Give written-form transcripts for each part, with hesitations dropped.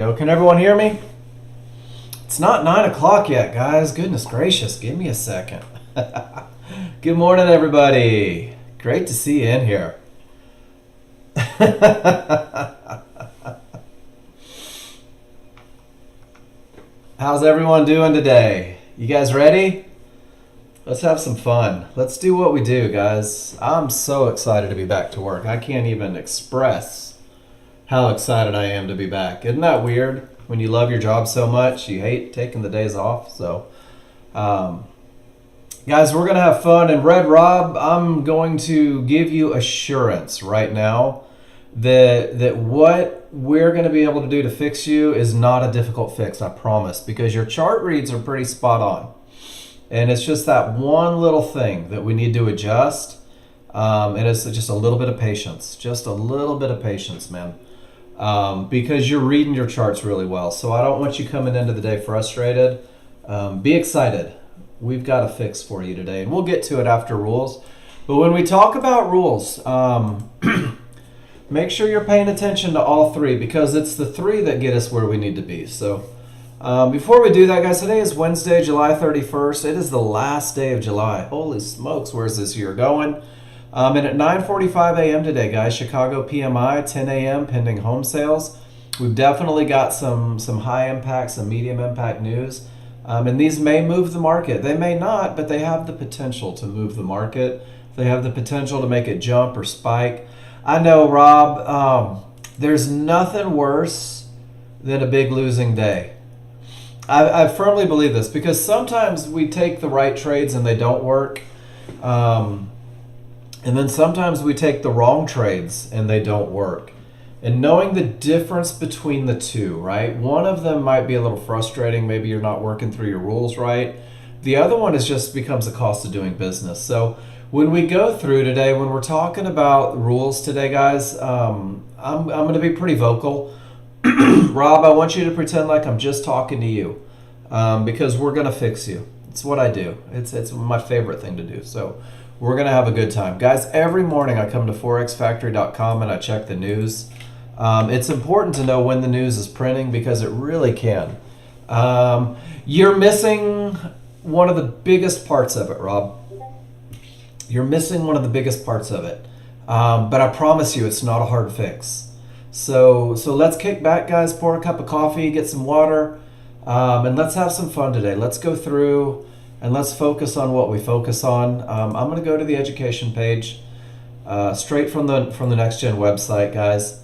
Yo, can everyone hear me? It's not 9 o'clock yet, guys. Goodness gracious, give me a second. Good morning, everybody. Great to see you in here. How's everyone doing today? You guys ready? Let's have some fun. Let's do what we do, guys. I'm so excited to be back to work. I can't even express how excited I am to be back. Isn't that weird? When you love your job so much, you hate taking the days off. So, guys, we're going to have fun. And Red Rob, I'm going to give you assurance right now that what we're going to be able to do to fix you is not a difficult fix, I promise, because your chart reads are pretty spot on. And it's just that one little thing that we need to adjust. And it's just a little bit of patience. Just a little bit of patience, man. Because you're reading your charts really well. So I don't want you coming into the day frustrated. Be excited. We've got a fix for you today. And we'll get to it after rules. But when we talk about rules, make sure you're paying attention to all three, because it's the three that get us where we need to be. So before we do that, guys, today is Wednesday, July 31st. It is the last day of July. Holy smokes, where's this year going? And at 9:45 a.m. today, guys, Chicago PMI, 10 a.m. pending home sales. We've definitely got some high impact, some medium impact news. And these may move the market. They may not, but they have the potential to move the market. They have the potential to make it jump or spike. I know, Rob, there's nothing worse than a big losing day. I firmly believe this, because sometimes we take the right trades and they don't work. And then sometimes we take the wrong trades and they don't work. And knowing the difference between the two, right? One of them might be a little frustrating. Maybe you're not working through your rules right. The other one is just becomes a cost of doing business. So when we go through today, when we're talking about rules today, guys, I'm going to be pretty vocal. Rob, I want you to pretend like I'm just talking to you, because we're going to fix you. It's what I do. It's my favorite thing to do. So we're going to have a good time. Guys, every morning I come to forexfactory.com and I check the news. It's important to know when the news is printing, because it really can. You're missing one of the biggest parts of it, Rob. You're missing one of the biggest parts of it. But I promise you, it's not a hard fix. So let's kick back, guys, pour a cup of coffee, get some water, and let's have some fun today. Let's go through and let's focus on what we focus on. I'm going to go to the education page, straight from the Nexgen website, guys.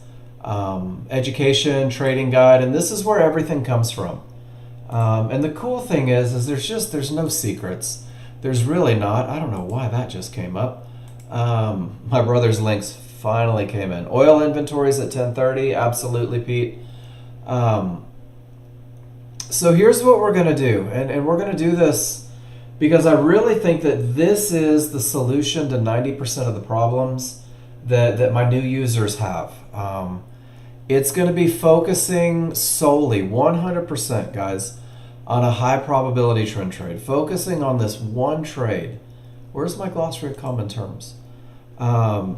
Education, trading guide, and this is where everything comes from. And the cool thing is there's no secrets. There's really not. I don't know why that just came up. My brother's links finally came in. Oil inventories at 10:30. Absolutely, Pete. So here's what we're going to do. And we're going to do this because I really think that this is the solution to 90% of the problems that my new users have. It's going to be focusing solely, 100%, guys, on a high probability trend trade. Focusing on this one trade. Where's my glossary of common terms?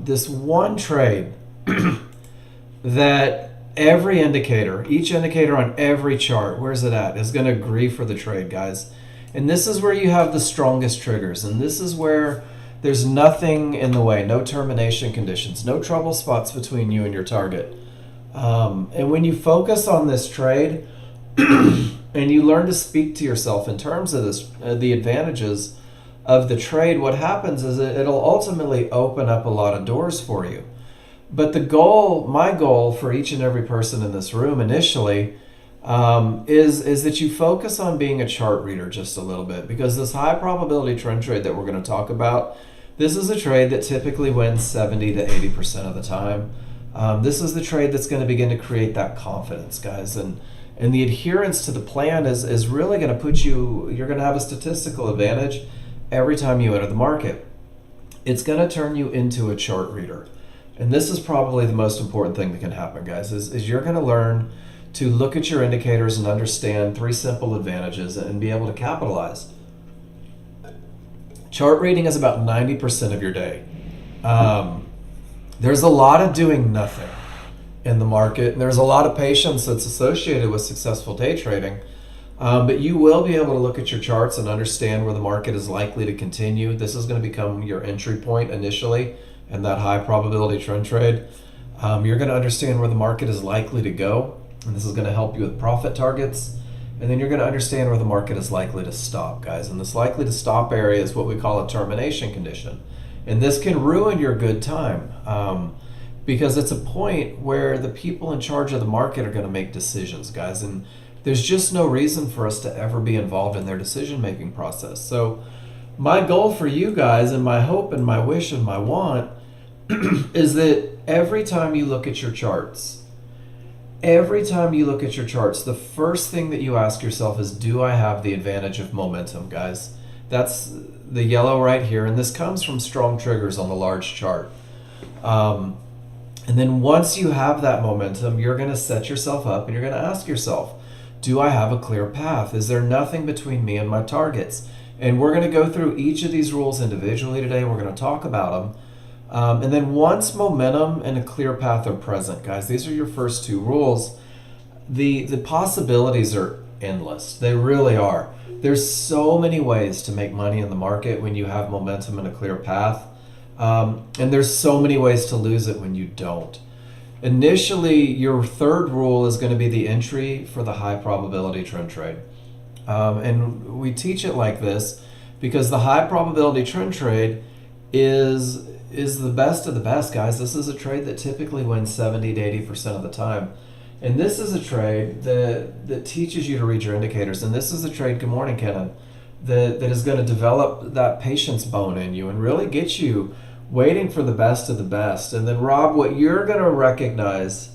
This one trade that every indicator, each indicator on every chart, where's it at, is going to agree for the trade, guys. And this is where you have the strongest triggers. And this is where there's nothing in the way, no termination conditions, no trouble spots between you and your target. And when you focus on this trade and you learn to speak to yourself in terms of this, the advantages of the trade, what happens is it'll ultimately open up a lot of doors for you. But the goal, my goal for each and every person in this room initially, is that you focus on being a chart reader just a little bit, because this high probability trend trade that we're going to talk about, this is a trade that typically wins 70 to 80% of the time. This is the trade that's going to begin to create that confidence, guys, and the adherence to the plan is really going to put you, you're going to have a statistical advantage every time you enter the market. It's going to turn you into a chart reader. And this is probably the most important thing that can happen, guys, is you're going to learn to look at your indicators and understand three simple advantages and be able to capitalize. Chart reading is about 90% of your day. There's a lot of doing nothing. in the market. And there's a lot of patience that's associated with successful day trading. But you will be able to look at your charts and understand where the market is likely to continue. This is going to become your entry point initially in that high probability trend trade. You're going to understand where the market is likely to go, and this is going to help you with profit targets. And then you're going to understand where the market is likely to stop, guys. And this likely to stop area is what we call a termination condition. And this can ruin your good time because it's a point where the people in charge of the market are going to make decisions, guys. And there's just no reason for us to ever be involved in their decision-making process. So my goal for you guys, and my hope and my wish and my want is that every time you look at your charts, the first thing that you ask yourself is, do I have the advantage of momentum, guys? That's the yellow right here, and this comes from strong triggers on the large chart. And then once you have that momentum, you're going to set yourself up and you're going to ask yourself, do I have a clear path? Is there nothing between me and my targets? And we're going to go through each of these rules individually today. We're going to talk about them. And then once momentum and a clear path are present, guys, these are your first two rules. The possibilities are endless. They really are. There's so many ways to make money in the market when you have momentum and a clear path. And there's so many ways to lose it when you don't. Initially, your third rule is going to be the entry for the high probability trend trade. And we teach it like this because the high probability trend trade is the best of the best, guys. This is a trade that typically wins 70 to 80% of the time. And this is a trade that teaches you to read your indicators. And this is a trade, good morning, Kenan, that is going to develop that patience bone in you and really get you waiting for the best of the best. And then, Rob, what you're going to recognize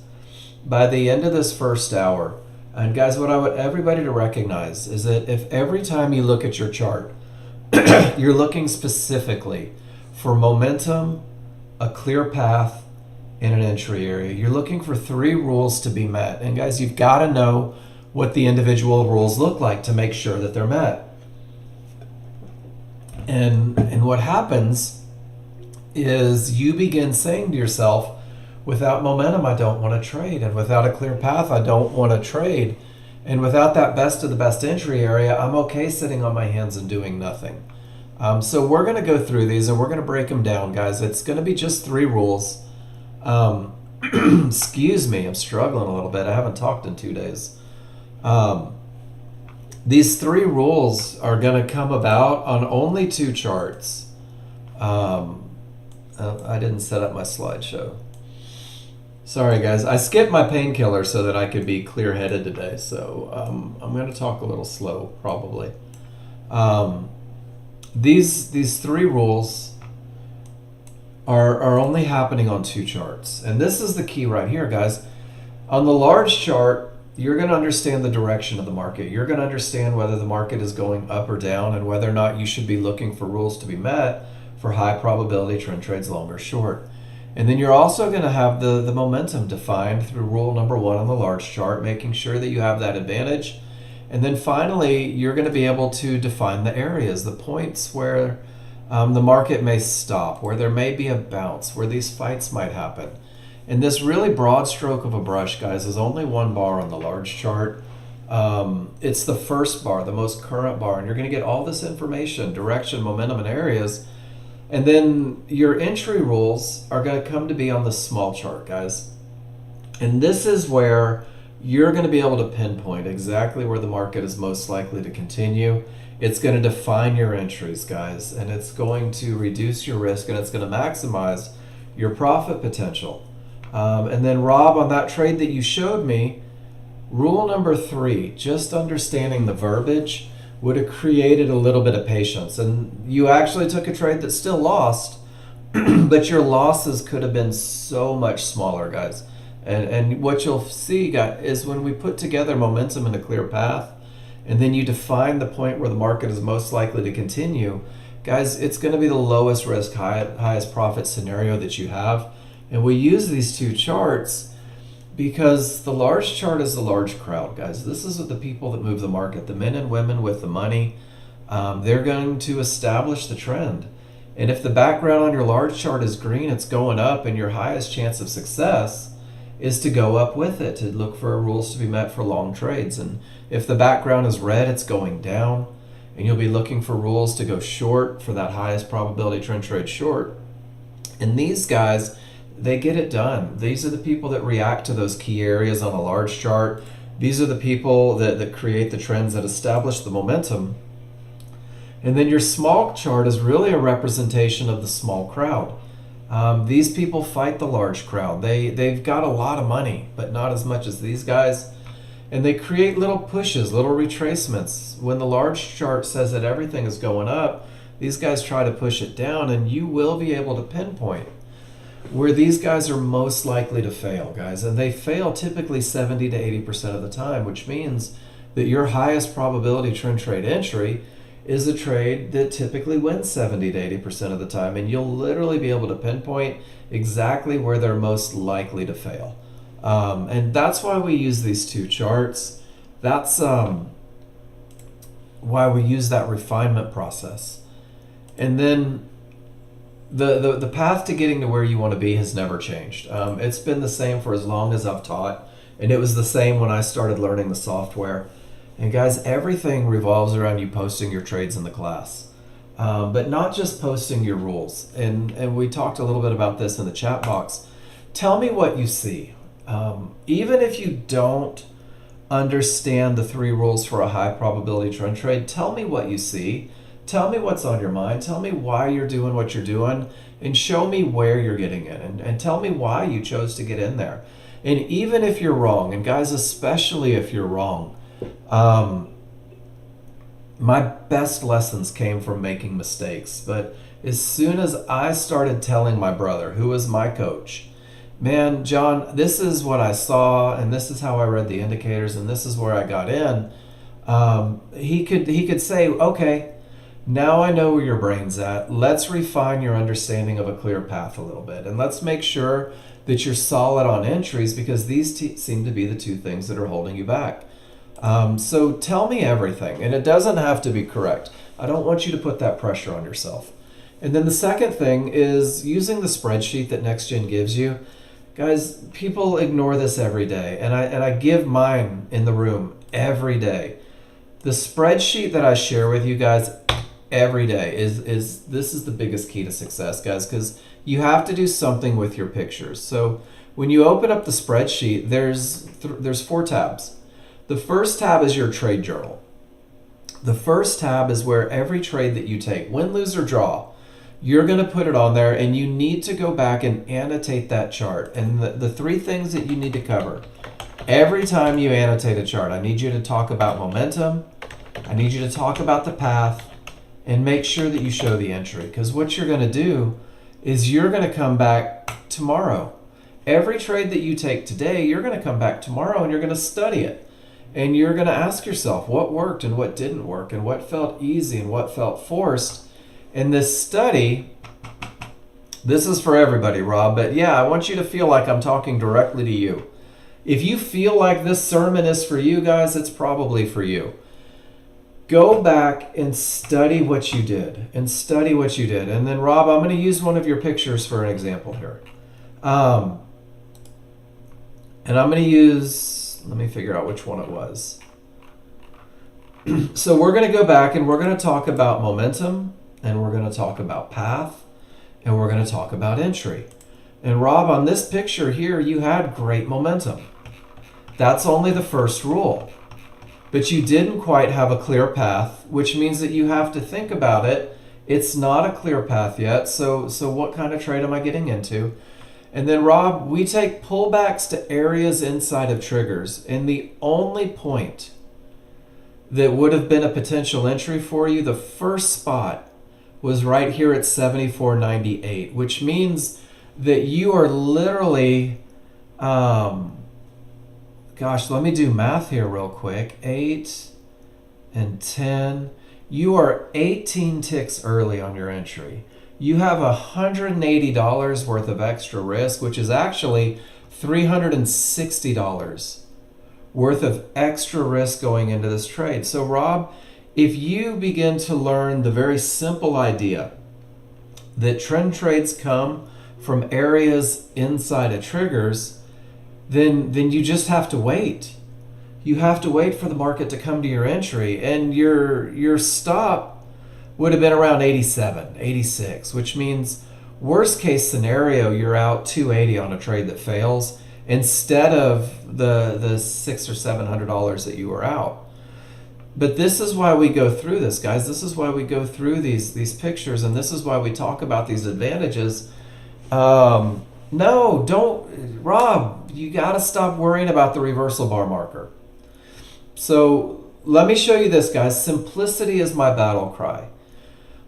by the end of this first hour, and guys, what I want everybody to recognize is that if every time you look at your chart, you're looking specifically for momentum, a clear path, and an entry area, you're looking for three rules to be met. And guys, you've got to know what the individual rules look like to make sure that they're met. And what happens is you begin saying to yourself, without momentum, I don't want to trade. And without a clear path, I don't want to trade. And without that best of the best entry area, I'm okay sitting on my hands and doing nothing. So we're going to go through these and we're going to break them down, guys. It's going to be just three rules. Excuse me, I'm struggling a little bit. I haven't talked in 2 days. These three rules are going to come about on only two charts. I didn't set up my slideshow. Sorry, guys. I skipped my painkiller so that I could be clear-headed today. So I'm going to talk a little slow, probably. These three rules are only happening on two charts. And this is the key right here, guys. On the large chart, you're going to understand the direction of the market. You're going to understand whether the market is going up or down and whether or not you should be looking for rules to be met for high probability trend trades, long or short. And then you're also going to have the momentum defined through rule number one on the large chart, making sure that you have that advantage. And then finally, you're going to be able to define the areas, the points where the market may stop, where there may be a bounce, where these fights might happen. And this really broad stroke of a brush, guys, is only one bar on the large chart. It's the first bar, the most current bar, and you're going to get all this information, direction, momentum, and areas. And then your entry rules are going to come to be on the small chart, guys. And this is where you're going to be able to pinpoint exactly where the market is most likely to continue. It's going to define your entries, guys, and it's going to reduce your risk, and it's going to maximize your profit potential. And then, Rob, on that trade that you showed me, rule number three, just understanding the verbiage would have created a little bit of patience. And you actually took a trade that still lost, but your losses could have been so much smaller, guys. And what you'll see, guys, is when we put together momentum in a clear path, and then you define the point where the market is most likely to continue, guys, it's going to be the lowest risk, highest profit scenario that you have. And we use these two charts because the large chart is the large crowd, guys. This is the people that move the market, the men and women with the money. They're going to establish the trend. And if the background on your large chart is green, it's going up, and your highest chance of success is to go up with it, to look for rules to be met for long trades. And if the background is red, it's going down. And you'll be looking for rules to go short for that highest probability trend trade short. And these guys, they get it done. These are the people that react to those key areas on a large chart. These are the people that create the trends that establish the momentum. And then your small chart is really a representation of the small crowd. These people fight the large crowd. They've got a lot of money, but not as much as these guys. And they create little pushes, little retracements. When the large chart says that everything is going up, these guys try to push it down, and you will be able to pinpoint where these guys are most likely to fail, guys. And they fail typically 70 to 80% of the time, which means that your highest probability trend trade entry is a trade that typically wins 70 to 80% of the time, and you'll literally be able to pinpoint exactly where they're most likely to fail. And that's why we use these two charts. That's why we use that refinement process. And then the path to getting to where you want to be has never changed. It's been the same for as long as I've taught, and it was the same when I started learning the software. And guys, everything revolves around you posting your trades in the class, but not just posting your rules. And we talked a little bit about this in the chat box. Tell me what you see. Even if you don't understand the 3 rules for a high probability trend trade, tell me what you see. Tell me what's on your mind. Tell me why you're doing what you're doing, and show me where you're getting in, and tell me why you chose to get in there. And even if you're wrong, and guys, especially if you're wrong, my best lessons came from making mistakes. But as soon as I started telling my brother, who was my coach, man, John, this is what I saw, and this is how I read the indicators, and this is where I got in, he could say, okay, now I know where your brain's at. Let's refine your understanding of a clear path a little bit, and let's make sure that you're solid on entries, because these seem to be the 2 things that are holding you back. So tell me everything, and it doesn't have to be correct. I don't want you to put that pressure on yourself. And then the second thing is using the spreadsheet that Nexgen gives you. Guys, people ignore this every day, and I give mine in the room every day. The spreadsheet that I share with you guys every day is the biggest key to success, guys, because you have to do something with your pictures. So when you open up the spreadsheet, there's 4 tabs. The first tab is your trade journal. The first tab is where every trade that you take, win, lose, or draw, you're going to put it on there, and you need to go back and annotate that chart. And the 3 things that you need to cover every time you annotate a chart: I need you to talk about momentum, I need you to talk about the path, and make sure that you show the entry. Because what you're going to do is you're going to come back tomorrow. Every trade that you take today, you're going to come back tomorrow and you're going to study it. And you're going to ask yourself what worked and what didn't work, and what felt easy and what felt forced. And this study, this is for everybody, Rob, but yeah, I want you to feel like I'm talking directly to you. If you feel like this sermon is for you guys, it's probably for you. Go back and study what you did, and study what you did. And then, Rob, I'm going to use one of your pictures for an example here. And I'm going to use, let me figure out which one it was. So we're going to go back and we're going to talk about momentum, and we're going to talk about path, and we're going to talk about entry. And Rob, on this picture here, you had great momentum. That's only the first rule. But you didn't quite have a clear path, which means that you have to think about it. It's not a clear path yet, so what kind of trade am I getting into? And then, Rob, we take pullbacks to areas inside of triggers, and the only point that would have been a potential entry for you, the first spot, was right here at 74.98, which means that you are literally, gosh, let me do math here real quick. 8 and 10. You are 18 ticks early on your entry. You have $180 worth of extra risk, which is actually $360 worth of extra risk going into this trade. So, Rob, if you begin to learn the very simple idea that trend trades come from areas inside of triggers, then you just have to wait. You have to wait for the market to come to your entry, and your stop would have been around 87, 86, which means worst case scenario, you're out 280 on a trade that fails instead of the $600 or $700 that you were out. But this is why we go through this, guys. This is why we go through these pictures, and this is why we talk about these advantages. No, don't, Rob, you got to stop worrying about the reversal bar marker. So let me show you this, guys. Simplicity is my battle cry.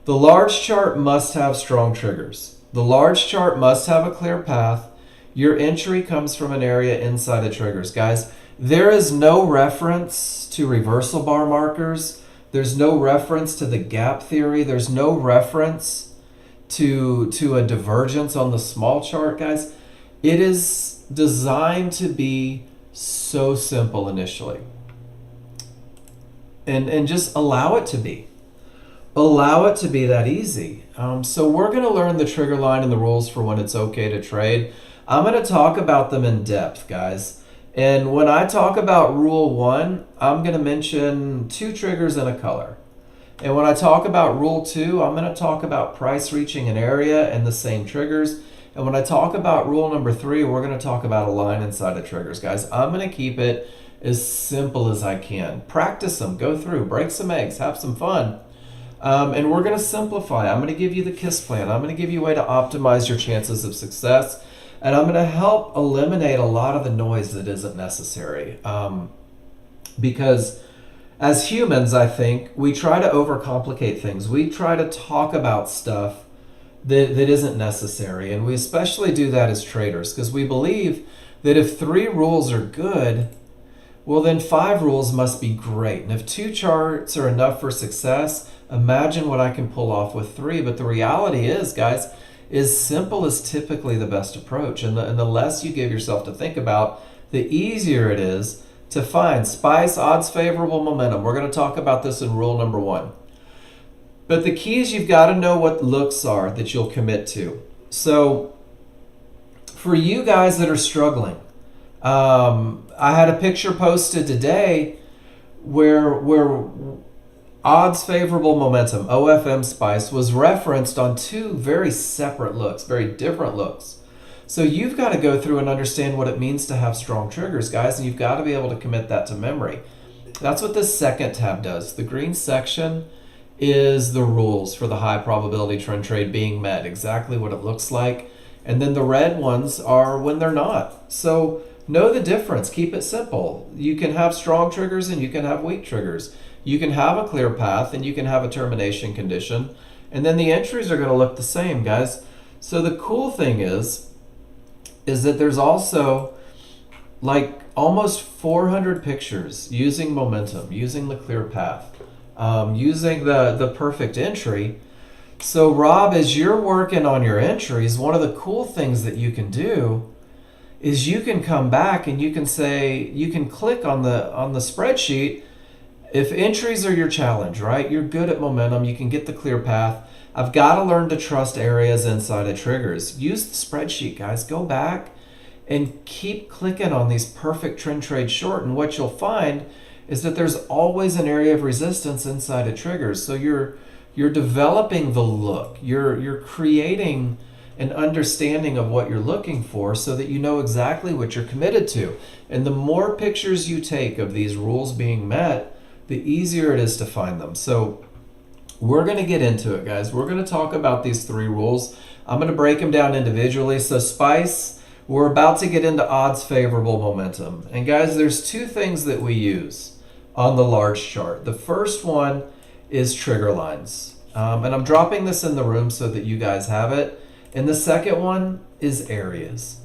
The large chart must have strong triggers. The large chart must have a clear path. Your entry comes from an area inside of triggers. Guys, there is no reference to reversal bar markers. There's no reference to the gap theory. There's no reference to a divergence on the small chart, guys. It is designed to be so simple initially. And just allow it to be. Allow it to be that easy. So we're going to learn the trigger line and the rules for when it's okay to trade. I'm going to talk about them in depth, guys. And when I talk about rule 1, I'm going to mention 2 triggers and a color. And when I talk about rule 2, I'm going to talk about price reaching an area and the same triggers. And when I talk about rule number 3, we're going to talk about a line inside of triggers, guys. I'm going to keep it as simple as I can. Practice them, go through, break some eggs, have some fun. And we're going to simplify. I'm going to give you the KISS plan. I'm going to give you a way to optimize your chances of success. And I'm going to help eliminate a lot of the noise that isn't necessary. Because as humans, I think, we try to overcomplicate things. We try to talk about stuff that isn't necessary. And we especially do that as traders because we believe that if 3 rules are good, well, then 5 rules must be great. And if 2 charts are enough for success, imagine what I can pull off with 3. But the reality is, guys, is simple is typically the best approach. And the less you give yourself to think about, the easier it is to find spice, odds favorable, momentum. We're going to talk about this in rule number 1. But the key is you've got to know what looks are that you'll commit to. So for you guys that are struggling, I had a picture posted today where odds favorable momentum, OFM spice, was referenced on 2 very separate looks, very different looks. So you've got to go through and understand what it means to have strong triggers, guys, and you've got to be able to commit that to memory. That's what this second tab does. The green section is the rules for the high probability trend trade being met, exactly what it looks like. And then the red ones are when they're not. So know the difference. Keep it simple. You can have strong triggers and you can have weak triggers. You can have a clear path and you can have a termination condition. And then the entries are going to look the same, guys. So the cool thing is that there's also like almost 400 pictures using momentum, using the clear path, using the perfect entry. So Rob, as you're working on your entries, one of the cool things that you can do is you can come back and you can say, you can click on the spreadsheet. If entries are your challenge, right? You're good at momentum. You can get the clear path. I've got to learn to trust areas inside of triggers. Use the spreadsheet, guys. Go back and keep clicking on these perfect trend trade short. And what you'll find is that there's always an area of resistance inside of triggers. So you're developing the look. You're creating an understanding of what you're looking for so that you know exactly what you're committed to. And the more pictures you take of these rules being met, the easier it is to find them. So we're going to get into it, guys. We're going to talk about these 3 rules. I'm going to break them down individually. So spice, we're about to get into odds favorable momentum. And guys, there's 2 things that we use on the large chart. The first one is trigger lines. And I'm dropping this in the room so that you guys have it. And the second one is areas.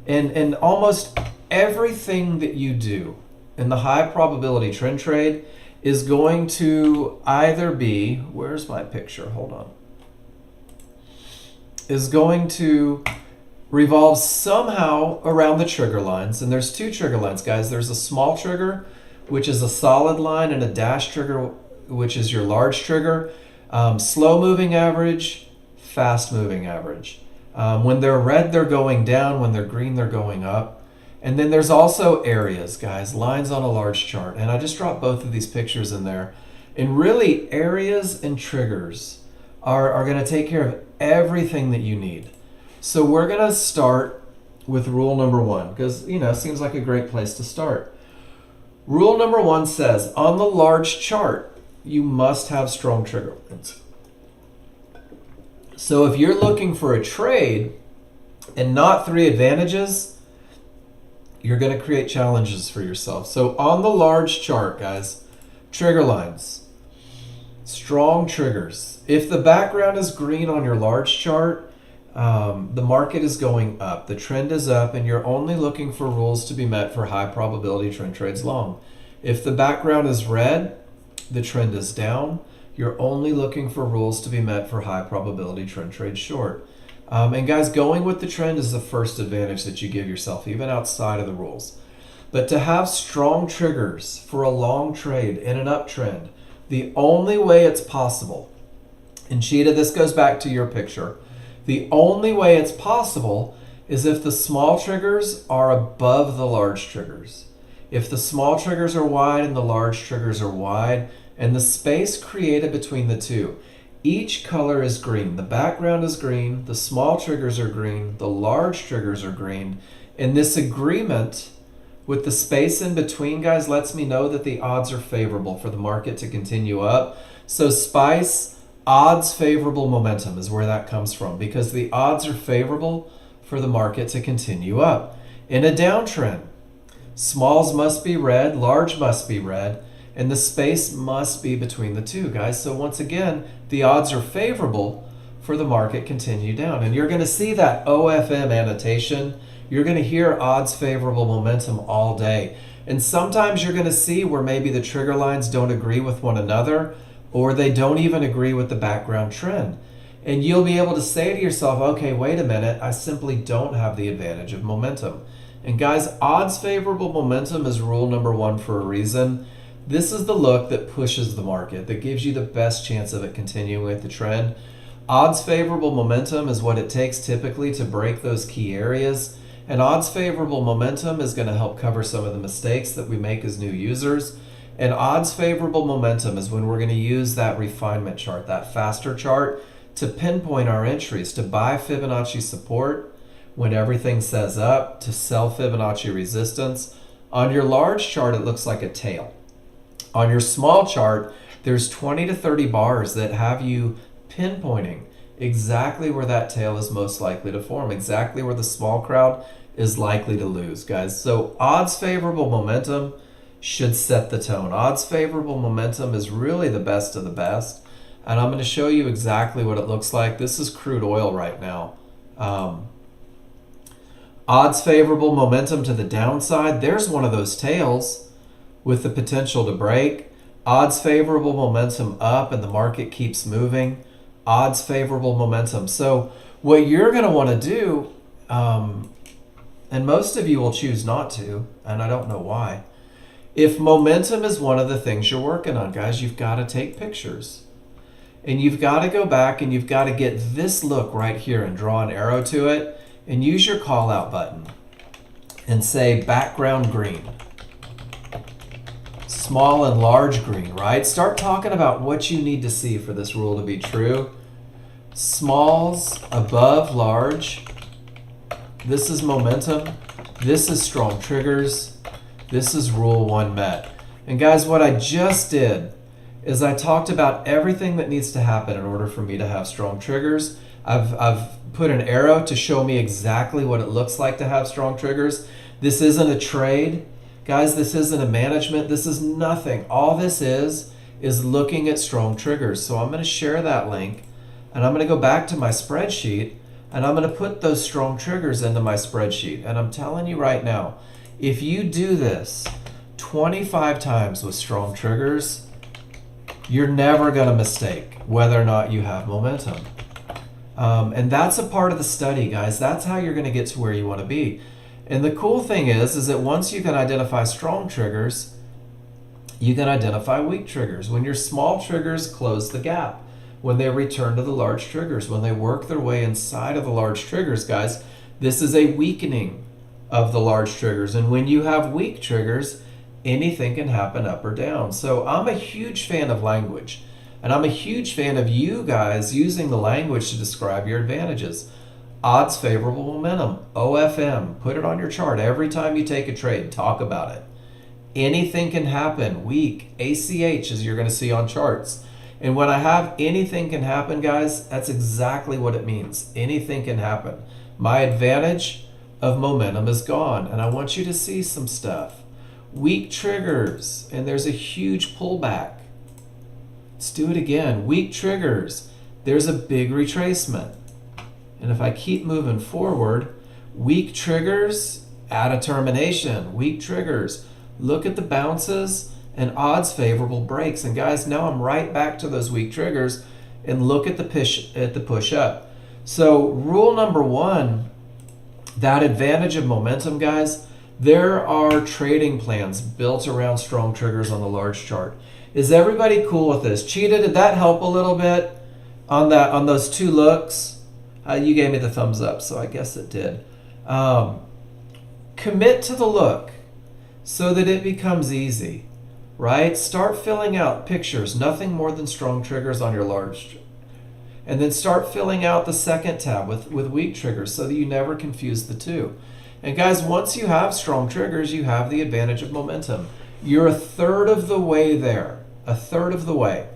And almost everything that you do in the high probability trend trade is going to either be, where's my picture? Hold on. Is going to revolve somehow around the trigger lines. And there's 2 trigger lines, guys. There's a small trigger, which is a solid line, and a dash trigger, which is your large trigger. Slow moving average, fast moving average. When they're red, they're going down. When they're green, they're going up. And then there's also areas, guys, lines on a large chart. And I just dropped both of these pictures in there. And really, areas and triggers are going to take care of everything that you need. So we're going to start with rule number 1 because, it seems like a great place to start. Rule number 1 says, on the large chart, you must have strong trigger lines. So if you're looking for a trade and not 3 advantages, you're going to create challenges for yourself. So on the large chart, guys, trigger lines, strong triggers. If the background is green on your large chart, the market is going up. The trend is up, and you're only looking for rules to be met for high probability trend trades long. If the background is red, the trend is down. You're only looking for rules to be met for high probability trend trades short. And guys, going with the trend is the first advantage that you give yourself, even outside of the rules. But to have strong triggers for a long trade in an uptrend, the only way it's possible, and Cheetah, this goes back to your picture, the only way it's possible is if the small triggers are above the large triggers. If the small triggers are wide and the large triggers are wide, and the space created between the two, each color is green. The background is green, the small triggers are green, the large triggers are green, and this agreement with the space in between, guys, lets me know that the odds are favorable for the market to continue up. So SPICE, odds favorable momentum is where that comes from, because the odds are favorable for the market to continue up. In a downtrend, smalls must be red, large must be red, and the space must be between the two, guys. So once again, the odds are favorable for the market continue down. And you're going to see that OFM annotation. You're going to hear odds favorable momentum all day. And sometimes you're going to see where maybe the trigger lines don't agree with one another, or they don't even agree with the background trend. And you'll be able to say to yourself, okay, wait a minute, I simply don't have the advantage of momentum. And guys, odds favorable momentum is rule number 1 for a reason. This is the look that pushes the market, that gives you the best chance of it continuing with the trend. Odds favorable momentum is what it takes typically to break those key areas. And odds favorable momentum is going to help cover some of the mistakes that we make as new users. And odds favorable momentum is when we're going to use that refinement chart, that faster chart, to pinpoint our entries, to buy Fibonacci support when everything says up, to sell Fibonacci resistance. On your large chart, it looks like a tail. On your small chart, there's 20 to 30 bars that have you pinpointing exactly where that tail is most likely to form, exactly where the small crowd is likely to lose, guys. So odds favorable momentum should set the tone. Odds favorable momentum is really the best of the best. And I'm going to show you exactly what it looks like. This is crude oil right now. Odds favorable momentum to the downside. There's one of those tails with the potential to break. Odds favorable momentum up and the market keeps moving. Odds favorable momentum. So what you're going to want to do, and most of you will choose not to, and I don't know why. If momentum is one of the things you're working on, guys, you've got to take pictures. And you've got to go back and you've got to get this look right here and draw an arrow to it and use your call out button and say background green. Small and large green, right? Start talking about what you need to see for this rule to be true. Smalls above large. This is momentum. This is strong triggers. This is rule 1 met. And guys, what I just did is I talked about everything that needs to happen in order for me to have strong triggers. I've put an arrow to show me exactly what it looks like to have strong triggers. This isn't a trade. Guys, this isn't a management. This is nothing. All this is looking at strong triggers. So I'm going to share that link, and I'm going to go back to my spreadsheet, and I'm going to put those strong triggers into my spreadsheet. And I'm telling you right now, if you do this 25 times with strong triggers, you're never going to mistake whether or not you have momentum. And that's a part of the study, guys. That's how you're going to get to where you want to be. And the cool thing is that once you can identify strong triggers, you can identify weak triggers. When your small triggers close the gap, when they return to the large triggers, when they work their way inside of the large triggers, guys, this is a weakening of the large triggers. And when you have weak triggers, anything can happen up or down. So I'm a huge fan of language. And I'm a huge fan of you guys using the language to describe your advantages. Odds favorable momentum, OFM, put it on your chart every time you take a trade, talk about it. Anything can happen, weak, ACH, as you're going to see on charts. And when I have anything can happen, guys, that's exactly what it means. Anything can happen. My advantage of momentum is gone, and I want you to see some stuff. Weak triggers, and there's a huge pullback. Let's do it again. Weak triggers, there's a big retracement. And if I keep moving forward, weak triggers, add a termination. Weak triggers, look at the bounces and odds favorable breaks. And guys, now I'm right back to those weak triggers, and look at the push up. So rule number one, that advantage of momentum, guys, there are trading plans built around strong triggers on the large chart. Is everybody cool with this? Cheetah, did that help a little bit on those two looks? You gave me the thumbs up, so I guess it did. Commit to the look so that it becomes easy, right? Start filling out pictures, nothing more than strong triggers on your large. And then start filling out the second tab with weak triggers so that you never confuse the two. And guys, once you have strong triggers, you have the advantage of momentum. You're a third of the way there, a third of the way.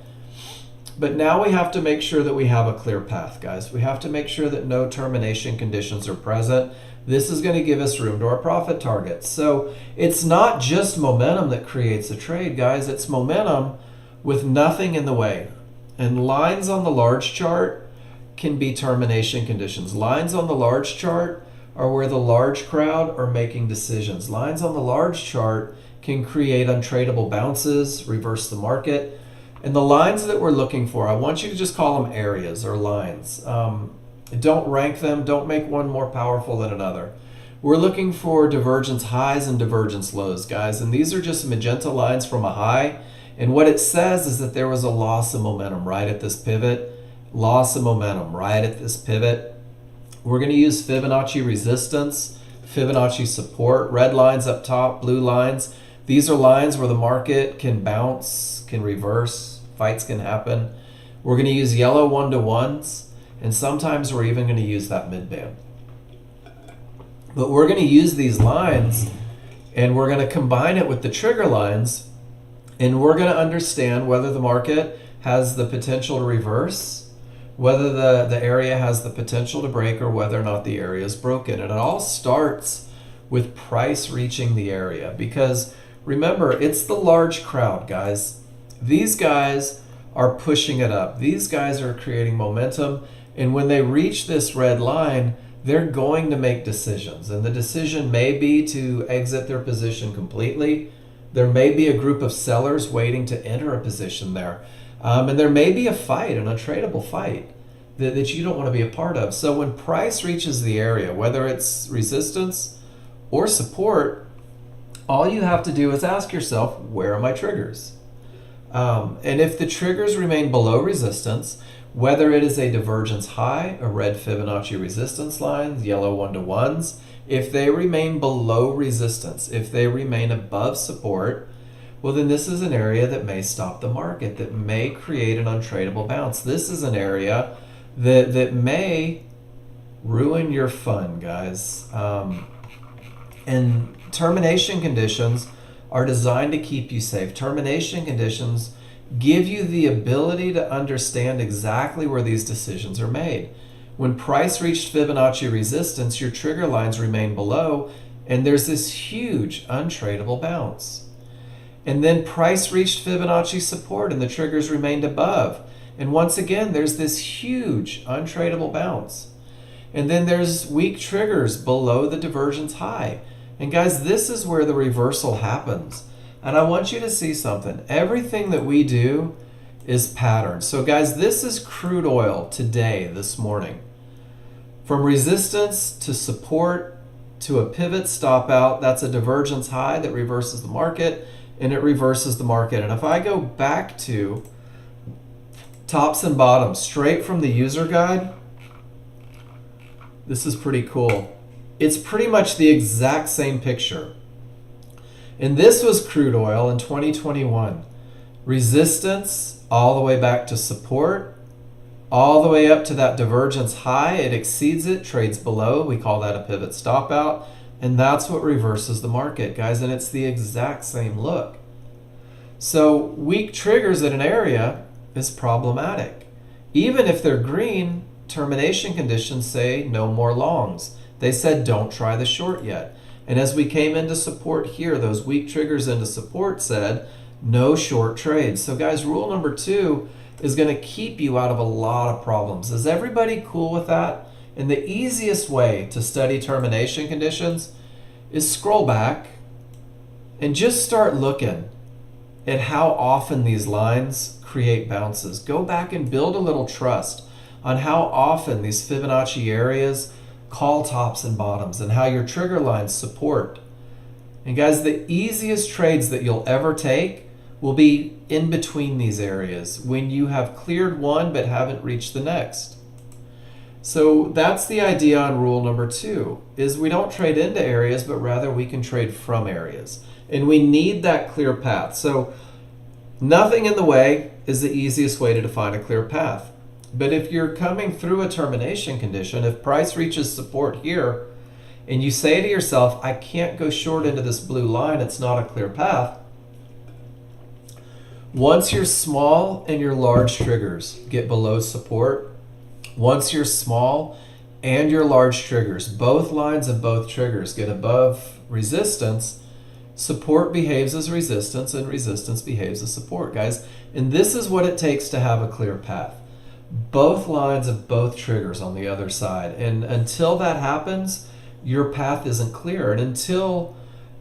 But now we have to make sure that we have a clear path, guys. We have to make sure that no termination conditions are present. This is going to give us room to our profit targets. So it's not just momentum that creates a trade, guys. It's momentum with nothing in the way. And lines on the large chart can be termination conditions. Lines on the large chart are where the large crowd are making decisions. Lines on the large chart can create untradeable bounces, reverse the market. And the lines that we're looking for, I want you to just call them areas or lines. Don't rank them. Don't make one more powerful than another. We're looking for divergence highs and divergence lows, guys. And these are just magenta lines from a high. And what it says is that there was a loss of momentum right at this pivot. Loss of momentum right at this pivot. We're going to use Fibonacci resistance, Fibonacci support, red lines up top, blue lines. These are lines where the market can bounce, can reverse, fights can happen. We're going to use yellow 1-to-1s, and sometimes we're even going to use that mid-band. But we're going to use these lines, and we're going to combine it with the trigger lines, and we're going to understand whether the market has the potential to reverse, whether the area has the potential to break, or whether or not the area is broken. And it all starts with price reaching the area, because remember, it's the large crowd, guys. These guys are pushing it up. These guys are creating momentum. And when they reach this red line, they're going to make decisions. And the decision may be to exit their position completely. There may be a group of sellers waiting to enter a position there. And there may be a fight, an untradeable fight that you don't want to be a part of. So when price reaches the area, whether it's resistance or support, all you have to do is ask yourself, where are my triggers? And if the triggers remain below resistance, whether it is a divergence high, a red Fibonacci resistance line, yellow 1-to-1s, if they remain below resistance, if they remain above support, well, then this is an area that may stop the market, that may create an untradeable bounce. This is an area that may ruin your fun, guys. And termination conditions are designed to keep you safe. Termination conditions give you the ability to understand exactly where these decisions are made. When price reached Fibonacci resistance, your trigger lines remain below, and there's this huge untradeable bounce. And then price reached Fibonacci support, and the triggers remained above. And once again, there's this huge untradeable bounce. And then there's weak triggers below the divergence high. And guys, this is where the reversal happens. And I want you to see something. Everything that we do is patterned. So guys, this is crude oil today, this morning. From resistance to support to a pivot stop out, that's a divergence high that reverses the market, and it reverses the market. And if I go back to tops and bottoms, straight from the user guide, this is pretty cool. it's pretty much the exact same picture. And this was crude oil in 2021. Resistance all the way back to support, all the way up to that divergence high. It exceeds it, trades below. We call that a pivot stop out. And that's what reverses the market, guys. And it's the exact same look. So weak triggers at an area is problematic. Even if they're green, termination conditions say no more longs. They said don't try the short yet. And as we came into support here, those weak triggers into support said no short trades. So guys, rule number 2 is going to keep you out of a lot of problems. Is everybody cool with that? And the easiest way to study termination conditions is scroll back and just start looking at how often these lines create bounces. Go back and build a little trust on how often these Fibonacci areas call tops and bottoms and how your trigger lines support. And guys, the easiest trades that you'll ever take will be in between these areas when you have cleared one but haven't reached the next. So that's the idea on rule number 2, is we don't trade into areas, but rather we can trade from areas. And we need that clear path. So nothing in the way is the easiest way to define a clear path. But if you're coming through a termination condition, if price reaches support here, and you say to yourself, I can't go short into this blue line, it's not a clear path. Once your small and your large triggers get below support, once your small and your large triggers, both lines of both triggers get above resistance, support behaves as resistance and resistance behaves as support, guys. And this is what it takes to have a clear path. Both lines of both triggers on the other side. And until that happens, your path isn't clear. And until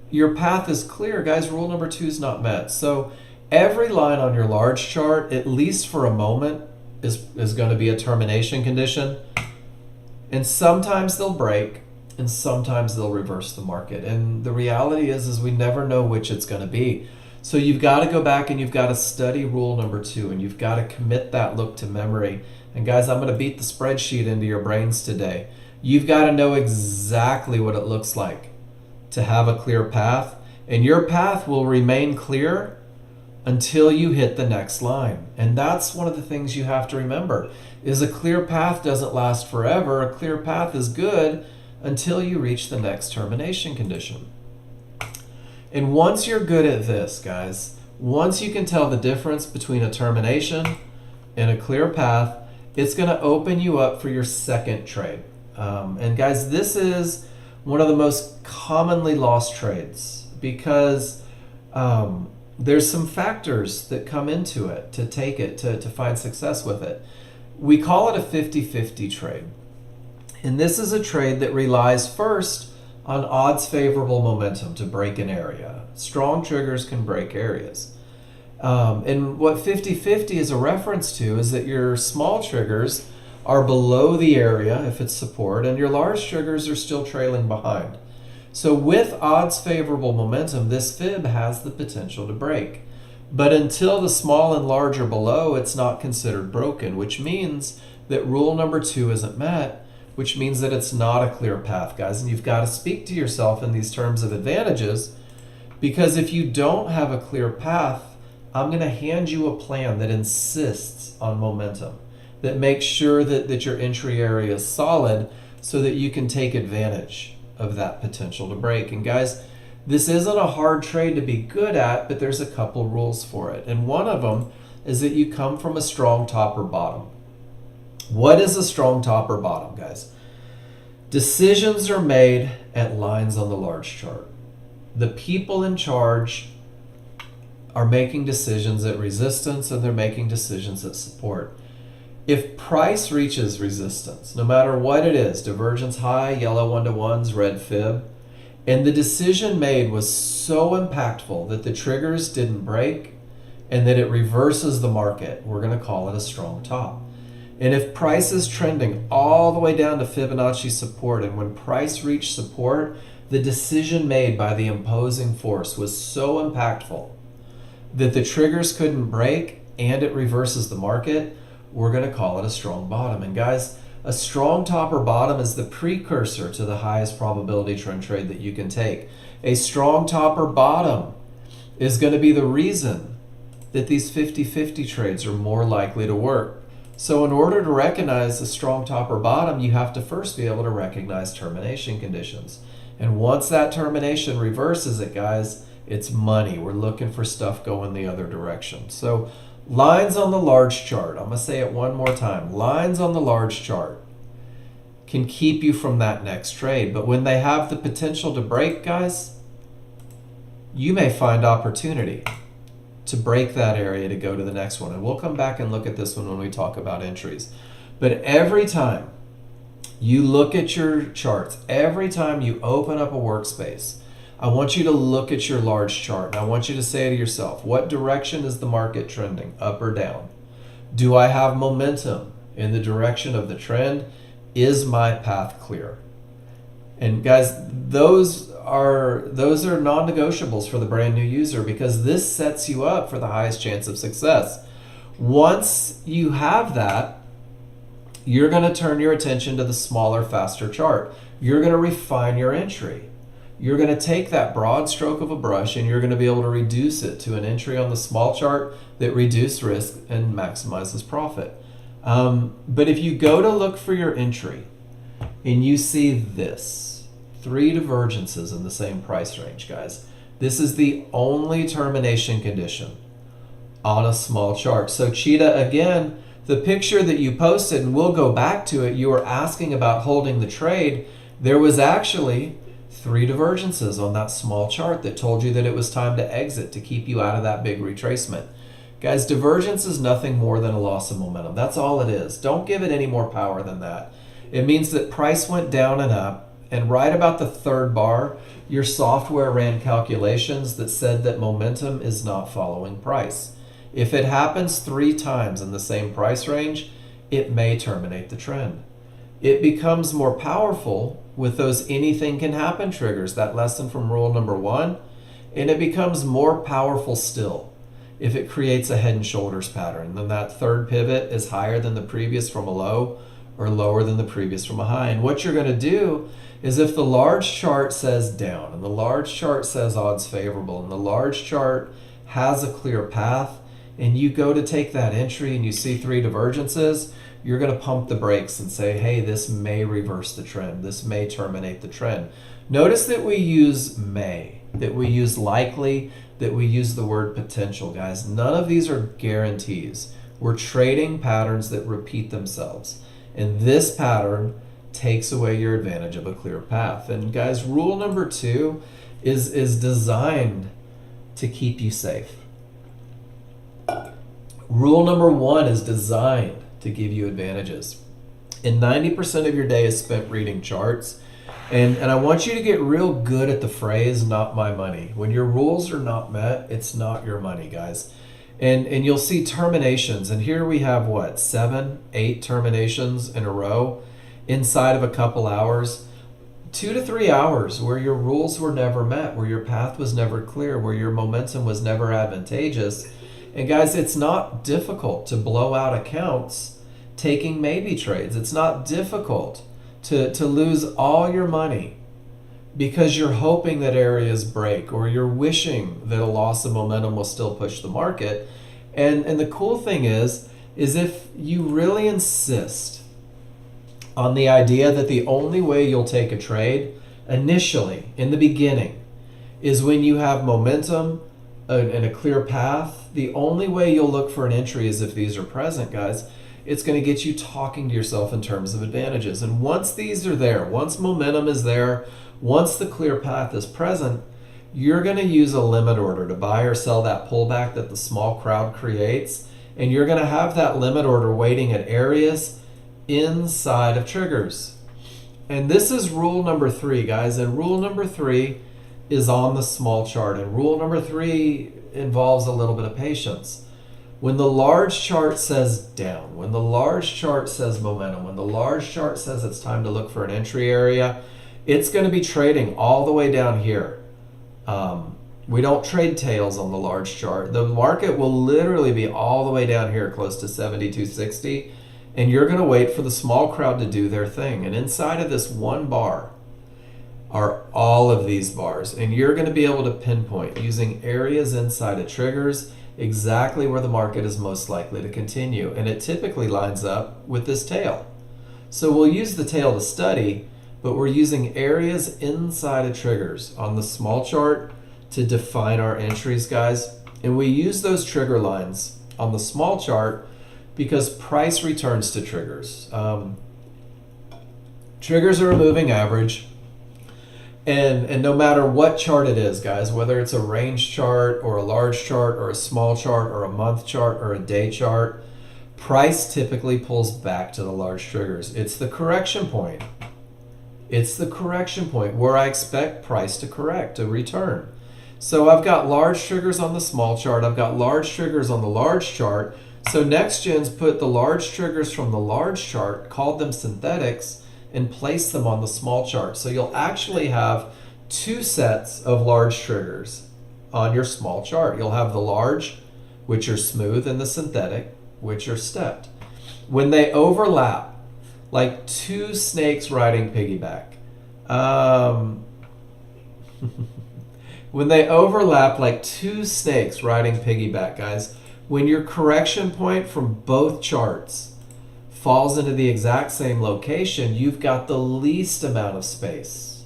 your path is clear, guys, rule number 2 is not met. So every line on your large chart, at least for a moment, is going to be a termination condition. And sometimes they'll break, and sometimes they'll reverse the market. And the reality is we never know which it's going to be. So you've got to go back and you've got to study rule number 2, and you've got to commit that look to memory. And guys, I'm going to beat the spreadsheet into your brains today. You've got to know exactly what it looks like to have a clear path, and your path will remain clear until you hit the next line. And that's one of the things you have to remember, is a clear path doesn't last forever. A clear path is good until you reach the next termination condition. And once you're good at this, guys, once you can tell the difference between a termination and a clear path, it's going to open you up for your second trade. And guys, this is one of the most commonly lost trades because there's some factors that come into it to take it, to find success with it. We call it a 50-50 trade. And this is a trade that relies first on odds favorable momentum to break an area. Strong triggers can break areas. And what 50-50 is a reference to is that your small triggers are below the area if it's support, and your large triggers are still trailing behind. So with odds favorable momentum, this fib has the potential to break. But until the small and large are below, it's not considered broken, which means that rule number 2 isn't met, which means that it's not a clear path, guys. And you've got to speak to yourself in these terms of advantages, because if you don't have a clear path, I'm going to hand you a plan that insists on momentum, that makes sure that your entry area is solid so that you can take advantage of that potential to break. And guys, this isn't a hard trade to be good at, but there's a couple rules for it. And one of them is that you come from a strong top or bottom. What is a strong top or bottom, guys? Decisions are made at lines on the large chart. The people in charge are making decisions at resistance, and they're making decisions at support. If price reaches resistance, no matter what it is, divergence high, yellow 1-to-1s, red fib, and the decision made was so impactful that the triggers didn't break and that it reverses the market, we're going to call it a strong top. And if price is trending all the way down to Fibonacci support, and when price reached support, the decision made by the imposing force was so impactful that the triggers couldn't break and it reverses the market, we're going to call it a strong bottom. And guys, A strong top or bottom is the precursor to the highest probability trend trade that you can take. A strong top or bottom is going to be the reason that these 50-50 trades are more likely to work. So in order to recognize a strong top or bottom, you have to first be able to recognize termination conditions. And once that termination reverses it, guys, it's money. We're looking for stuff going the other direction. So lines on the large chart, I'm going to say it one more time. Lines on the large chart can keep you from that next trade. But when they have the potential to break, guys, you may find opportunity to break that area to go to the next one. And we'll come back and look at this one when we talk about entries. But every time you look at your charts, every time you open up a workspace, I want you to look at your large chart. And I want you to say to yourself, what direction is the market trending, up or down? Do I have momentum in the direction of the trend? Is my path clear? And guys, those are non-negotiables for the brand new user, because this sets you up for the highest chance of success. Once you have that, you're going to turn your attention to the smaller, faster chart. You're going to refine your entry. You're going to take that broad stroke of a brush and you're going to be able to reduce it to an entry on the small chart that reduces risk and maximizes profit. But if you go to look for your entry and you see this, 3 divergences in the same price range, guys, this is the only termination condition on a small chart. So Cheetah, again, the picture that you posted, and we'll go back to it, you were asking about holding the trade. There was actually 3 divergences on that small chart that told you that it was time to exit to keep you out of that big retracement. Guys, divergence is nothing more than a loss of momentum. That's all it is. Don't give it any more power than that. It means that price went down and up, and right about the 3rd bar, your software ran calculations that said that momentum is not following price. If it happens 3 times in the same price range, it may terminate the trend. It becomes more powerful with those anything can happen triggers, that lesson from rule number 1, and it becomes more powerful still if it creates a head and shoulders pattern. Then that 3rd pivot is higher than the previous from a low or lower than the previous from a high. And what you're going to do is, if the large chart says down and the large chart says odds favorable and the large chart has a clear path, and you go to take that entry and you see 3 divergences, you're going to pump the brakes and say, hey, this may reverse the trend. This may terminate the trend. Notice that we use may, that we use likely, that we use the word potential, guys. None of these are guarantees. We're trading patterns that repeat themselves. And this pattern takes away your advantage of a clear path. And guys, rule number 2 is designed to keep you safe. Rule number 1 is designed to give you advantages. And 90% of your day is spent reading charts. And I want you to get real good at the phrase, not my money. When your rules are not met, it's not your money, guys. And you'll see terminations. And here we have what, 7, 8 terminations in a row inside of a couple hours. 2 to 3 hours where your rules were never met, where your path was never clear, where your momentum was never advantageous. And guys, it's not difficult to blow out accounts taking maybe trades. It's not difficult to lose all your money because you're hoping that areas break, or you're wishing that a loss of momentum will still push the market. And the cool thing is if you really insist on the idea that the only way you'll take a trade initially, in the beginning, is when you have momentum and a clear path, the only way you'll look for an entry is if these are present, guys. It's going to get you talking to yourself in terms of advantages. And once these are there, once momentum is there, once the clear path is present, you're going to use a limit order to buy or sell that pullback that the small crowd creates. And you're going to have that limit order waiting at areas inside of triggers. And this is rule number 3, guys. And rule number 3 is on the small chart. And rule number 3 involves a little bit of patience. When the large chart says down, when the large chart says momentum, when the large chart says it's time to look for an entry area, it's going to be trading all the way down here. We don't trade tails on the large chart. The market will literally be all the way down here, close to 72.60. And you're going to wait for the small crowd to do their thing. And inside of this one bar are all of these bars. And you're going to be able to pinpoint using areas inside of triggers exactly where the market is most likely to continue. And it typically lines up with this tail. So we'll use the tail to study, but we're using areas inside of triggers on the small chart to define our entries, guys. And we use those trigger lines on the small chart because price returns to triggers. Triggers are a moving average. And no matter what chart it is, guys, whether it's a range chart or a large chart or a small chart or a month chart or a day chart, price typically pulls back to the large triggers. It's the correction point. It's the correction point where I expect price to correct, to return. So I've got large triggers on the small chart. I've got large triggers on the large chart. So Nexgen's put the large triggers from the large chart, called them synthetics, and placed them on the small chart. So you'll actually have two sets of large triggers on your small chart. You'll have the large, which are smooth, and the synthetic, which are stepped. When they overlap, like two snakes riding piggyback, when they overlap like two snakes riding piggyback, guys, when your correction point from both charts falls into the exact same location, you've got the least amount of space.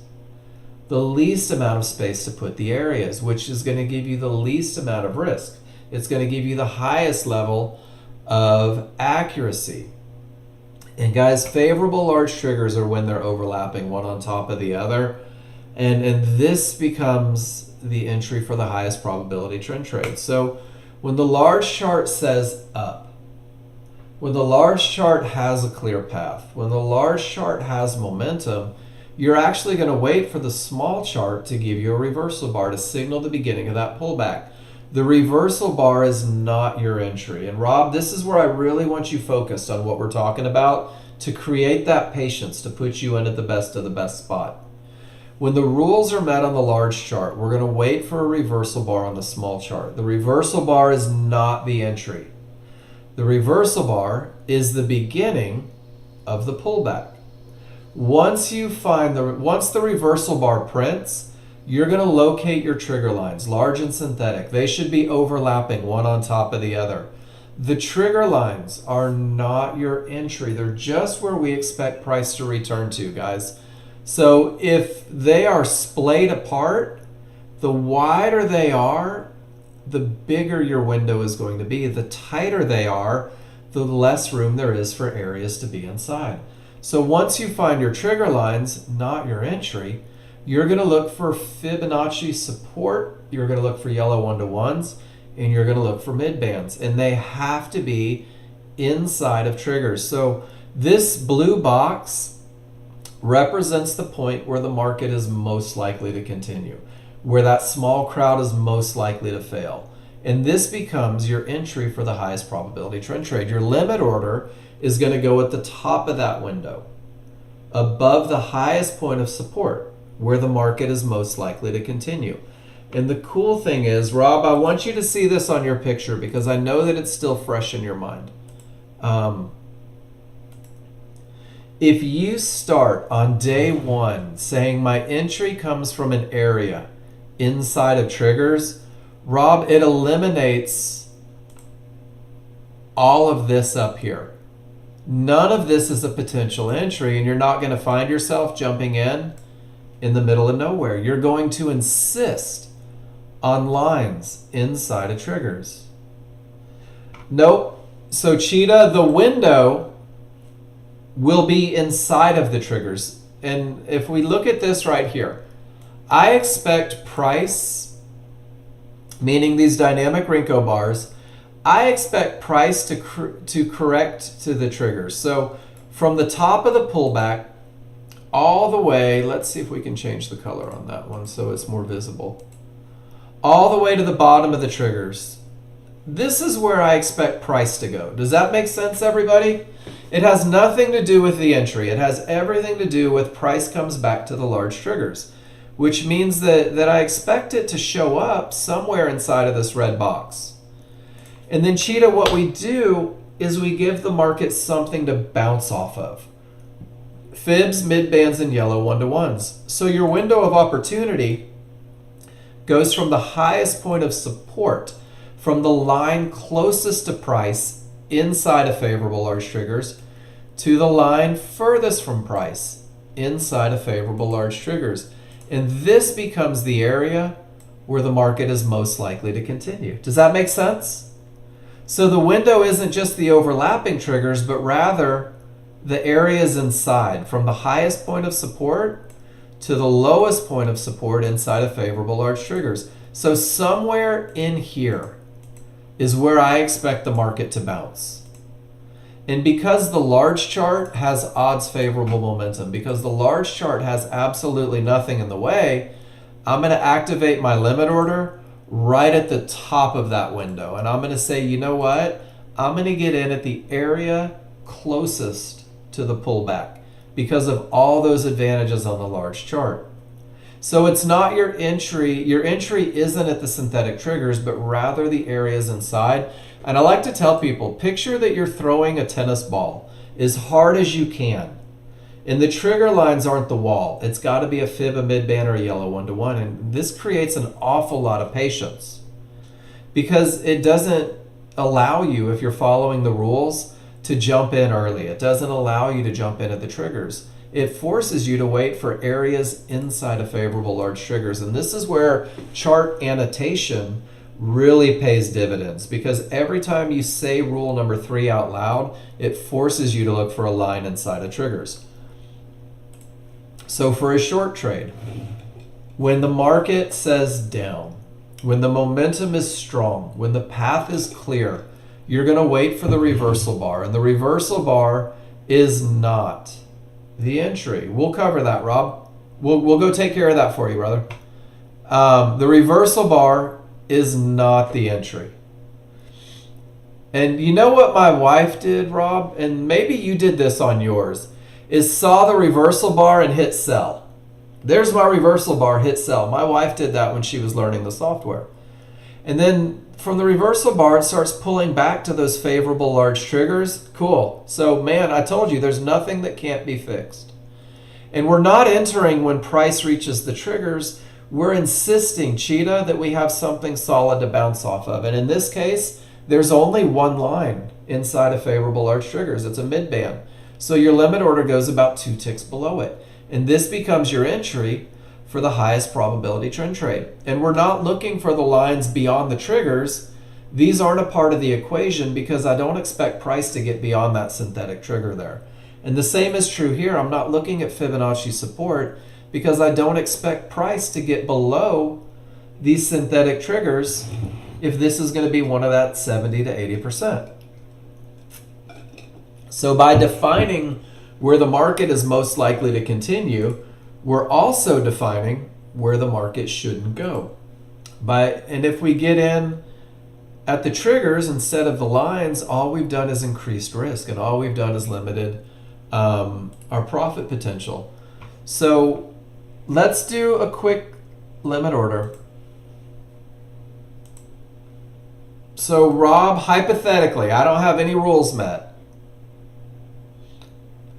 The least amount of space to put the areas, which is going to give you the least amount of risk. It's going to give you the highest level of accuracy. And guys, favorable large triggers are when they're overlapping one on top of the other. And this becomes the entry for the highest probability trend trade. So when the large chart says up, when the large chart has a clear path, when the large chart has momentum, you're actually going to wait for the small chart to give you a reversal bar to signal the beginning of that pullback. The reversal bar is not your entry. And Rob, this is where I really want you focused on what we're talking about to create that patience to put you in at the best of the best spot. When the rules are met on the large chart, we're going to wait for a reversal bar on the small chart. The reversal bar is not the entry. The reversal bar is the beginning of the pullback. Once the reversal bar prints, you're going to locate your trigger lines, large and synthetic. They should be overlapping one on top of the other. The trigger lines are not your entry. They're just where we expect price to return to, guys. So if they are splayed apart, the wider they are, the bigger your window is going to be. The tighter they are, the less room there is for areas to be inside. So once you find your trigger lines, not your entry, you're going to look for Fibonacci support, you're going to look for yellow 1-to-1s, and you're going to look for mid bands. And they have to be inside of triggers. So this blue box represents the point where the market is most likely to continue, where that small crowd is most likely to fail. And this becomes your entry for the highest probability trend trade. Your limit order is going to go at the top of that window, above the highest point of support, where the market is most likely to continue. And the cool thing is, Rob, I want you to see this on your picture because I know that it's still fresh in your mind. If you start on day one saying my entry comes from an area inside of triggers, Rob, it eliminates all of this up here. None of this is a potential entry, and you're not going to find yourself jumping in the middle of nowhere. You're going to insist on lines inside of triggers. Nope. So Cheetah, the window will be inside of the triggers. And if we look at this right here, I expect price, meaning these dynamic Renko bars, I expect price to correct to the triggers. So from the top of the pullback all the way, let's see if we can change the color on that one so it's more visible, all the way to the bottom of the triggers. This is where I expect price to go. Does that make sense, everybody? It has nothing to do with the entry. It has everything to do with price comes back to the large triggers, which means that I expect it to show up somewhere inside of this red box. And then Cheetah, what we do is we give the market something to bounce off of. Fibs, mid-bands, and yellow 1-to-1s. So your window of opportunity goes from the highest point of support, from the line closest to price inside of favorable large triggers, to the line furthest from price inside of favorable large triggers. And this becomes the area where the market is most likely to continue. Does that make sense? So the window isn't just the overlapping triggers, but rather the areas inside, from the highest point of support to the lowest point of support inside of favorable large triggers. So somewhere in here is where I expect the market to bounce. And because the large chart has odds favorable momentum, because the large chart has absolutely nothing in the way, I'm going to activate my limit order right at the top of that window. And I'm going to say, you know what? I'm going to get in at the area closest to the pullback because of all those advantages on the large chart. So it's not your entry. Your entry isn't at the synthetic triggers, but rather the areas inside. And I like to tell people, picture that you're throwing a tennis ball as hard as you can. And the trigger lines aren't the wall. It's got to be a fib, a mid-band, or a yellow 1-to-1. And this creates an awful lot of patience because it doesn't allow you, if you're following the rules, to jump in early. It doesn't allow you to jump in at the triggers. It forces you to wait for areas inside of favorable large triggers. And this is where chart annotation really pays dividends, because every time you say rule number 3 out loud, it forces you to look for a line inside of triggers. So for a short trade, when the market says down, when the momentum is strong, when the path is clear, you're going to wait for the reversal bar. And the reversal bar is not the entry. We'll cover that, Rob. We'll go take care of that for you, brother. The reversal bar is not the entry. And you know what my wife did, Rob? And maybe you did this on yours, is saw the reversal bar and hit sell. There's my reversal bar, hit sell. My wife did that when she was learning the software. And then from the reversal bar, it starts pulling back to those favorable large triggers. Cool. So man, I told you there's nothing that can't be fixed. And we're not entering when price reaches the triggers. We're insisting, Cheetah, that we have something solid to bounce off of. And in this case, there's only one line inside of favorable large triggers. It's a mid-band. So your limit order goes about 2 ticks below it. And this becomes your entry for the highest probability trend trade. And we're not looking for the lines beyond the triggers. These aren't a part of the equation because I don't expect price to get beyond that synthetic trigger there. And the same is true here. I'm not looking at Fibonacci support because I don't expect price to get below these synthetic triggers if this is going to be one of that 70 to 80%. So by defining where the market is most likely to continue, we're also defining where the market shouldn't go. And if we get in at the triggers instead of the lines, all we've done is increased risk, and all we've done is limited our profit potential. So let's do a quick limit order. So Rob, hypothetically, I don't have any rules met.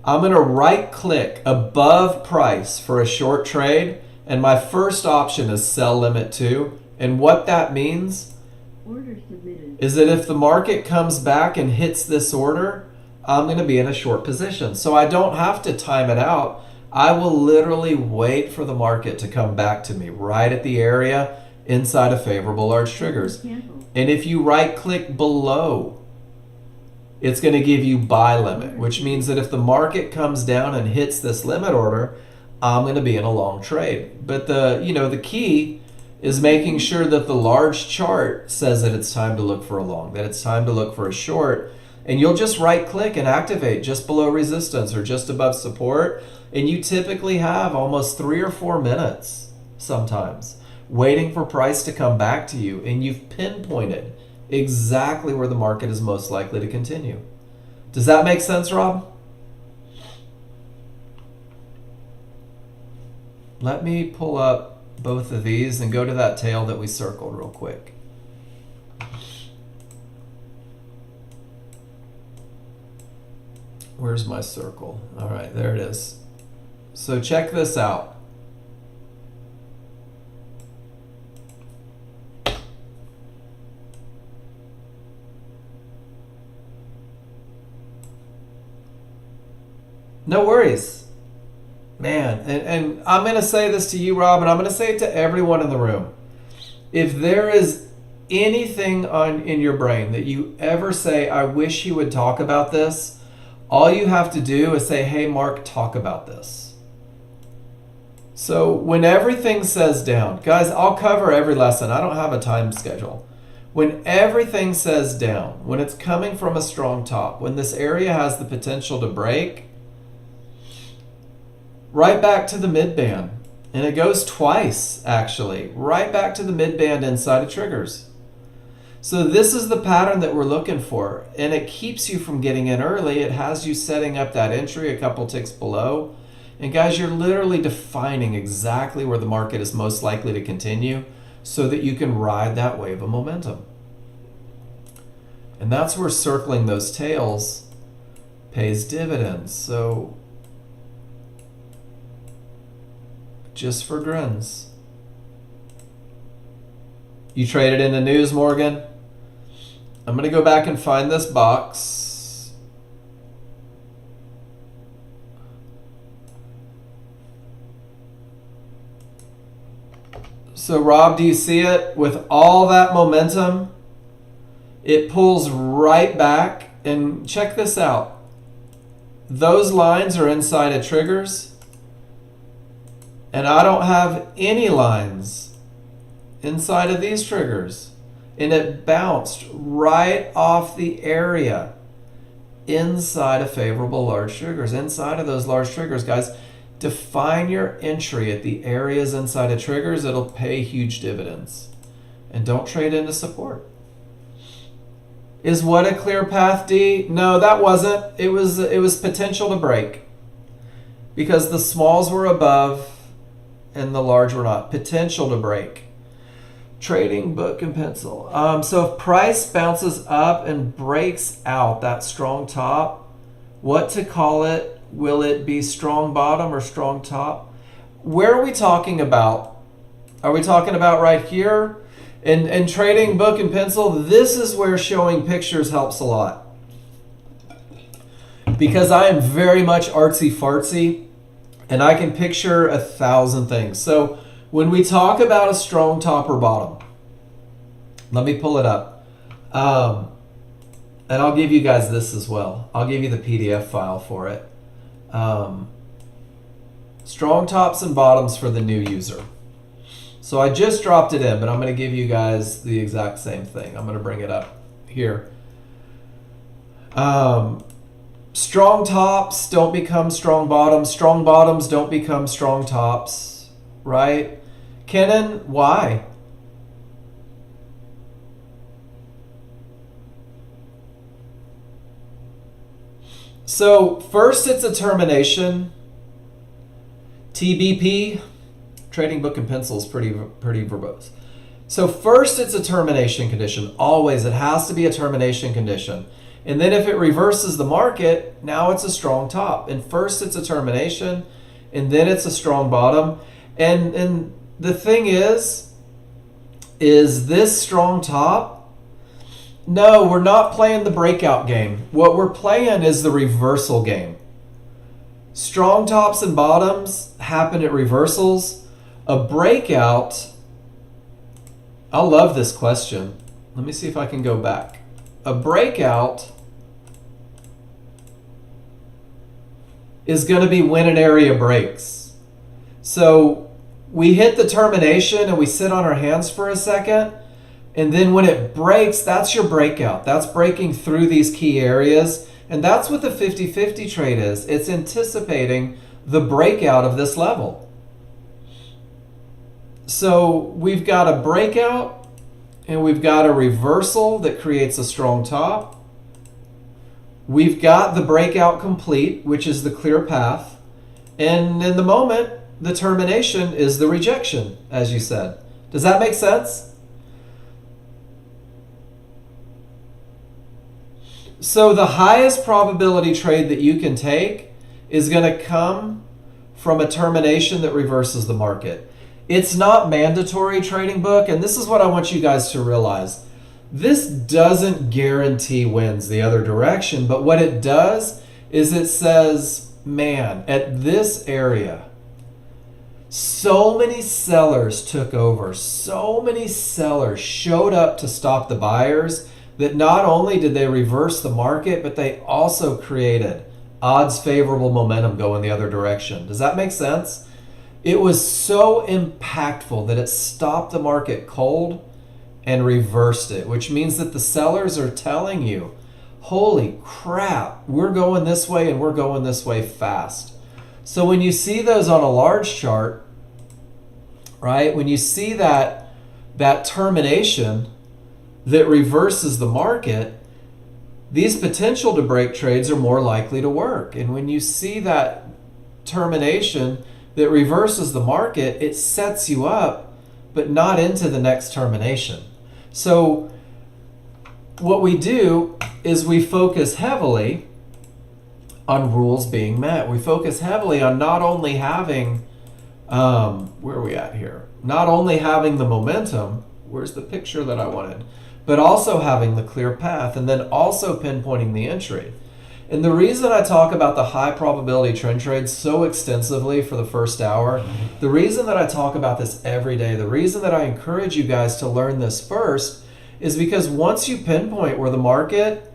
I'm going to right click above price for a short trade, and my first option is sell limit 2. And what that means is that if the market comes back and hits this order, I'm going to be in a short position. So I don't have to time it out. I will literally wait for the market to come back to me right at the area inside of favorable large triggers. And if you right click below, it's going to give you buy limit, which means that if the market comes down and hits this limit order, I'm going to be in a long trade. But the key is making sure that the large chart says that it's time to look for a long, that it's time to look for a short. And you'll just right click and activate just below resistance or just above support. And you typically have almost 3 or 4 minutes sometimes waiting for price to come back to you. And you've pinpointed exactly where the market is most likely to continue. Does that make sense, Rob? Let me pull up both of these and go to that tail that we circled real quick. Where's my circle? All right, there it is. So check this out. No worries. Man, and I'm going to say this to you, Rob, and I'm going to say it to everyone in the room. If there is anything in your brain that you ever say, I wish he would talk about this, all you have to do is say, hey, Mark, talk about this. So when everything says down, guys, I'll cover every lesson. I don't have a time schedule. When everything says down, when it's coming from a strong top, when this area has the potential to break, right back to the mid-band. And it goes twice, actually, right back to the mid-band inside of triggers. So this is the pattern that we're looking for, and it keeps you from getting in early. It has you setting up that entry a couple ticks below. And guys, you're literally defining exactly where the market is most likely to continue so that you can ride that wave of momentum. And that's where circling those tails pays dividends. So just for grins. You traded into news, Morgan? I'm going to go back and find this box. So Rob, do you see it? With all that momentum, it pulls right back. And check this out. Those lines are inside of triggers. And I don't have any lines inside of these triggers. And it bounced right off the area inside of favorable large triggers. Inside of those large triggers, guys, define your entry at the areas inside of triggers. It'll pay huge dividends. And don't trade into support. Is what a clear path, D? No, that wasn't. It was potential to break. Because the smalls were above and the large were not. Potential to break. Trading book and pencil. So if price bounces up and breaks out that strong top, what to call it? Will it be strong bottom or strong top? Where are we talking about? Are we talking about right here? In trading book and pencil, this is where showing pictures helps a lot. Because I am very much artsy-fartsy. And I can picture 1,000 things. So when we talk about a strong top or bottom, let me pull it up. And I'll give you guys this as well. I'll give you the PDF file for it. Strong tops and bottoms for the new user. So I just dropped it in, but I'm going to give you guys the exact same thing. I'm going to bring it up here. Strong tops don't become strong bottoms. Strong bottoms don't become strong tops, right? Kenan, why? So first it's a termination. TBP, trading book and pencil is pretty verbose. So first it's a termination condition. Always, it has to be a termination condition. And then if it reverses the market, now it's a strong top. And first it's a termination, and then it's a strong bottom. And the thing is this strong top? No, we're not playing the breakout game. What we're playing is the reversal game. Strong tops and bottoms happen at reversals. A breakout, I love this question. Let me see if I can go back. A breakout is going to be when an area breaks. So we hit the termination and we sit on our hands for a second. And then when it breaks, that's your breakout. That's breaking through these key areas. And that's what the 50-50 trade is. It's anticipating the breakout of this level. So we've got a breakout and we've got a reversal that creates a strong top. We've got the breakout complete, which is the clear path. And in the moment, the termination is the rejection, as you said. Does that make sense? So the highest probability trade that you can take is going to come from a termination that reverses the market. It's not mandatory, trading book, and this is what I want you guys to realize. This doesn't guarantee wins the other direction, but what it does is it says, man, at this area, so many sellers took over. So many sellers showed up to stop the buyers that not only did they reverse the market, but they also created odds favorable momentum going the other direction. Does that make sense? It was so impactful that it stopped the market cold and reversed it, which means that the sellers are telling you, holy crap, we're going this way and we're going this way fast. So when you see those on a large chart, right, when you see that termination that reverses the market, these potential to break trades are more likely to work. And when you see that termination that reverses the market, it sets you up, but not into the next termination. So what we do is we focus heavily on rules being met. We focus heavily on not only having, where are we at here? Not only having the momentum, where's the picture that I wanted, but also having the clear path, and then also pinpointing the entry. And the reason I talk about the high probability trend trades so extensively for the first hour, the reason that I talk about this every day, the reason that I encourage you guys to learn this first is because once you pinpoint where the market,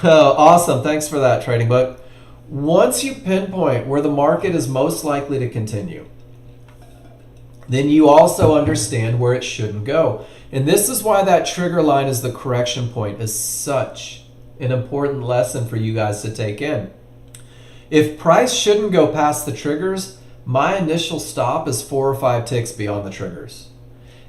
awesome, thanks for that, trading book. Once you pinpoint where the market is most likely to continue, then you also understand where it shouldn't go. And this is why that trigger line as the correction point is such an important lesson for you guys to take in. If price shouldn't go past the triggers, my initial stop is 4 or 5 ticks beyond the triggers.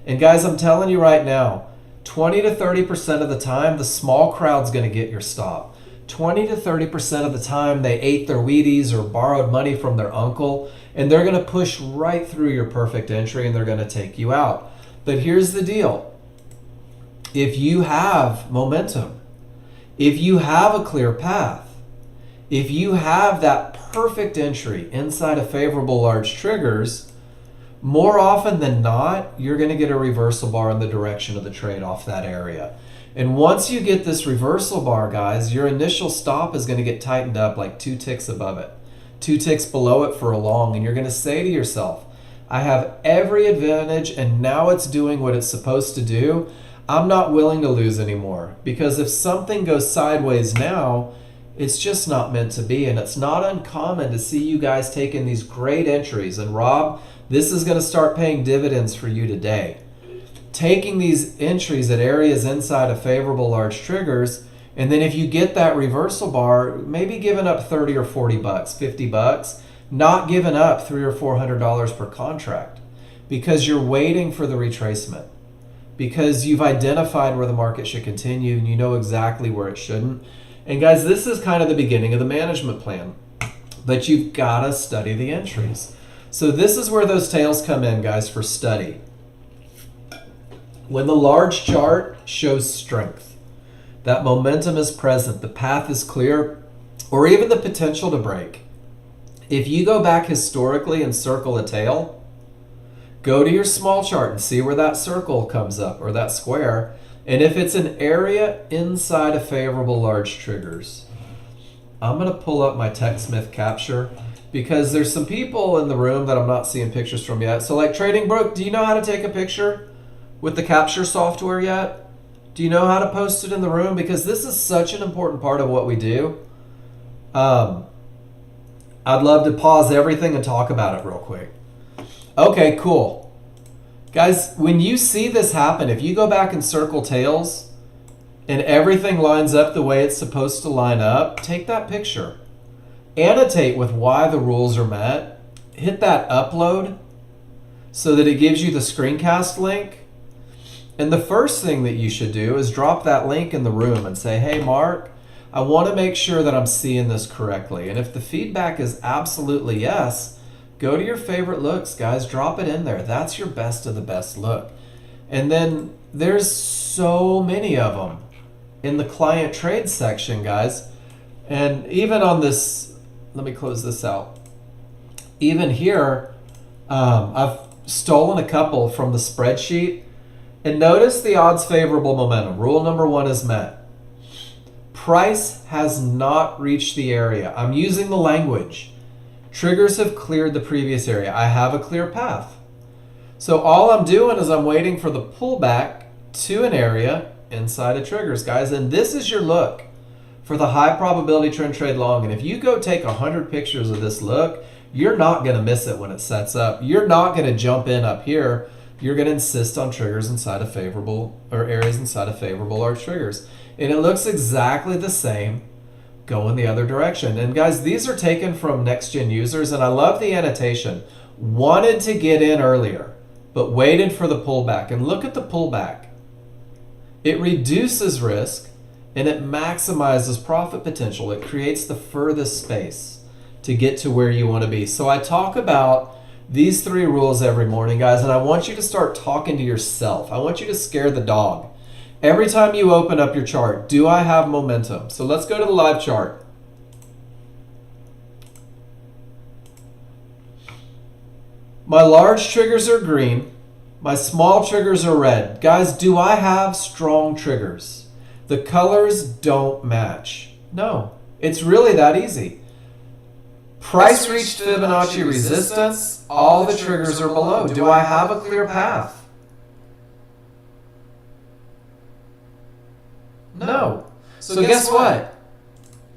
And guys, I'm telling you right now, 20 to 30% of the time, the small crowd's going to get your stop. 20 to 30% of the time, they ate their Wheaties or borrowed money from their uncle, and they're going to push right through your perfect entry and they're going to take you out. But here's the deal. If you have momentum, if you have a clear path, if you have that perfect entry inside of favorable large triggers, more often than not, you're going to get a reversal bar in the direction of the trade off that area. And once you get this reversal bar, guys, your initial stop is going to get tightened up like 2 ticks above it, 2 ticks below it for a long. And you're going to say to yourself, I have every advantage and now it's doing what it's supposed to do. I'm not willing to lose anymore, because if something goes sideways now, it's just not meant to be. And it's not uncommon to see you guys taking these great entries. And Rob, this is going to start paying dividends for you today. Taking these entries at areas inside of favorable large triggers, and then if you get that reversal bar, maybe giving up 30 or 40 bucks, 50 bucks, not giving up $300 or $400 per contract, because you're waiting for the retracement, because you've identified where the market should continue and you know exactly where it shouldn't. And guys, this is kind of the beginning of the management plan, but you've got to study the entries. So this is where those tails come in, guys, for study. When the large chart shows strength, that momentum is present, the path is clear, or even the potential to break. If you go back historically and circle a tail, go to your small chart and see where that circle comes up, or that square. And if it's an area inside of favorable large triggers, I'm going to pull up my TechSmith capture, because there's some people in the room that I'm not seeing pictures from yet. So like Trading Brook, do you know how to take a picture with the capture software yet? Do you know how to post it in the room? Because this is such an important part of what we do. I'd love to pause everything and talk about it real quick. Okay, cool. Guys, when you see this happen, if you go back and circle tails and everything lines up the way it's supposed to line up, take that picture. Annotate with why the rules are met. Hit that upload so that it gives you the screencast link. And the first thing that you should do is drop that link in the room and say, hey, Mark, I want to make sure that I'm seeing this correctly. And if the feedback is absolutely yes, go to your favorite looks, guys. Drop it in there. That's your best of the best look. And then there's so many of them. in the client trade section, guys. And even on this, let me close this out. Even here, I've stolen a couple from the spreadsheet. And notice the odds favorable momentum. Rule number 1 is met. Price has not reached the area. I'm using the language. Triggers have cleared the previous area. I have a clear path. So all I'm doing is I'm waiting for the pullback to an area inside of triggers, guys. And this is your look for the high probability trend trade long. And if you go take 100 pictures of this look, you're not going to miss it when it sets up. You're not going to jump in up here. You're going to insist on triggers inside of favorable, or areas inside of favorable are triggers. And it looks exactly the same going the other direction. And guys, these are taken from Nexgen users, and I love the annotation. Wanted to get in earlier, but waited for the pullback. And look at the pullback. It reduces risk, and it maximizes profit potential. It creates the furthest space to get to where you want to be. So I talk about these 3 rules every morning, guys, and I want you to start talking to yourself. I want you to scare the dog. Every time you open up your chart, do I have momentum? So let's go to the live chart. My large triggers are green. My small triggers are red. Guys, do I have strong triggers? The colors don't match. No, it's really that easy. Price reached Fibonacci resistance. All the triggers are below. Do I have a clear path? No. So guess what?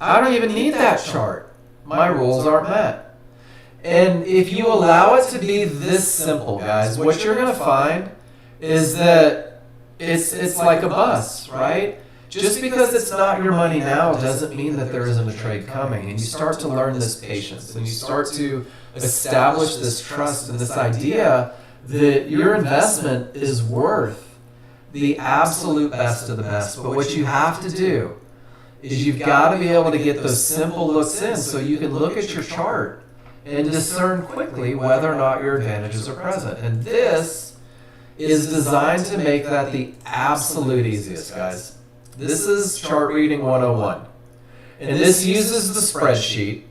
I don't even need that chart. My rules aren't met. And if you allow it to be this simple, guys, what you're going to find is that it's like a bus, right? Just because it's not your money now doesn't mean that there isn't a trade coming. And you start to learn this patience, and you start to establish this trust and this idea that your investment is worth the absolute best of the best. But what you have to do is you've got to be able to get those simple looks in so you can look at your chart and discern quickly whether or not your advantages are present. And this is designed to make that the absolute easiest, guys. This is Chart Reading 101. And this uses the spreadsheet.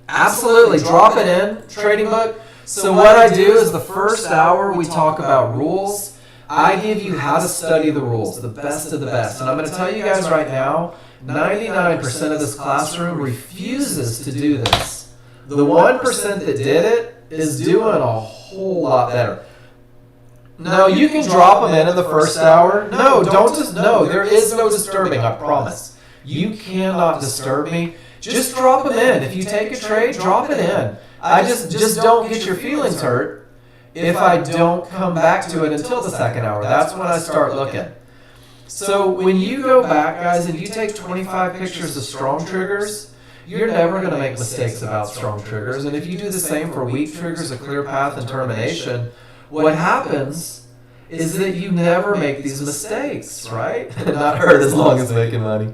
Absolutely, drop it in, trading book. So what I do is the first hour we talk about rules. I give you how to study the rules, the best of the best. And I'm going to tell you guys right now, 99% of this classroom refuses to do this. The 1% that did it is doing a whole lot better. No, you can drop them in the first hour. No, don't just, no, there is no disturbing, I promise. You cannot disturb me. Just drop them in. If you take a trade, drop it in. I just don't get your feelings hurt if I don't come back to it until the second hour. That's when I start looking. So when you go back, guys, and you take 25 pictures of strong triggers, you're never going to make mistakes about strong triggers. And if you do the same for weak triggers, a clear path, and termination, what happens is that you never make these mistakes, right? Not hurt as long as making money.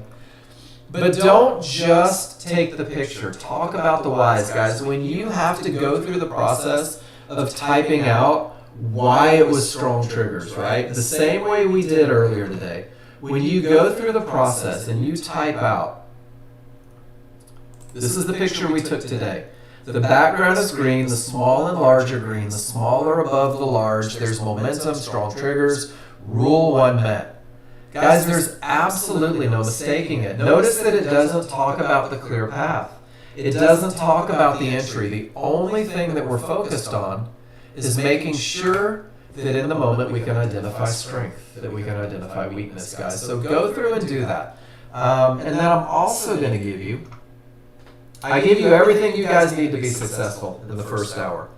But don't just take the picture. Talk about the whys, guys. When you have to go through the process of typing out why it was strong triggers, right? The same way we did earlier today. When you go through the process and you type out, this is the picture we took today. The background is green, the small and large are green, the small are above the large, there's momentum, strong triggers, rule 1 met. Guys, there's absolutely no mistaking it. Notice that it doesn't talk about the clear path. It doesn't talk about the entry. The only thing that we're focused on is making sure that in the moment we can identify strength, that we can identify weakness, guys. So go through and do that. And then I'm also going to give you, I give you everything you guys need to be successful in the first hour.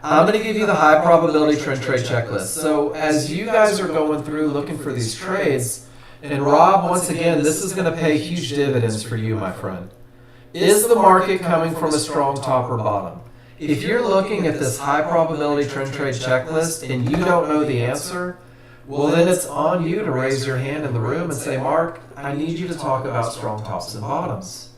I'm going to give you the high probability trend trade checklist. So as you guys are going through looking for these trades, and Rob, once again, this is going to pay huge dividends for you, my friend. Is the market coming from a strong top or bottom? If you're looking at this high probability trend trade checklist and you don't know the answer, well, then it's on you to raise your hand in the room and say, Mark, I need you to talk about strong tops and bottoms.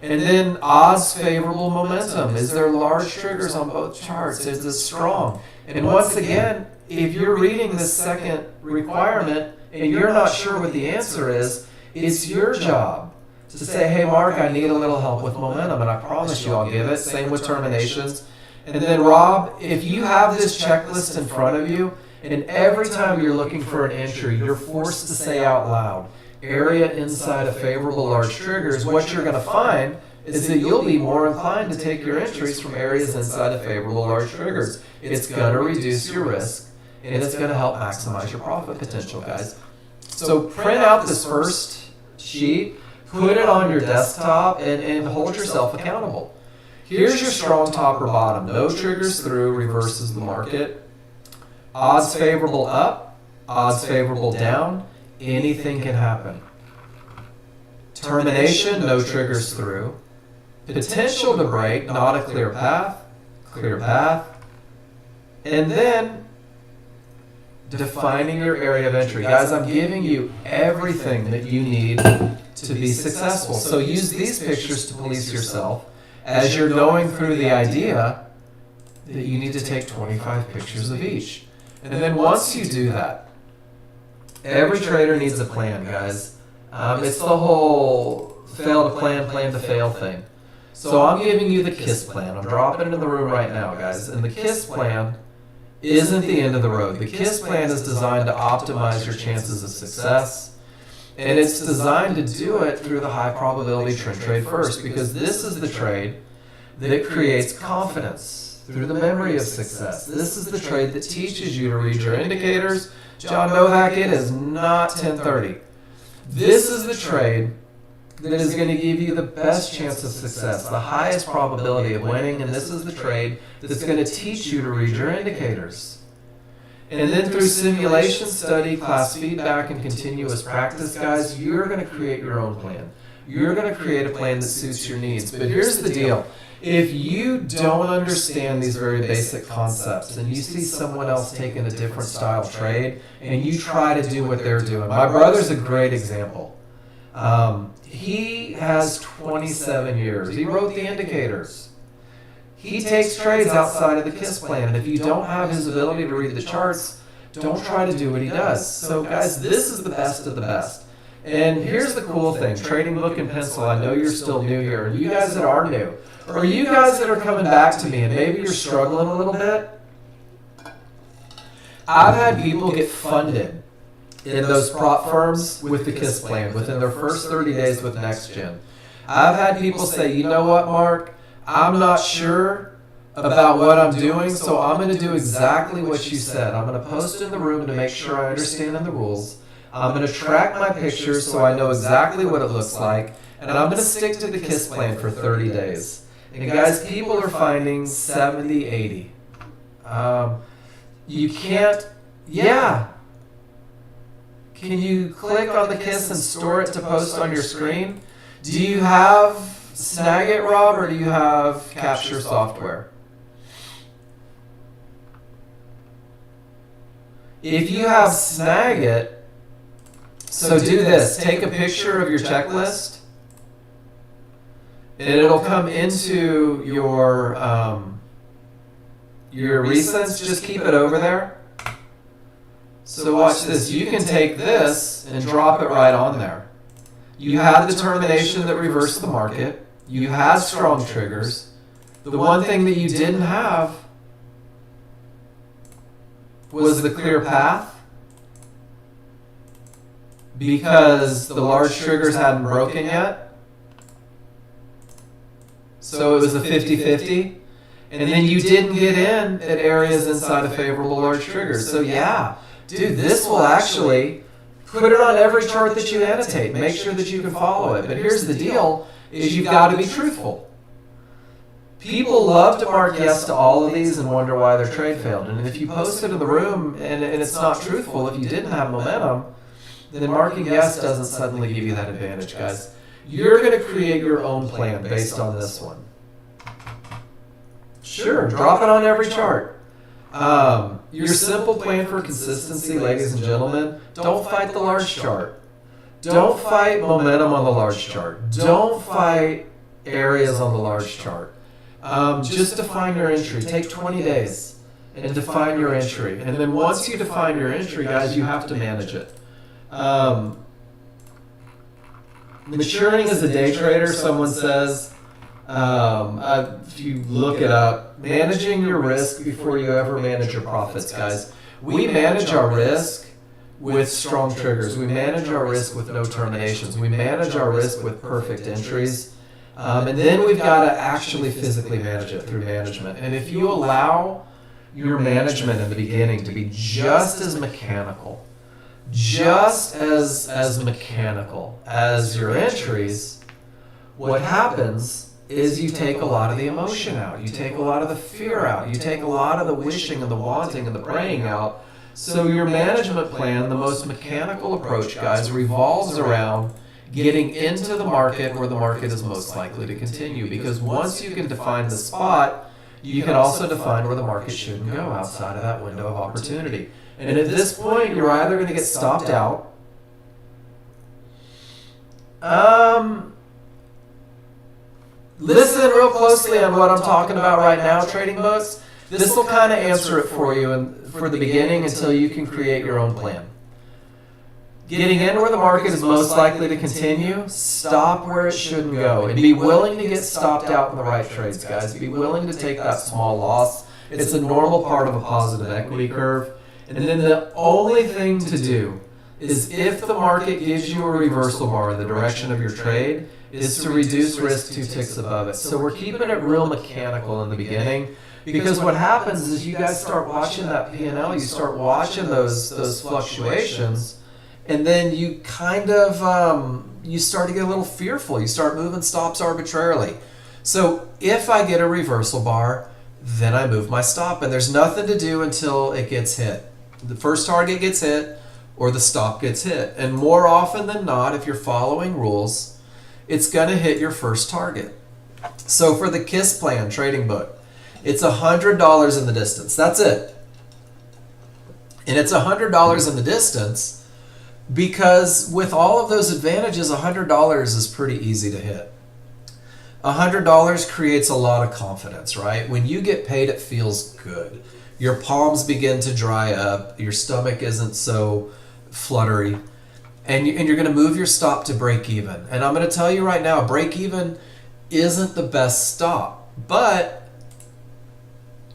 And then odds favorable momentum. Is there large triggers on both charts? Is it strong? And once again, if you're reading this second requirement, and you're not sure what the answer is, it's your job to say, hey, Mark, I need a little help with momentum, and I promise you I'll give it. Same with terminations. And then, Rob, if you have this checklist in front of you, and every time you're looking for an entry, you're forced to say out loud, area inside of favorable large triggers, what you're going to find is that you'll be more inclined to take your entries from areas inside of favorable large triggers. It's going to reduce your risk, and it's going to help maximize your profit potential, guys. So print out this first sheet, put it on your desktop, and hold yourself accountable. Here's your strong top or bottom. No triggers through, reverses the market. Odds favorable up, odds favorable down. Anything can happen. Termination, no triggers through. Potential to break, not a clear path. Clear path. And then defining your area of entry. Guys, I'm giving you everything that you need to be successful. So use these pictures to police yourself as you're going through the idea that you need to take 25 pictures of each. And then once you do that, every trader needs a plan, guys. It's the whole fail to plan, plan to fail thing. So I'm giving you the KISS plan. I'm dropping it in the room right now, guys. And the KISS plan isn't the end of the road. The KISS plan is designed to optimize your chances of success. And it's designed to do it through the high probability trend trade first, because this is the trade that creates confidence through the memory of success. This is the trade that teaches you to read your indicators. John Novak, it is not 10:30. This is the trade that is going to give you the best chance of success, the highest probability of winning, and this is the trade that's going to teach you to read your indicators. And then through simulation, study, class feedback, and continuous practice, guys, you're going to create your own plan. You're going to create a plan that suits your needs. But here's the deal. If you don't understand these very basic concepts and you see someone else taking a different style trade and you try to do what they're doing, my brother's a great example. He has 27 years. He wrote the indicators. He takes trades outside of the KISS plan, and if you don't have his ability to read the charts, don't try to do what he does. So guys, this is the best of the best. And here's the cool thing, trading book and pencil, I know you're still new here, and you guys that are new, or you guys that are coming back to me and maybe you're struggling a little bit, I've had people get funded in those prop firms with the KISS plan within their first 30 days with Nexgen. I've had people say, you know what, Mark, I'm not sure about what I'm doing, so I'm going to do exactly what you said. I'm going to post in the room to make sure I understand the rules. I'm going to track my pictures so I know exactly what it looks like, and I'm going to stick to the KISS plan for 30 days. And guys, people are finding 70, 80. You can't, yeah. Can you click on the KISS and store it to post on your screen? Do you have Snagit, Rob, or do you have Capture software? If you have Snagit, so do this. Take a picture of your checklist, and it'll come into your recents. Just keep it over there. So watch this. You can take this and drop it right on there. You had the termination that reversed the market. You had strong triggers. The one thing that you didn't have was the clear path, because the large triggers hadn't broken yet. So it was a 50-50. And then you didn't get in at areas inside of favorable large triggers. So yeah, dude, this will actually put it on every chart that you annotate. Make sure that you can follow it. But here's the deal, is you've got to be truthful. People love to mark yes to all of these and wonder why their trade failed. And if you post it in the room and it's not truthful, if you didn't have momentum, then marking yes doesn't suddenly give you that advantage, guys. You're going to create your own plan based on this one. Sure, drop it on every chart. Your simple plan for consistency, ladies and gentlemen, don't fight the large chart. Don't fight momentum on the large chart. Don't fight areas on the large chart. Just define your entry. Take 20 days and define your entry. And then once you define your entry, guys, you have to manage it. Maturing as a day trader, someone says, if you look it up, managing your risk before you ever manage your profits, guys. We manage our risk with strong triggers. We manage our risk with no terminations. We manage our risk with perfect entries. And then we've got to actually physically manage it through management. And if you allow your management in the beginning to be just as mechanical, just as mechanical as your entries, what happens is you take a lot of the emotion out. You take a lot of the fear out. You take a lot of the wishing and the wanting and the praying out. So your management plan, the most mechanical approach, guys, revolves around getting into the market where the market is most likely to continue. Because once you can define the spot, you can also define where the market shouldn't go outside of that window of opportunity. And at this point, you're either going to get stopped out. Listen real closely on what I'm talking about right now, trading books. This will kind of answer it for you for the beginning until you can create your own plan. Getting in where the market is most likely to continue, stop where it shouldn't go. And be willing to get stopped out in the right trades, guys. Be willing to take that small loss. It's a normal part of a positive equity curve. And then the only thing to do is if the market gives you a reversal bar in the direction of your trade, is to reduce risk 2 ticks above it. So we're keeping it real mechanical in the beginning. Because what happens is you guys start watching that P&L, you start watching those fluctuations, and then you kind of, you start to get a little fearful. You start moving stops arbitrarily. So if I get a reversal bar, then I move my stop, and there's nothing to do until it gets hit. The first target gets hit or the stop gets hit. And more often than not, if you're following rules, it's going to hit your first target. So for the KISS plan trading book, it's $100 in the distance. That's it. And it's $100 in the distance because with all of those advantages, $100 is pretty easy to hit. $100 creates a lot of confidence, right? When you get paid, it feels good. Your palms begin to dry up. Your stomach isn't so fluttery. And you're going to move your stop to break even. And I'm going to tell you right now, break even isn't the best stop. But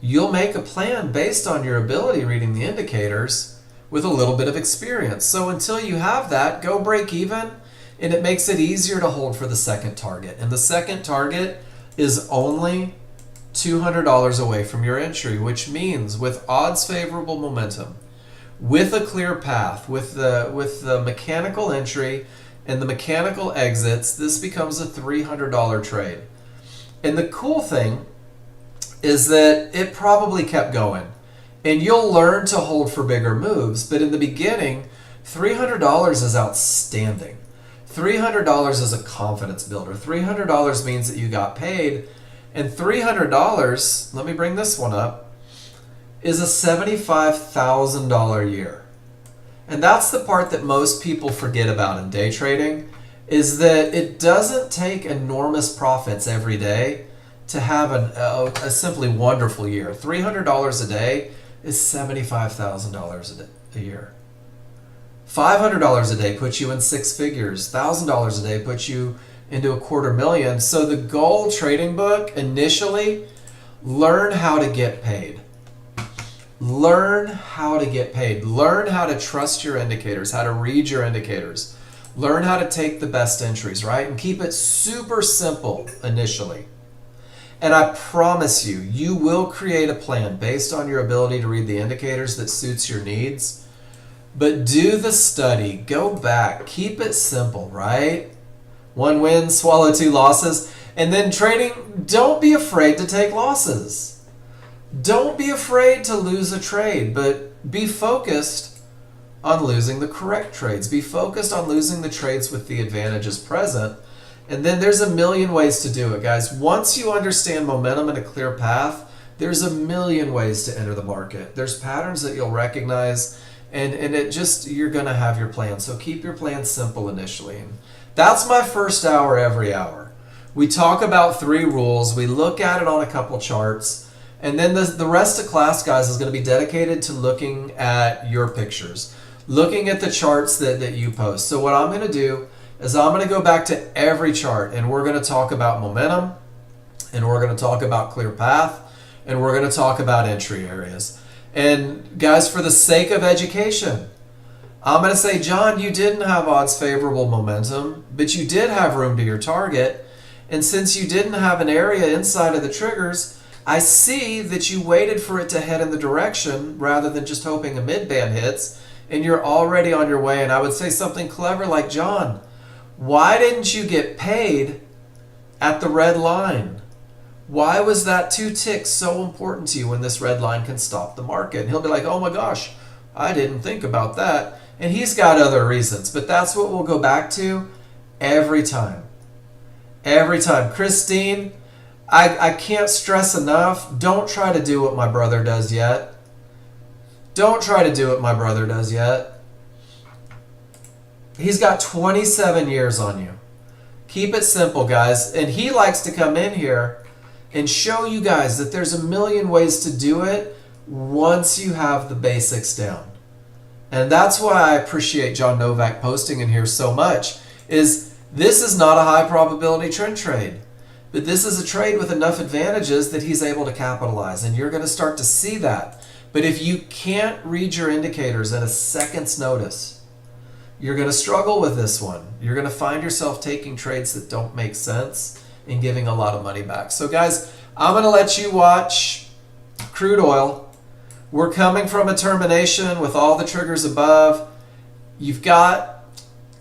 you'll make a plan based on your ability reading the indicators with a little bit of experience. So until you have that, go break even, and it makes it easier to hold for the second target. And the second target is only $200 away from your entry, which means with odds favorable momentum, with a clear path, with the mechanical entry and the mechanical exits, this becomes a $300 trade. And the cool thing is that it probably kept going. And you'll learn to hold for bigger moves, but in the beginning, $300 is outstanding. $300 is a confidence builder. $300 means that you got paid, and $300, let me bring this one up, is a $75,000 year. And that's the part that most people forget about in day trading, is that it doesn't take enormous profits every day to have a simply wonderful year. $300 a day is $75,000 a year. $500 a day puts you in 6 figures. $1,000 a day puts you into $250,000. So the goal trading book initially, learn how to get paid. Learn how to get paid. Learn how to trust your indicators, how to read your indicators. Learn how to take the best entries, right? And keep it super simple initially. And I promise you, you will create a plan based on your ability to read the indicators that suits your needs. But do the study. Go back. Keep it simple, right? 1 win, swallow 2 losses. And then trading, don't be afraid to take losses. Don't be afraid to lose a trade, but be focused on losing the correct trades. Be focused on losing the trades with the advantages present. And then there's a million ways to do it, guys. Once you understand momentum and a clear path, there's a million ways to enter the market. There's patterns that you'll recognize, and it just, you're going to have your plan. So keep your plan simple initially. And that's my first hour every hour. We talk about 3 rules. We look at it on a couple charts. And then the rest of class, guys, is going to be dedicated to looking at your pictures. looking at the charts that you post. So what I'm going to do is I'm going to go back to every chart, and we're going to talk about momentum, and we're going to talk about clear path, and we're going to talk about entry areas. And guys, for the sake of education, I'm going to say, John, you didn't have odds favorable momentum, but you did have room to your target. And since you didn't have an area inside of the triggers, I see that you waited for it to head in the direction rather than just hoping a mid-band hits, and you're already on your way. And I would say something clever like, John, why didn't you get paid at the red line? Why was that 2 ticks so important to you when this red line can stop the market? And he'll be like, oh my gosh, I didn't think about that. And he's got other reasons, but that's what we'll go back to every time. Every time. Christine, I can't stress enough, don't try to do what my brother does yet. Don't try to do what my brother does yet. He's got 27 years on you. Keep it simple, guys. And he likes to come in here and show you guys that there's a million ways to do it once you have the basics down. And that's why I appreciate John Novak posting in here so much, is this is not a high probability trend trade, but this is a trade with enough advantages that he's able to capitalize, and you're going to start to see that. But if you can't read your indicators at a second's notice, you're going to struggle with this one. You're going to find yourself taking trades that don't make sense and giving a lot of money back. So guys, I'm going to let you watch crude oil. We're coming from a termination with all the triggers above. You've got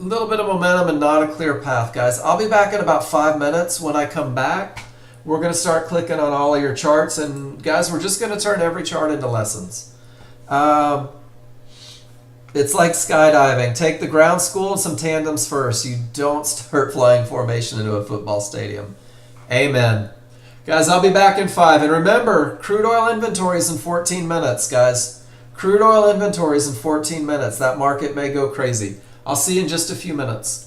a little bit of momentum and not a clear path, guys. I'll be back in about 5 minutes. When I come back, we're going to start clicking on all of your charts. And guys, we're just going to turn every chart into lessons. It's like skydiving. Take the ground school and some tandems first. You don't start flying formation into a football stadium. Amen. Guys, I'll be back in 5. And remember, crude oil inventories in 14 minutes, guys. Crude oil inventories in 14 minutes. That market may go crazy. I'll see you in just a few minutes.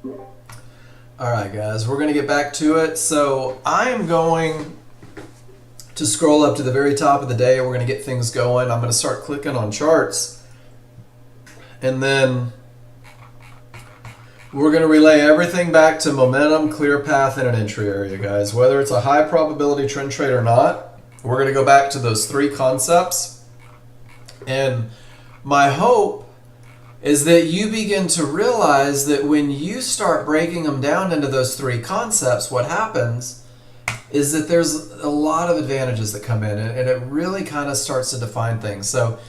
All right, guys, we're going to get back to it. So I am going to scroll up to the very top of the day. We're going to get things going. I'm going to start clicking on charts. And then we're going to relay everything back to momentum, clear path, and an entry area, guys. Whether it's a high probability trend trade or not, we're going to go back to those three concepts. And my hope is that you begin to realize that when you start breaking them down into those three concepts, what happens is that there's a lot of advantages that come in, and it really kind of starts to define things. So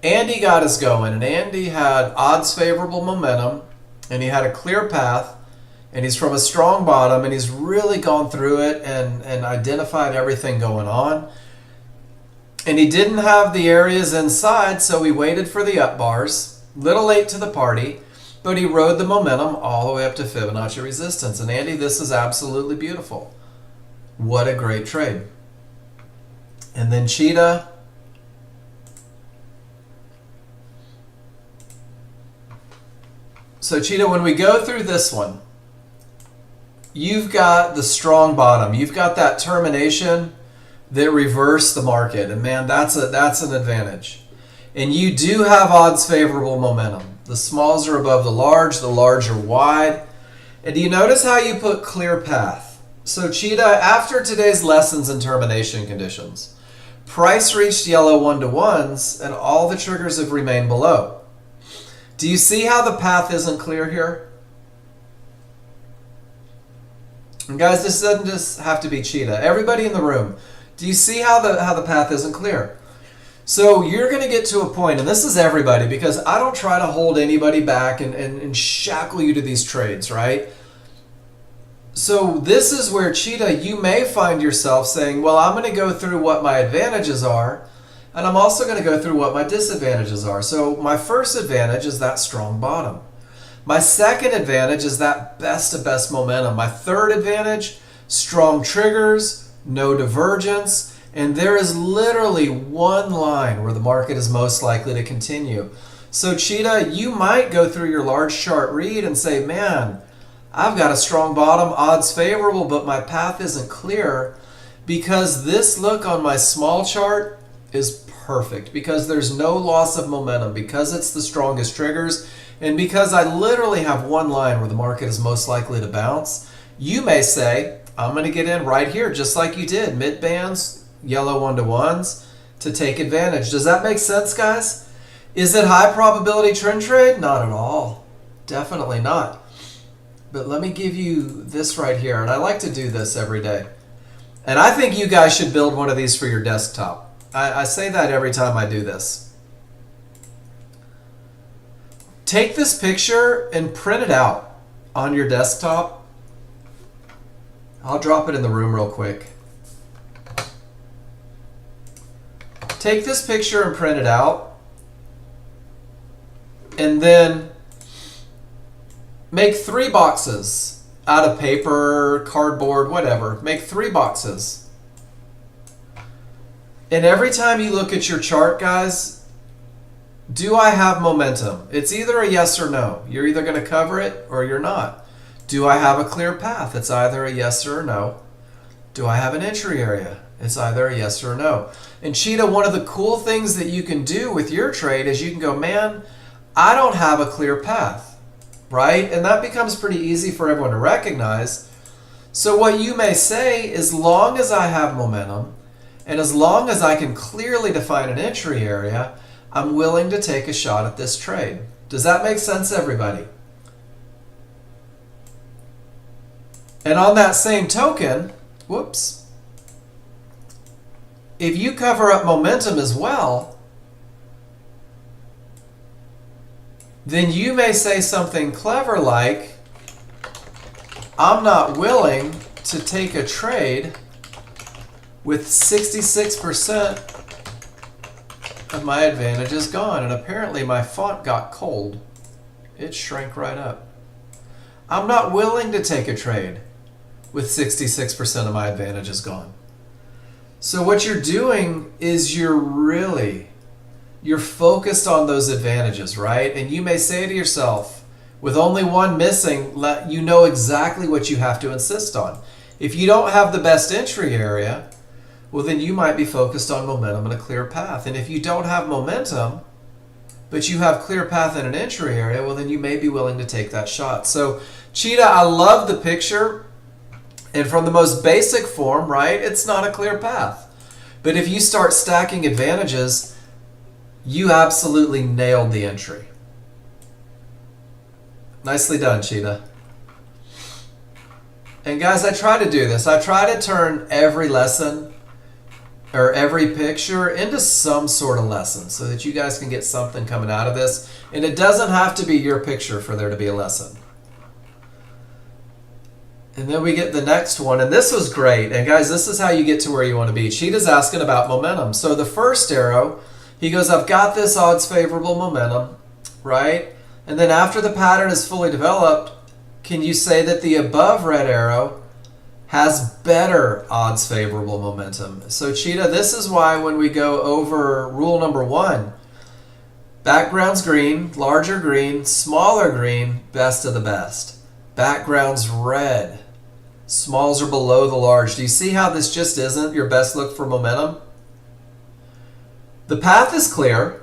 Andy got us going, and Andy had odds favorable momentum, and he had a clear path, and he's from a strong bottom, and he's really gone through it and identified everything going on. And he didn't have the areas inside, so he waited for the up bars. Little late to the party, but he rode the momentum all the way up to Fibonacci resistance. And Andy, this is absolutely beautiful. What a great trade. And then Cheetah. So Cheetah, when we go through this one, you've got the strong bottom. You've got that termination that reversed the market. And man, that's an advantage. And you do have odds favorable momentum. The smalls are above the large are wide. And do you notice how you put clear path? So Cheetah, after today's lessons in termination conditions, price reached yellow 1-to-1s and all the triggers have remained below. Do you see how the path isn't clear here? And guys, this doesn't just have to be Cheetah. Everybody in the room, do you see how the path isn't clear? So you're going to get to a point, and this is everybody, because I don't try to hold anybody back and shackle you to these trades, right? So this is where, Cheetah, you may find yourself saying, well, I'm going to go through what my advantages are, and I'm also going to go through what my disadvantages are. So my first advantage is that strong bottom. My second advantage is that best of best momentum. My third advantage, strong triggers, no divergence. And there is literally one line where the market is most likely to continue. So Cheetah, you might go through your large chart read and say, man, I've got a strong bottom, odds favorable, but my path isn't clear because this look on my small chart is perfect because there's no loss of momentum, because it's the strongest triggers, and because I literally have one line where the market is most likely to bounce. You may say, I'm going to get in right here just like you did, mid bands, yellow 1-to-1s to take advantage. Does that make sense, guys? Is it high probability trend trade? Not at all. Definitely not. But let me give you this right here, and I like to do this every day. And I think you guys should build one of these for your desktop. I say that every time I do this. Take this picture and print it out on your desktop. I'll drop it in the room real quick. Take this picture and print it out, and then make 3 boxes out of paper, cardboard, whatever. Make 3 boxes. And every time you look at your chart, guys, do I have momentum? It's either a yes or no. You're either going to cover it or you're not. Do I have a clear path? It's either a yes or a no. Do I have an entry area? It's either a yes or a no. And Cheetah, one of the cool things that you can do with your trade is you can go, man, I don't have a clear path, right? And that becomes pretty easy for everyone to recognize. So what you may say, as long as I have momentum, and as long as I can clearly define an entry area, I'm willing to take a shot at this trade. Does that make sense, everybody? And on that same token, whoops, if you cover up momentum as well, then you may say something clever like, I'm not willing to take a trade with 66% of my advantage is gone. And apparently my font got cold. It shrank right up. I'm not willing to take a trade with 66% of my advantage is gone. So what you're doing is you're focused on those advantages, right? And you may say to yourself, With only one missing, you know exactly what you have to insist on. If you don't have the best entry area, well, then you might be focused on momentum and a clear path. And if you don't have momentum, but you have clear path in an entry area, well, then you may be willing to take that shot. So, Cheetah, I love the picture. And from the most basic form, right, it's not a clear path. But if you start stacking advantages, you absolutely nailed the entry. Nicely done, Cheetah. And guys, I try to do this. I try to turn every lesson or every picture into some sort of lesson so that you guys can get something coming out of this. And it doesn't have to be your picture for there to be a lesson. And then we get the next one, and this was great. And guys, this is how you get to where you want to be. Cheetah's asking about momentum. So the first arrow, he goes, I've got this odds favorable momentum, right? And then after the pattern is fully developed, can you say that the above red arrow has better odds favorable momentum? So Cheetah, this is why when we go over rule number 1, background's green, larger green, smaller green, best of the best. Background's red, smalls are below the large. Do you see how this just isn't your best look for momentum? The path is clear,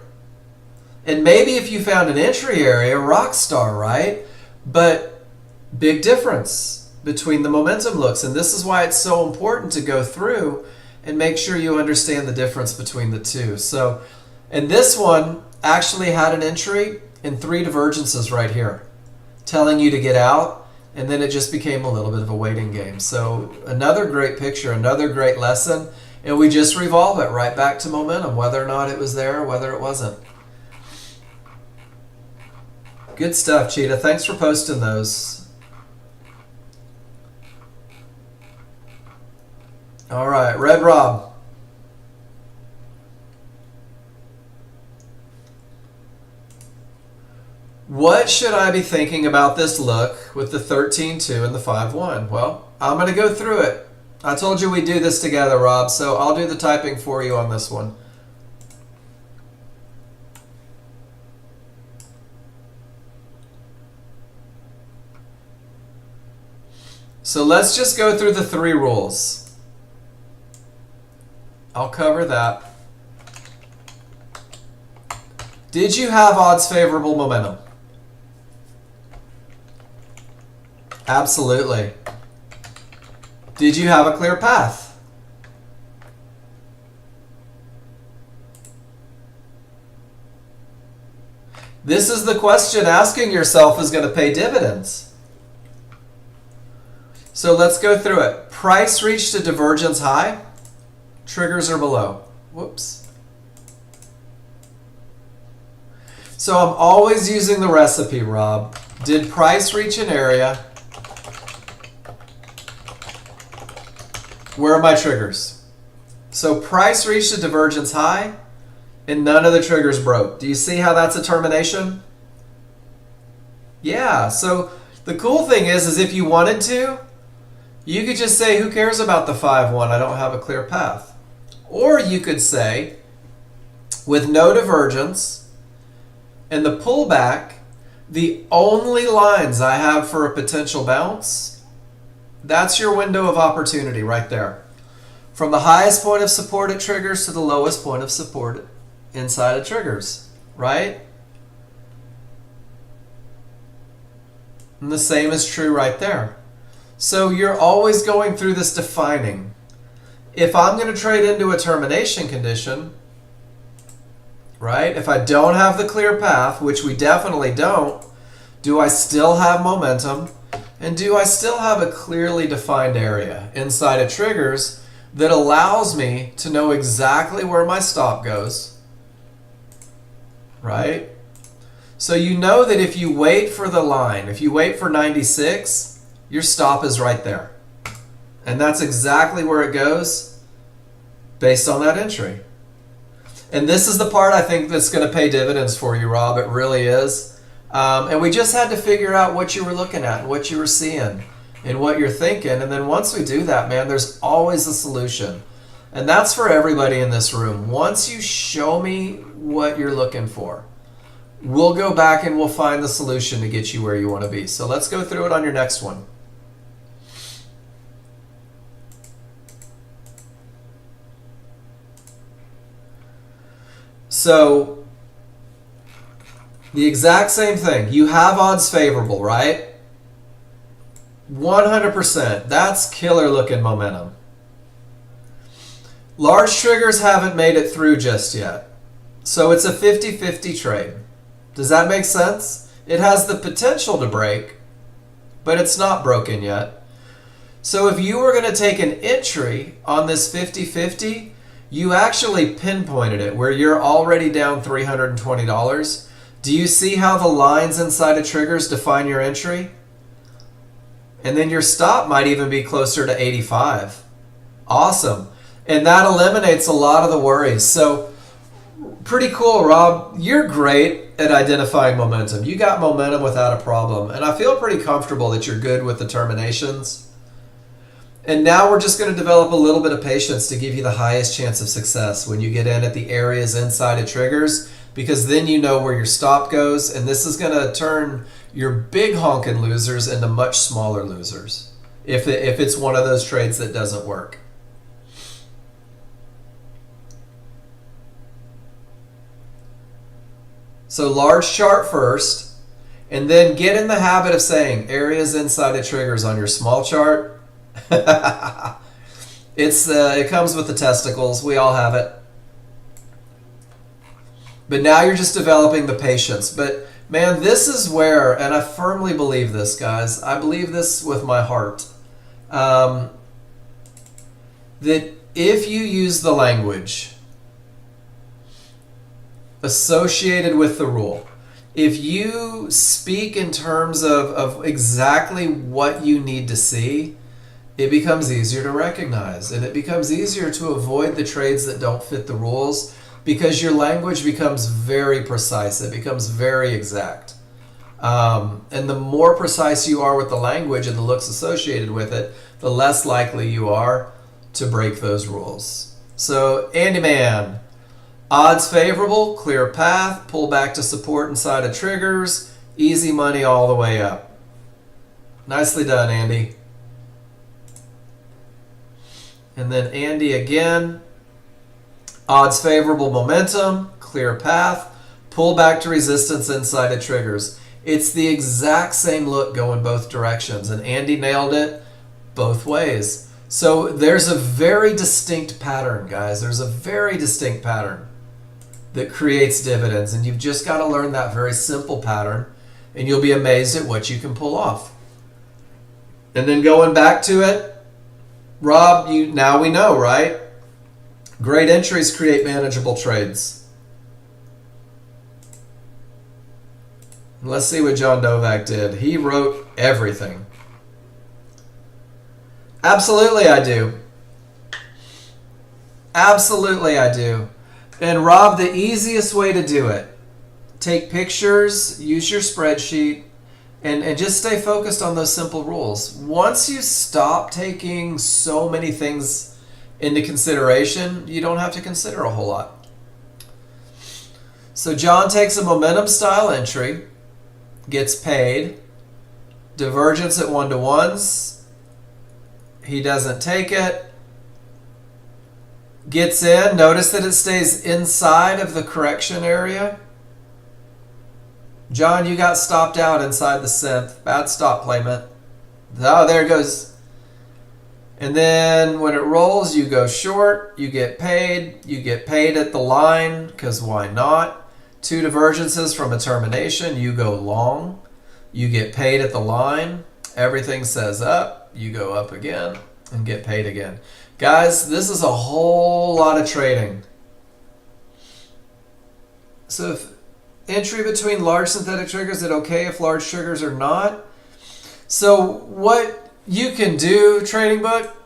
and maybe if you found an entry area, rock star, right? But big difference between the momentum looks, and this is why it's so important to go through and make sure you understand the difference between the two. So, and this one actually had an entry and 3 divergences right here, telling you to get out, and then it just became a little bit of a waiting game. So another great picture, another great lesson, and we just revolve it right back to momentum, whether or not it was there or whether it wasn't. Good stuff, Cheetah. Thanks for posting those. All right, Red Rob. What should I be thinking about this look with the 13-2 and the 5-1? Well, I'm going to go through it. I told you we'd do this together, Rob, so I'll do the typing for you on this one. So let's just go through the 3 rules. I'll cover that. Did you have odds favorable momentum? Absolutely. Did you have a clear path? This is the question asking yourself is going to pay dividends. So let's go through it. Price reached a divergence high. Triggers are below. Whoops. So I'm always using the recipe, Rob. Did price reach an area? Where are my triggers? So price reached a divergence high and none of the triggers broke. Do you see how that's a termination? Yeah, so the cool thing is if you wanted to, you could just say, who cares about the 5-1? I don't have a clear path. Or you could say, with no divergence and the pullback, the only lines I have for a potential bounce, that's your window of opportunity right there. From the highest point of support at triggers to the lowest point of support inside of triggers, right? And the same is true right there. So you're always going through this defining. If I'm going to trade into a termination condition, right, if I don't have the clear path, which we definitely don't, do I still have momentum? And do I still have a clearly defined area inside of triggers that allows me to know exactly where my stop goes, right? So you know that if you wait for the line, if you wait for 96, your stop is right there. And that's exactly where it goes based on that entry. And this is the part I think that's going to pay dividends for you, Rob. It really is. And we just had to figure out what you were looking at and what you were seeing and what you're thinking. And then once we do that, man, there's always a solution. And that's for everybody in this room. Once you show me what you're looking for, we'll go back and we'll find the solution to get you where you want to be. So let's go through it on your next one. So the exact same thing. You have odds favorable, right? 100%. That's killer looking momentum. Large triggers haven't made it through just yet. So it's a 50-50 trade. Does that make sense? It has the potential to break, but it's not broken yet. So if you were going to take an entry on this 50-50, you actually pinpointed it where you're already down $320. Do you see how the lines inside of triggers define your entry? And then your stop might even be closer to 85. Awesome. And that eliminates a lot of the worries. So pretty cool, Rob. You're great at identifying momentum. You got momentum without a problem. And I feel pretty comfortable that you're good with the terminations. And now we're just going to develop a little bit of patience to give you the highest chance of success when you get in at the areas inside of triggers, because then you know where your stop goes, and this is going to turn your big honking losers into much smaller losers if it's one of those trades that doesn't work. So large chart first, and then get in the habit of saying areas inside of triggers on your small chart. It comes with the testicles. We all have it. But now you're just developing the patience. But man, this is where, and I firmly believe this, guys. I believe this with my heart. That if you use the language associated with the rule, if you speak in terms of exactly what you need to see, it becomes easier to recognize, and it becomes easier to avoid the trades that don't fit the rules, because your language becomes very precise. It becomes very exact. And the more precise you are with the language and the looks associated with it, the less likely you are to break those rules. So, Andy Man, odds favorable, clear path, pull back to support inside of triggers, easy money all the way up. Nicely done, Andy. And then Andy again, odds favorable, momentum, clear path, pull back to resistance inside of triggers. It's the exact same look going both directions, and Andy nailed it both ways. So there's a very distinct pattern, guys. There's a very distinct pattern that creates dividends, and you've just got to learn that very simple pattern, and you'll be amazed at what you can pull off. And then going back to it, Rob, now we know, right? Great entries create manageable trades. Let's see what John Novak did. He wrote everything. Absolutely I do. Absolutely I do. And Rob, the easiest way to do it, take pictures, use your spreadsheet, and just stay focused on those simple rules. Once you stop taking so many things into consideration, you don't have to consider a whole lot. So John takes a momentum style entry, gets paid, divergence at 1-to-1s, he doesn't take it, gets in, notice that it stays inside of the correction area. John, you got stopped out inside the synth. Bad stop placement. Oh, there it goes. And then when it rolls, you go short, you get paid. You get paid at the line, because why not? 2 divergences from a termination, you go long. You get paid at the line. Everything says up. You go up again and get paid again. Guys, this is a whole lot of trading. So if entry between large synthetic triggers, is it okay if large triggers are not? So what you can do, Trading Book,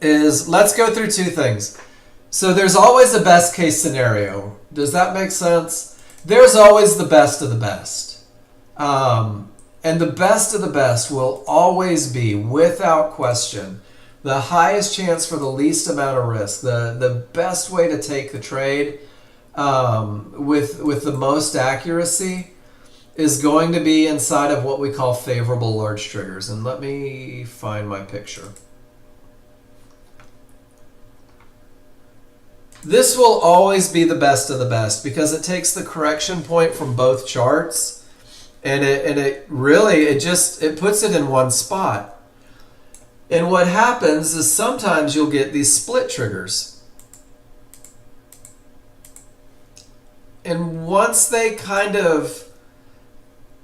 is let's go through 2 things. So there's always a best case scenario. Does that make sense? There's always the best of the best. And the best of the best will always be, without question, the highest chance for the least amount of risk. The best way to take the trade with the most accuracy is going to be inside of what we call favorable large triggers. And let me find my picture. This will always be the best of the best because it takes the correction point from both charts and it really puts it in one spot. And what happens is sometimes you'll get these split triggers. And once they kind of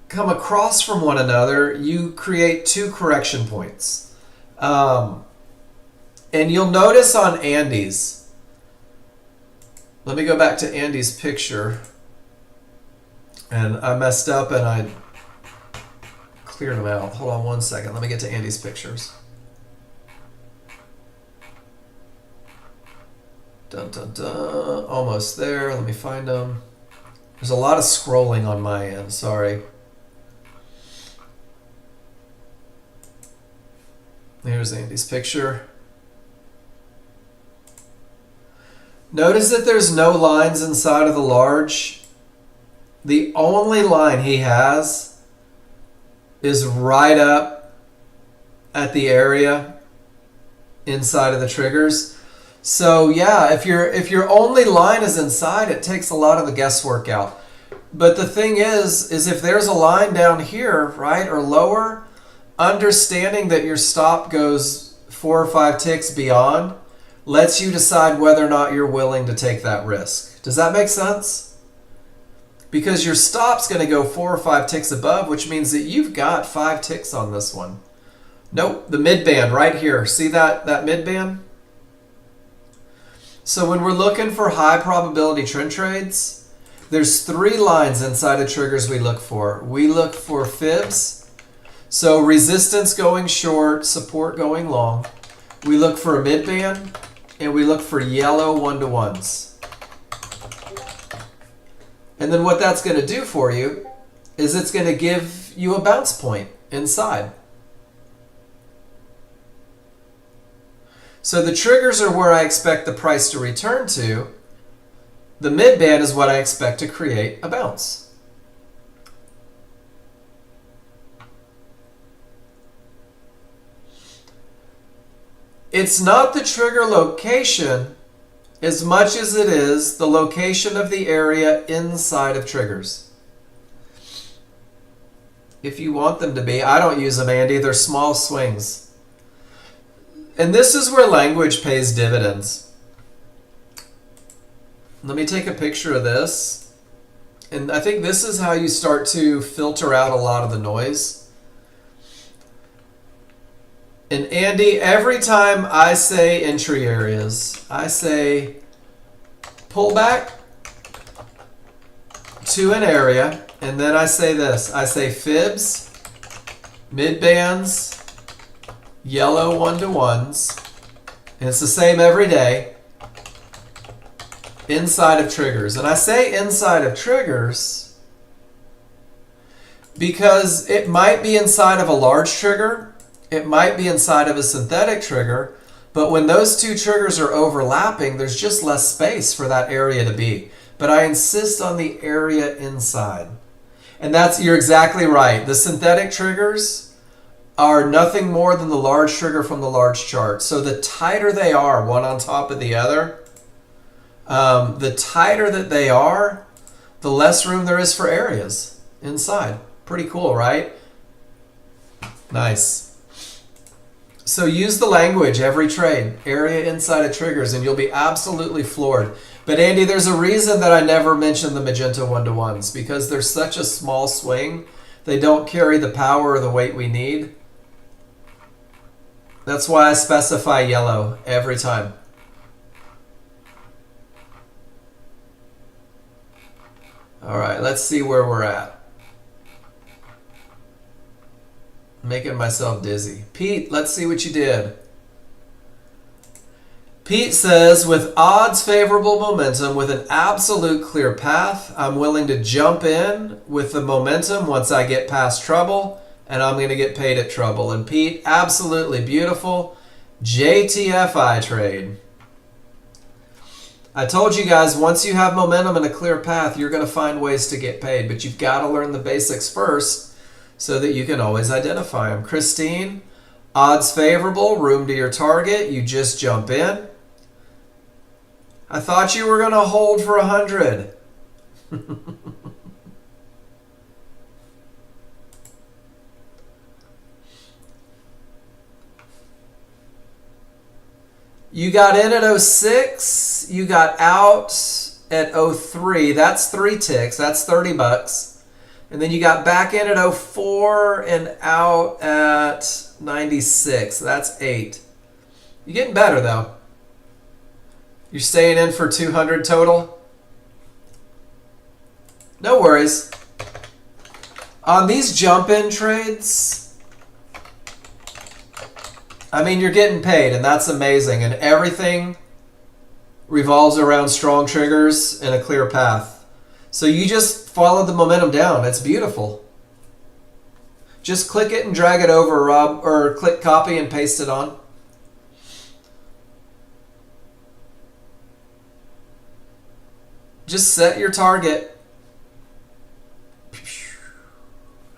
come across from one another, you create two correction points. And you'll notice on Andy's, let me go back to Andy's picture. And I messed up and I cleared them out. Hold on one second. Let me get to Andy's pictures. Dun, dun, dun. Almost there. Let me find them. There's a lot of scrolling on my end. Sorry. Here's Andy's picture. Notice that there's no lines inside of the large. The only line he has is right up at the area inside of the triggers. So yeah, if your only line is inside, it takes a lot of the guesswork out. But the thing is if there's a line down here, right, or lower, understanding that your stop goes 4 or 5 ticks beyond lets you decide whether or not you're willing to take that risk. Does that make sense? Because your stop's going to go 4 or 5 ticks above, which means that you've got 5 ticks on this one. Nope, the mid band right here. See that mid band? So when we're looking for high probability trend trades, there's 3 lines inside of triggers we look for. We look for fibs, so resistance going short, support going long. We look for a mid band, and we look for yellow 1-to-1s. And then what that's going to do for you is it's going to give you a bounce point inside. So the triggers are where I expect the price to return to. The mid band is what I expect to create a bounce. It's not the trigger location as much as it is the location of the area inside of triggers. If you want them to be. I don't use them, Andy. They're small swings. And this is where language pays dividends. Let me take a picture of this. And I think this is how you start to filter out a lot of the noise. And Andy, every time I say entry areas, I say pull back to an area, and then I say this. I say fibs, mid bands, yellow 1-to-1s, and it's the same every day, inside of triggers. And I say inside of triggers because it might be inside of a large trigger, it might be inside of a synthetic trigger, but when those two triggers are overlapping, there's just less space for that area to be. But I insist on the area inside. And you're exactly right. The synthetic triggers are nothing more than the large trigger from the large chart. So the tighter they are, one on top of the other, the tighter that they are, the less room there is for areas inside. Pretty cool, right? Nice. So use the language every trade, area inside of triggers, and you'll be absolutely floored. But Andy, there's a reason that I never mention the magenta 1-to-1s, because they're such a small swing. They don't carry the power or the weight we need. That's why I specify yellow every time. All right, let's see where we're at. Making myself dizzy. Pete, let's see what you did. Pete says, with odds favorable momentum with an absolute clear path, I'm willing to jump in with the momentum once I get past trouble, and I'm going to get paid at trouble. And Pete, absolutely beautiful. JTFI trade. I told you guys, once you have momentum and a clear path, you're going to find ways to get paid. But you've got to learn the basics first so that you can always identify them. Christine, odds favorable, room to your target. You just jump in. I thought you were going to hold for 100. You got in at 06, you got out at 03. That's 3 ticks. That's 30 bucks. And then you got back in at 04 and out at 96. That's 8. You're getting better though. You're staying in for 200 total. No worries. On these jump-in trades, I mean, you're getting paid, and that's amazing. And everything revolves around strong triggers and a clear path. So you just follow the momentum down. It's beautiful. Just click it and drag it over, Rob, or click copy and paste it on. Just set your target.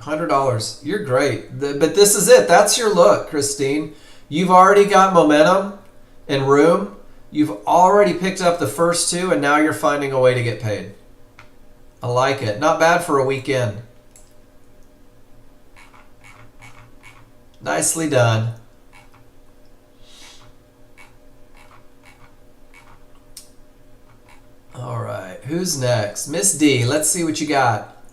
$100. You're great. But this is it. That's your look, Christine. You've already got momentum and room. You've already picked up the first 2, and now you're finding a way to get paid. I like it. Not bad for a weekend. Nicely done. All right. Who's next? Miss D. Let's see what you got.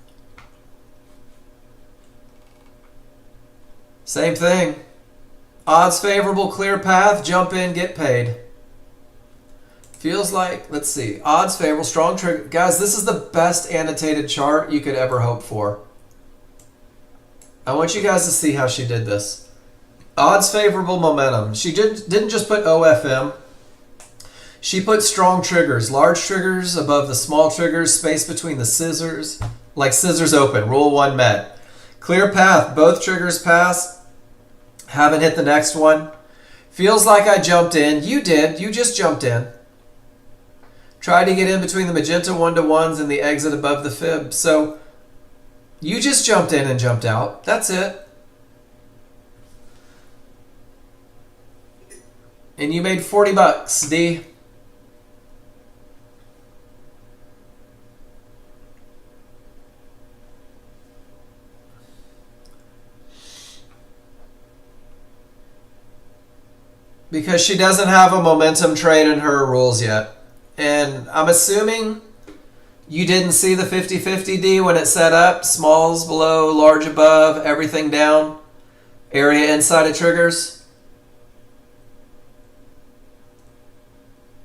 Same thing. Odds favorable, clear path, jump in, get paid. Feels like, let's see, odds favorable, strong trigger. Guys, this is the best annotated chart you could ever hope for. I want you guys to see how she did this. Odds favorable momentum. She didn't just put OFM. She put strong triggers, large triggers above the small triggers, space between the scissors, like scissors open, rule 1 met. Clear path, both triggers pass. Haven't hit the next one. Feels like I jumped in. You did. You just jumped in. Tried to get in between the magenta 1-to-1s and the exit above the fib. So you just jumped in and jumped out. That's it. And you made 40 bucks, D. Because she doesn't have a momentum trade in her rules yet. And I'm assuming you didn't see the 50-50 D when it set up. Smalls below, large above, everything down. Area inside of triggers.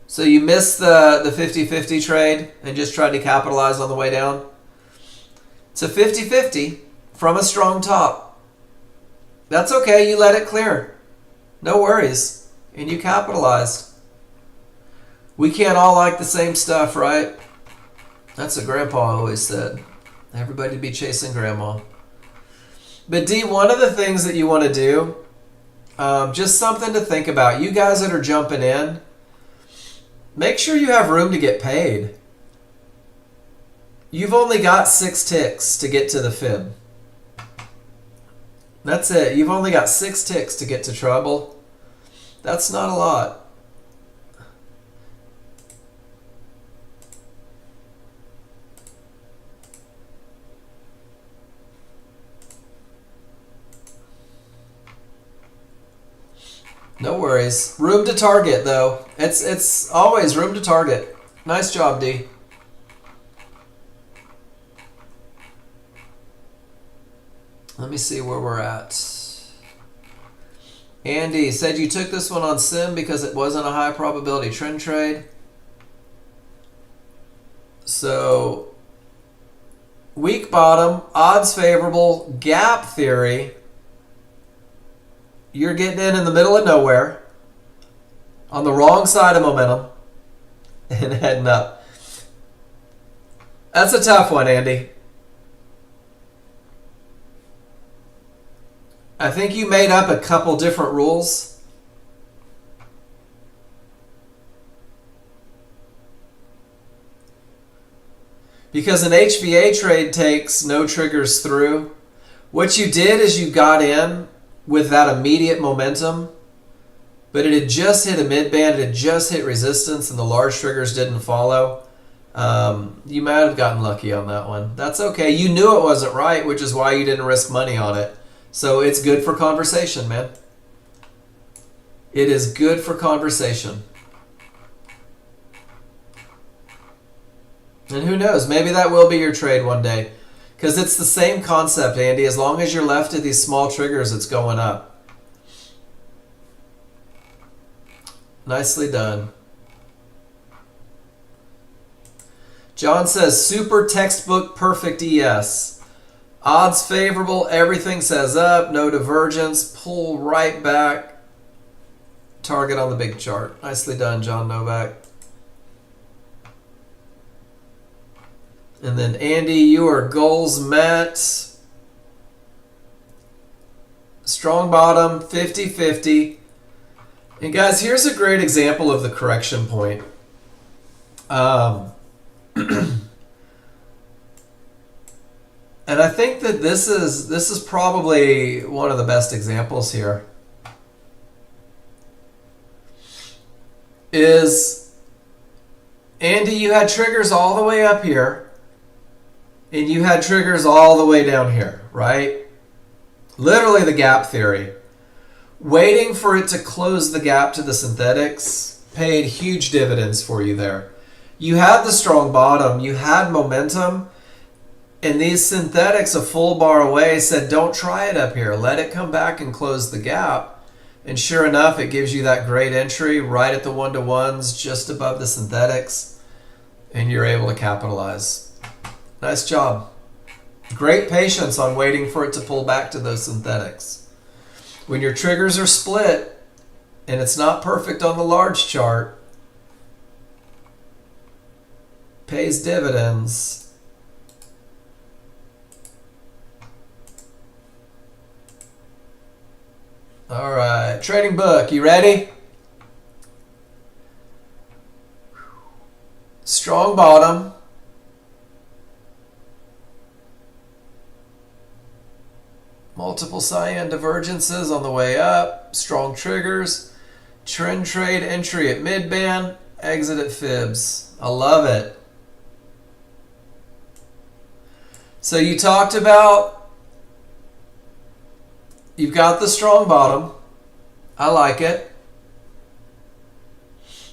So you missed the 50-50 trade and just tried to capitalize on the way down. It's a 50-50 from a strong top. That's okay. You let it clear. No worries. And you capitalized. We can't all like the same stuff, right? That's what Grandpa always said. Everybody be chasing Grandma. But D, one of the things that you want to do, just something to think about. You guys that are jumping in, make sure you have room to get paid. You've only got 6 ticks to get to the fib. That's it. You've only got 6 ticks to get to trouble. That's not a lot. No worries. Room to target, though. It's always room to target. Nice job, D. Let me see where we're at. Andy said you took this one on sim because it wasn't a high probability trend trade. So, weak bottom, odds favorable, gap theory. You're getting in the middle of nowhere on the wrong side of momentum and heading up. That's a tough one, Andy. I think you made up a couple different rules. Because an HVA trade takes no triggers through. What you did is you got in with that immediate momentum, but it had just hit a mid-band, it had just hit resistance, and the large triggers didn't follow. You might have gotten lucky on that one. That's okay. You knew it wasn't right, which is why you didn't risk money on it. So it's good for conversation, man. It is good for conversation. And who knows, maybe that will be your trade one day. Because it's the same concept, Andy. As long as you're left to these small triggers, it's going up. Nicely done. John says, super textbook perfect ES. Odds favorable, everything says up, no divergence, pull right back. Target on the big chart. Nicely done, John Novak. And then Andy, your goals met. Strong bottom, 50-50. And guys, here's a great example of the correction point. And I think that this is probably one of the best examples here. Is Andy, you had triggers all the way up here, and you had triggers all the way down here, right? Literally the gap theory. Waiting for it to close the gap to the synthetics paid huge dividends for you there. You had the strong bottom, you had momentum, and these synthetics a full bar away said, don't try it up here. Let it come back and close the gap. And sure enough, it gives you that great entry right at the 1-to-1s, just above the synthetics, and you're able to capitalize. Nice job. Great patience on waiting for it to pull back to those synthetics. When your triggers are split and it's not perfect on the large chart, pays dividends. All right, trading book, you ready? Strong bottom. Multiple cyan divergences on the way up. Strong triggers. Trend trade entry at mid-band. Exit at fibs. I love it. So you talked about you've got the strong bottom. I like it.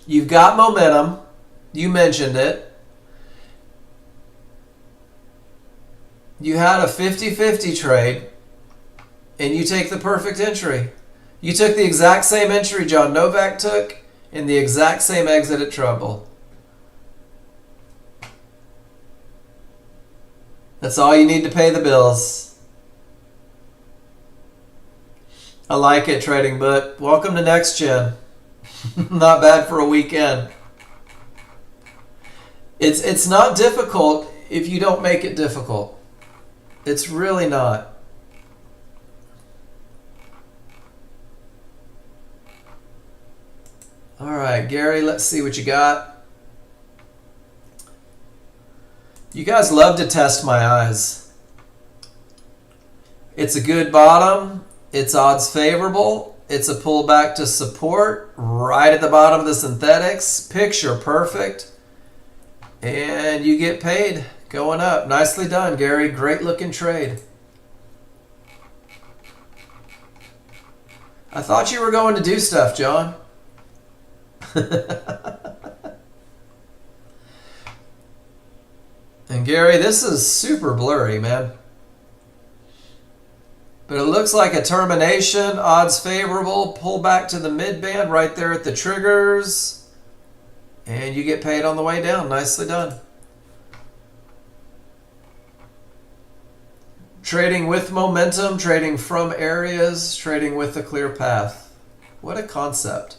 You've got momentum. You mentioned it. You had a 50-50 trade, and you take the perfect entry. You took the exact same entry John Novak took and the exact same exit at trouble. That's all you need to pay the bills. I like it, trading book. Welcome to Nexgen. Not bad for a weekend. It's not difficult if you don't make it difficult. It's really not. All right, Gary, let's see what you got. You guys love to test my eyes. It's a good bottom. It's odds favorable. It's a pullback to support right at the bottom of the synthetics. Picture perfect. And you get paid going up. Nicely done, Gary. Great looking trade. I thought you were going to do stuff, John. And Gary, this is super blurry, man. But it looks like a termination, odds favorable, pull back to the mid-band right there at the triggers. And you get paid on the way down. Nicely done. Trading with momentum, trading from areas, trading with a clear path. What a concept.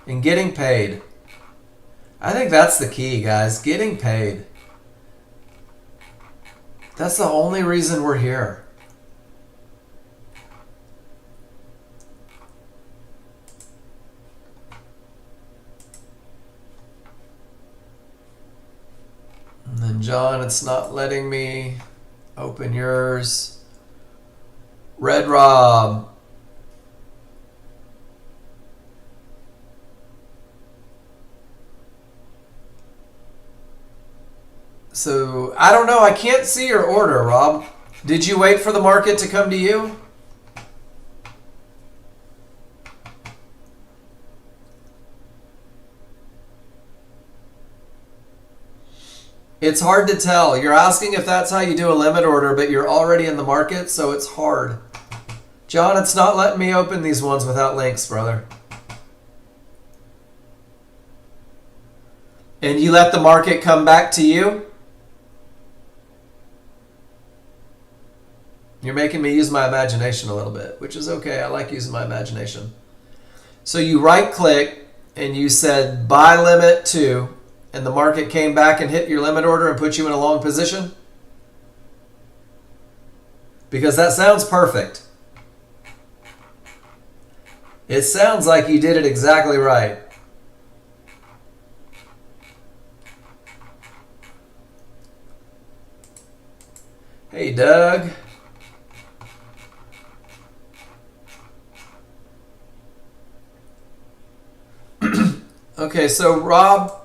And getting paid. I think that's the key, guys. Getting paid. That's the only reason we're here. And then John, it's not letting me open yours. Red Rob. So, I don't know. I can't see your order, Rob. Did you wait for the market to come to you? It's hard to tell. You're asking if that's how you do a limit order, but you're already in the market, so it's hard. John, it's not letting me open these ones without links, brother. And you let the market come back to you? You're making me use my imagination a little bit, which is okay. I like using my imagination. So you right-click and you said buy limit 2, and the market came back and hit your limit order and put you in a long position? Because that sounds perfect. It sounds like you did it exactly right. Hey, Doug. Okay, so Rob,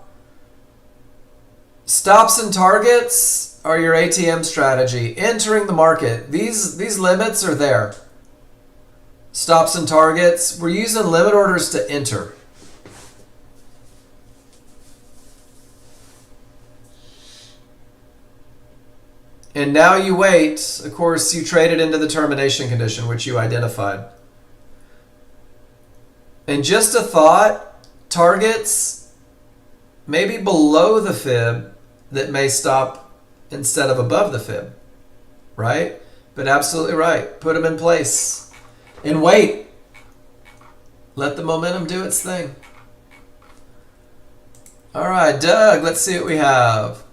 stops and targets are your ATM strategy. Entering the market, these limits are there. Stops and targets, we're using limit orders to enter. And now you wait. Of course, you traded into the termination condition, which you identified. And just a thought, targets maybe below the fib that may stop instead of above the fib, right? But absolutely right. Put them in place and wait. Let the momentum do its thing. All right, Doug, let's see what we have.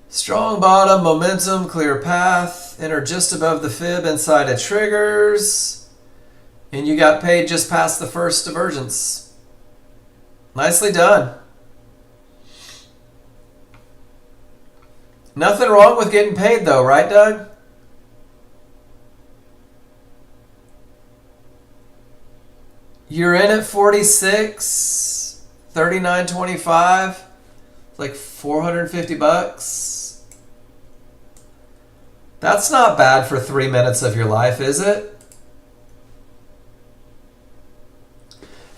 Strong bottom, momentum, clear path, enter just above the fib inside of triggers. And you got paid just past the first divergence. Nicely done. Nothing wrong with getting paid though, right, Doug? You're in at 46, 39.25, like 450 bucks. That's not bad for 3 minutes of your life, is it?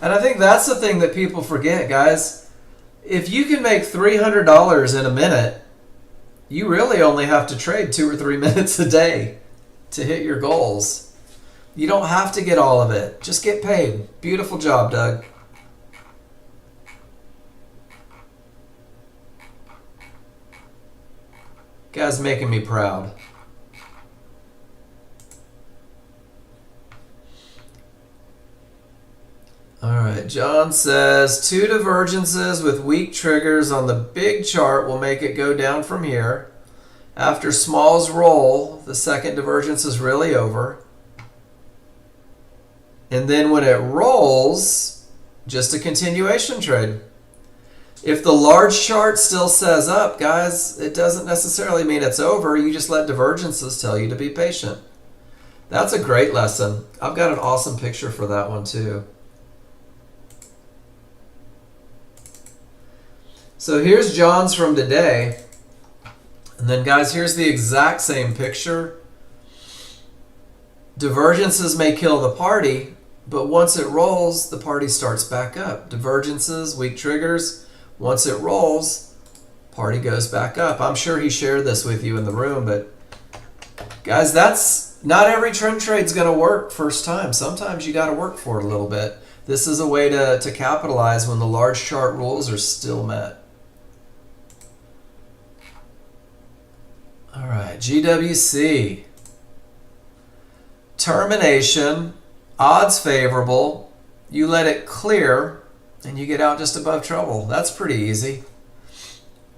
And I think that's the thing that people forget, guys. If you can make $300 in a minute, you really only have to trade 2 or 3 minutes a day to hit your goals. You don't have to get all of it. Just get paid. Beautiful job, Doug. Guy's making me proud. All right, John says 2 divergences with weak triggers on the big chart will make it go down from here. After smalls roll, the second divergence is really over. And then when it rolls, just a continuation trade. If the large chart still says up, guys, it doesn't necessarily mean it's over. You just let divergences tell you to be patient. That's a great lesson. I've got an awesome picture for that one too. So here's John's from today. And then guys, here's the exact same picture. Divergences may kill the party, but once it rolls, the party starts back up. Divergences, weak triggers. Once it rolls, party goes back up. I'm sure he shared this with you in the room, but guys, that's not every trend trade's going to work first time. Sometimes you got to work for it a little bit. This is a way to capitalize when the large chart rules are still met. All right, GWC. Termination, odds favorable. You let it clear and you get out just above trouble. That's pretty easy.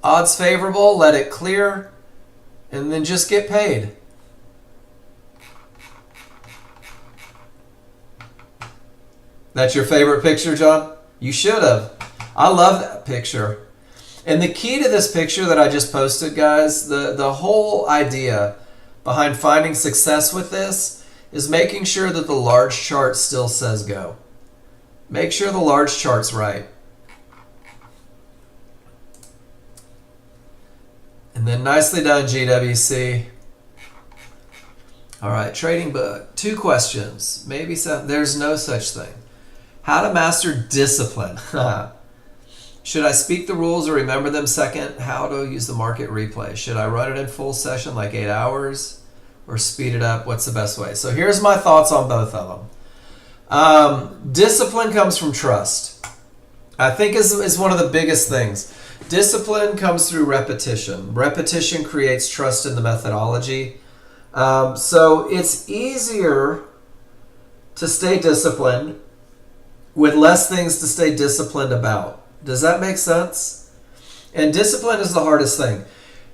Odds favorable, let it clear, and then just get paid. That's your favorite picture, John? You should have. I love that picture. And the key to this picture that I just posted, guys, the whole idea behind finding success with this is making sure that the large chart still says go. Make sure the large chart's right. And then nicely done, GWC. All right, trading book. 2 questions. Maybe some. There's no such thing. How to master discipline. Should I speak the rules or remember them? Second, how to use the market replay. Should I run it in full session like 8 hours or speed it up? What's the best way? So here's my thoughts on both of them. Discipline comes from trust. I think is one of the biggest things. Discipline comes through repetition. Repetition creates trust in the methodology. So it's easier to stay disciplined with less things to stay disciplined about. Does that make sense? And discipline is the hardest thing.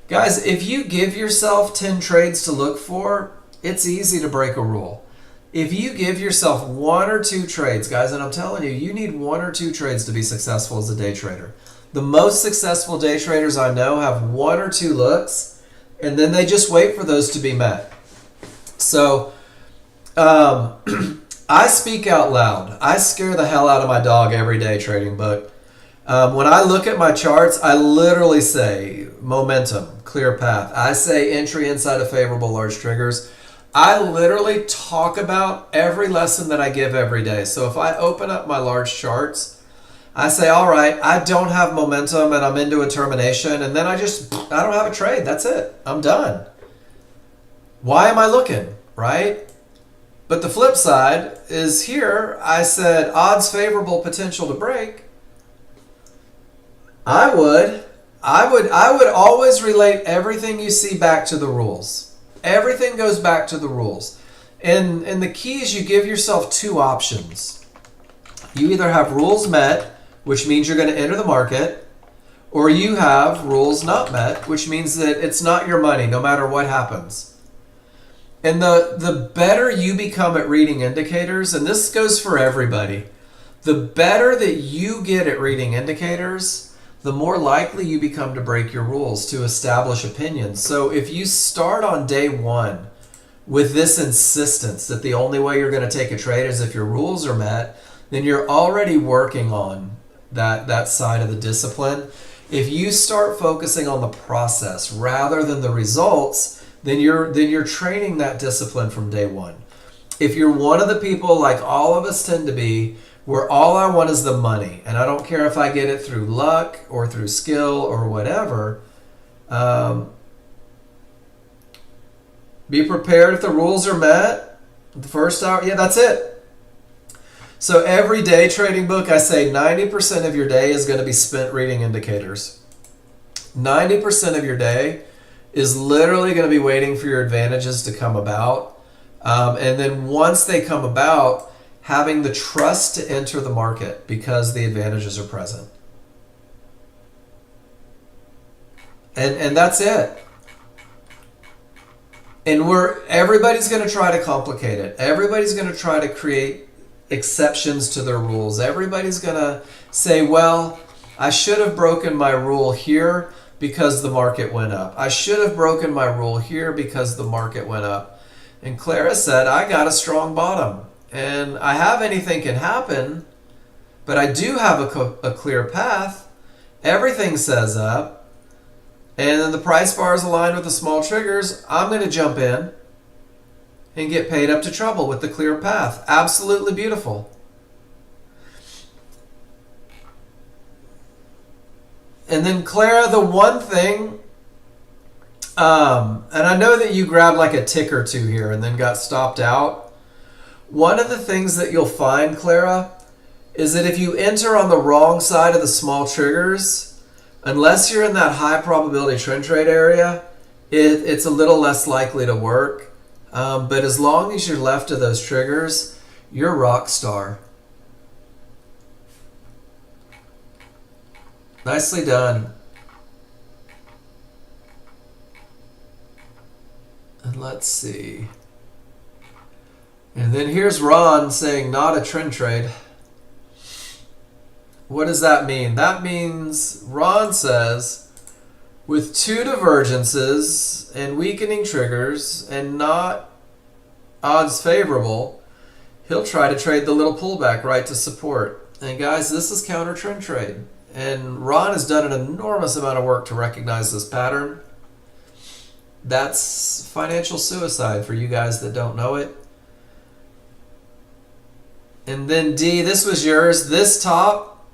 Guys, if you give yourself 10 trades to look for, it's easy to break a rule. If you give yourself 1 or 2 trades, guys, and I'm telling you, you need 1 or 2 trades to be successful as a day trader. The most successful day traders I know have 1 or 2 looks, and then they just wait for those to be met. So, I speak out loud. I scare the hell out of my dog every day, trading book. When I look at my charts, I literally say momentum, clear path. I say entry inside of favorable large triggers. I literally talk about every lesson that I give every day. So if I open up my large charts, I say, all right, I don't have momentum and I'm into a termination. And then I don't have a trade. That's it. I'm done. Why am I looking, right? But the flip side is here, I said odds favorable, potential to break. I would always relate everything you see back to the rules. Everything goes back to the rules. And the key is you give yourself 2 options. You either have rules met, which means you're going to enter the market, or you have rules not met, which means that it's not your money no matter what happens. And the better you become at reading indicators, and this goes for everybody, the better that you get at reading indicators, the more likely you become to break your rules, to establish opinions. So if you start on day 1 with this insistence that the only way you're going to take a trade is if your rules are met, then you're already working on that side of the discipline. If you start focusing on the process rather than the results, then you're training that discipline from day 1. If you're one of the people, like all of us tend to be, where all I want is the money, and I don't care if I get it through luck or through skill or whatever, be prepared if the rules are met. The first hour, yeah, that's it. So every day, trading book, I say 90% of your day is going to be spent reading indicators. 90% of your day is literally going to be waiting for your advantages to come about. And then once they come about, having the trust to enter the market because the advantages are present. And that's it. And everybody's going to try to complicate it. Everybody's going to try to create exceptions to their rules. Everybody's going to say, well, I should have broken my rule here because the market went up. I should have broken my rule here because the market went up. And Clara said, I got a strong bottom. And I have anything can happen, but I do have a clear path. Everything says up. And then the price bar is aligned with the small triggers. I'm going to jump in and get paid up to trouble with the clear path. Absolutely beautiful. And then Clara, the one thing, and I know that you grabbed like a tick or 2 here and then got stopped out. One of the things that you'll find, Clara, is that if you enter on the wrong side of the small triggers, unless you're in that high probability trend trade area, it's a little less likely to work. But as long as you're left of those triggers, you're a rock star. Nicely done. And let's see. And then here's Ron saying not a trend trade. What does that mean? That means Ron says with two divergences and weakening triggers and not odds favorable, he'll try to trade the little pullback right to support. And guys, this is counter trend trade. And Ron has done an enormous amount of work to recognize this pattern. That's financial suicide for you guys that don't know it. And then D, this was yours. This top,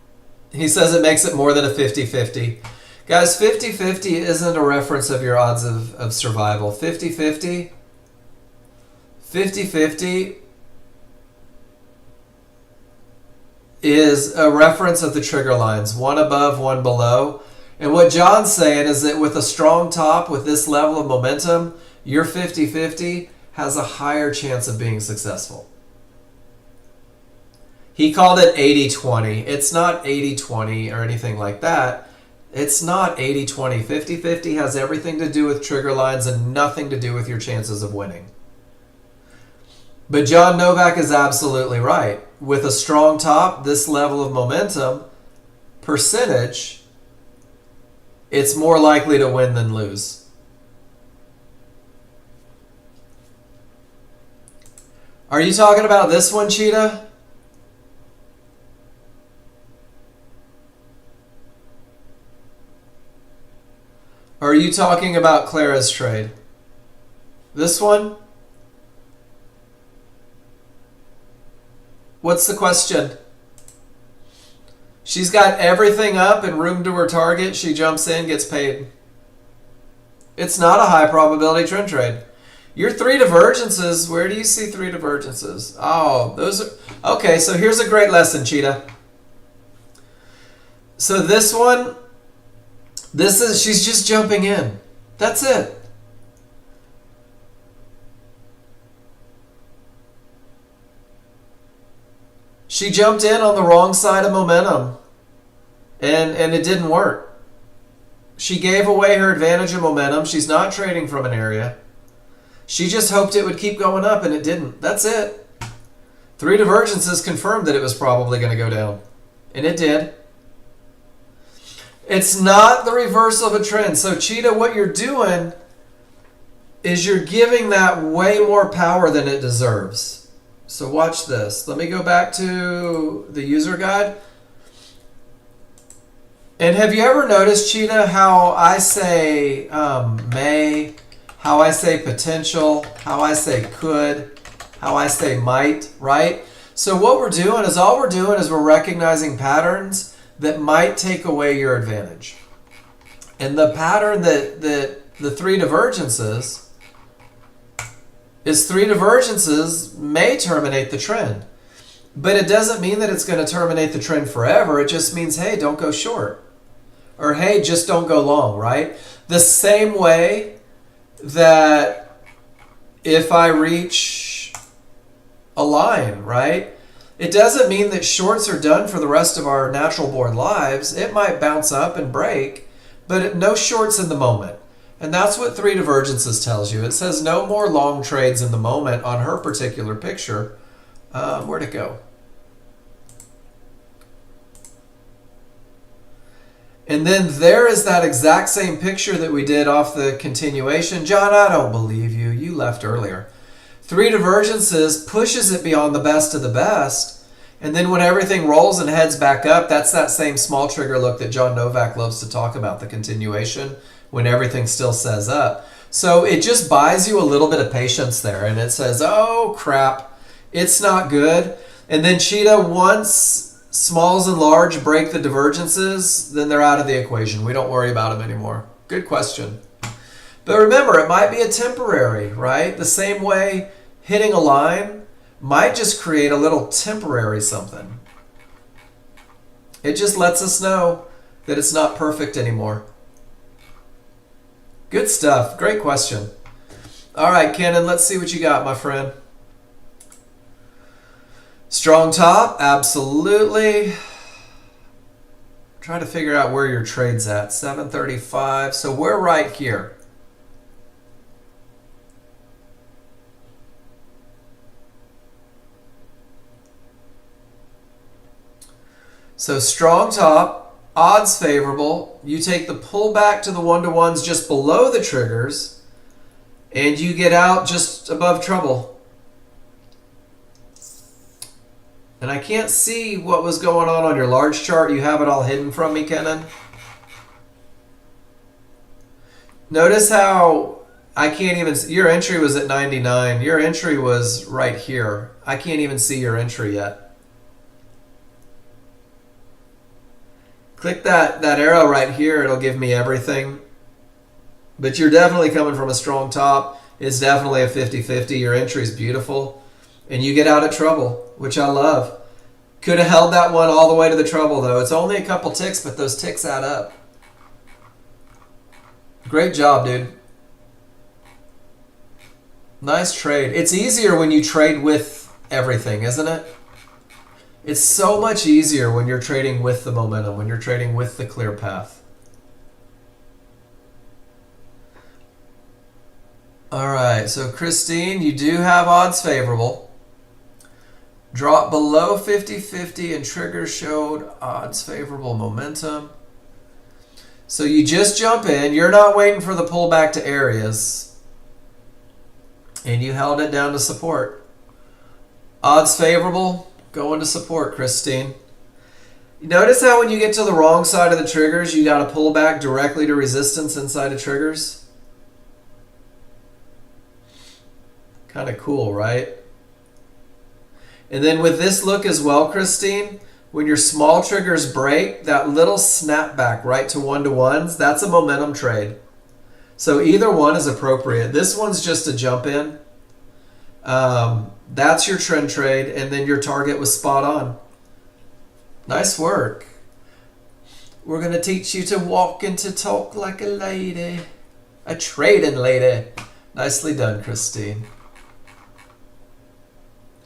he says it makes it more than a 50-50. Guys, 50-50 isn't a reference of your odds of survival. 50-50 is a reference of the trigger lines, one above, one below. And what John's saying is that with a strong top, with this level of momentum, your 50-50 has a higher chance of being successful. He called it 80-20. It's not 80-20 or anything like that. It's not 80-20. 50-50 has everything to do with trigger lines and nothing to do with your chances of winning. But John Novak is absolutely right. With a strong top, this level of momentum, percentage, it's more likely to win than lose. Are you talking about this one, Cheetah? Or are you talking about Clara's trade? This one? What's the question? She's got everything up and room to her target. She jumps in, gets paid. It's not a high probability trend trade. Your three divergences, where do you see three divergences? Oh, those are... Okay, so here's a great lesson, Cheetah. So this one, she's just jumping in. That's it. She jumped in on the wrong side of momentum, and it didn't work. She gave away her advantage of momentum. She's not trading from an area. She just hoped it would keep going up, and it didn't. That's it. Three divergences confirmed that it was probably going to go down, and it did. It's not the reversal of a trend. So, Cheetah, what you're doing is you're giving that way more power than it deserves. So watch this. Let me go back to the user guide. And have you ever noticed, Cheetah, how I say may, how I say potential, how I say could, how I say might, right? So what we're doing is we're recognizing patterns that might take away your advantage. And the pattern that the three divergences is three divergences may terminate the trend. But it doesn't mean that it's going to terminate the trend forever. It just means, hey, don't go short. Or, hey, just don't go long, right? The same way that if I reach a line, right? It doesn't mean that shorts are done for the rest of our natural born lives. It might bounce up and break, but no shorts in the moment. And that's what three divergences tells you. It says no more long trades in the moment on her particular picture. Where'd it go? And then there is that exact same picture that we did off the continuation. John, I don't believe you. You left earlier. Three divergences pushes it beyond the best of the best. And then when everything rolls and heads back up, that's that same small trigger look that John Novak loves to talk about, the continuation, when everything still says up. So it just buys you a little bit of patience there. And it says, oh, crap, it's not good. And then Cheetah, once smalls and large break the divergences, then they're out of the equation. We don't worry about them anymore. Good question. But remember, it might be a temporary, right? The same way hitting a line might just create a little temporary something. It just lets us know that it's not perfect anymore. Good stuff. Great question. All right, Kenan, let's see what you got, my friend. Strong top, absolutely. Trying to figure out where your trade's at. 735. So we're right here. So strong top, odds favorable. You take the pull back to the 1-to-1s just below the triggers, and you get out just above trouble. And I can't see what was going on your large chart. You have it all hidden from me, Kenan. Notice how I can't even see. Your entry was at 99. Your entry was right here. I can't even see your entry yet. Click that arrow right here. It'll give me everything. But you're definitely coming from a strong top. It's definitely a 50-50. Your entry is beautiful. And you get out of trouble, which I love. Could have held that one all the way to the trouble, though. It's only a couple ticks, but those ticks add up. Great job, dude. Nice trade. It's easier when you trade with everything, isn't it? It's so much easier when you're trading with the momentum, when you're trading with the clear path. All right, so Christine, you do have odds favorable. Drop below 50-50 and triggers showed odds favorable momentum. So you just jump in. You're not waiting for the pullback to areas. And you held it down to support. Odds favorable, going to support, Christine. Notice how when you get to the wrong side of the triggers, you got to pull back directly to resistance inside of triggers? Kind of cool, right? And then with this look as well, Christine, when your small triggers break, that little snapback right to 1-to-1s, that's a momentum trade. So either one is appropriate. This one's just a jump in. That's your trend trade, and then your target was spot on. Nice work. We're going to teach you to walk and to talk like a lady. A trading lady. Nicely done, Christine.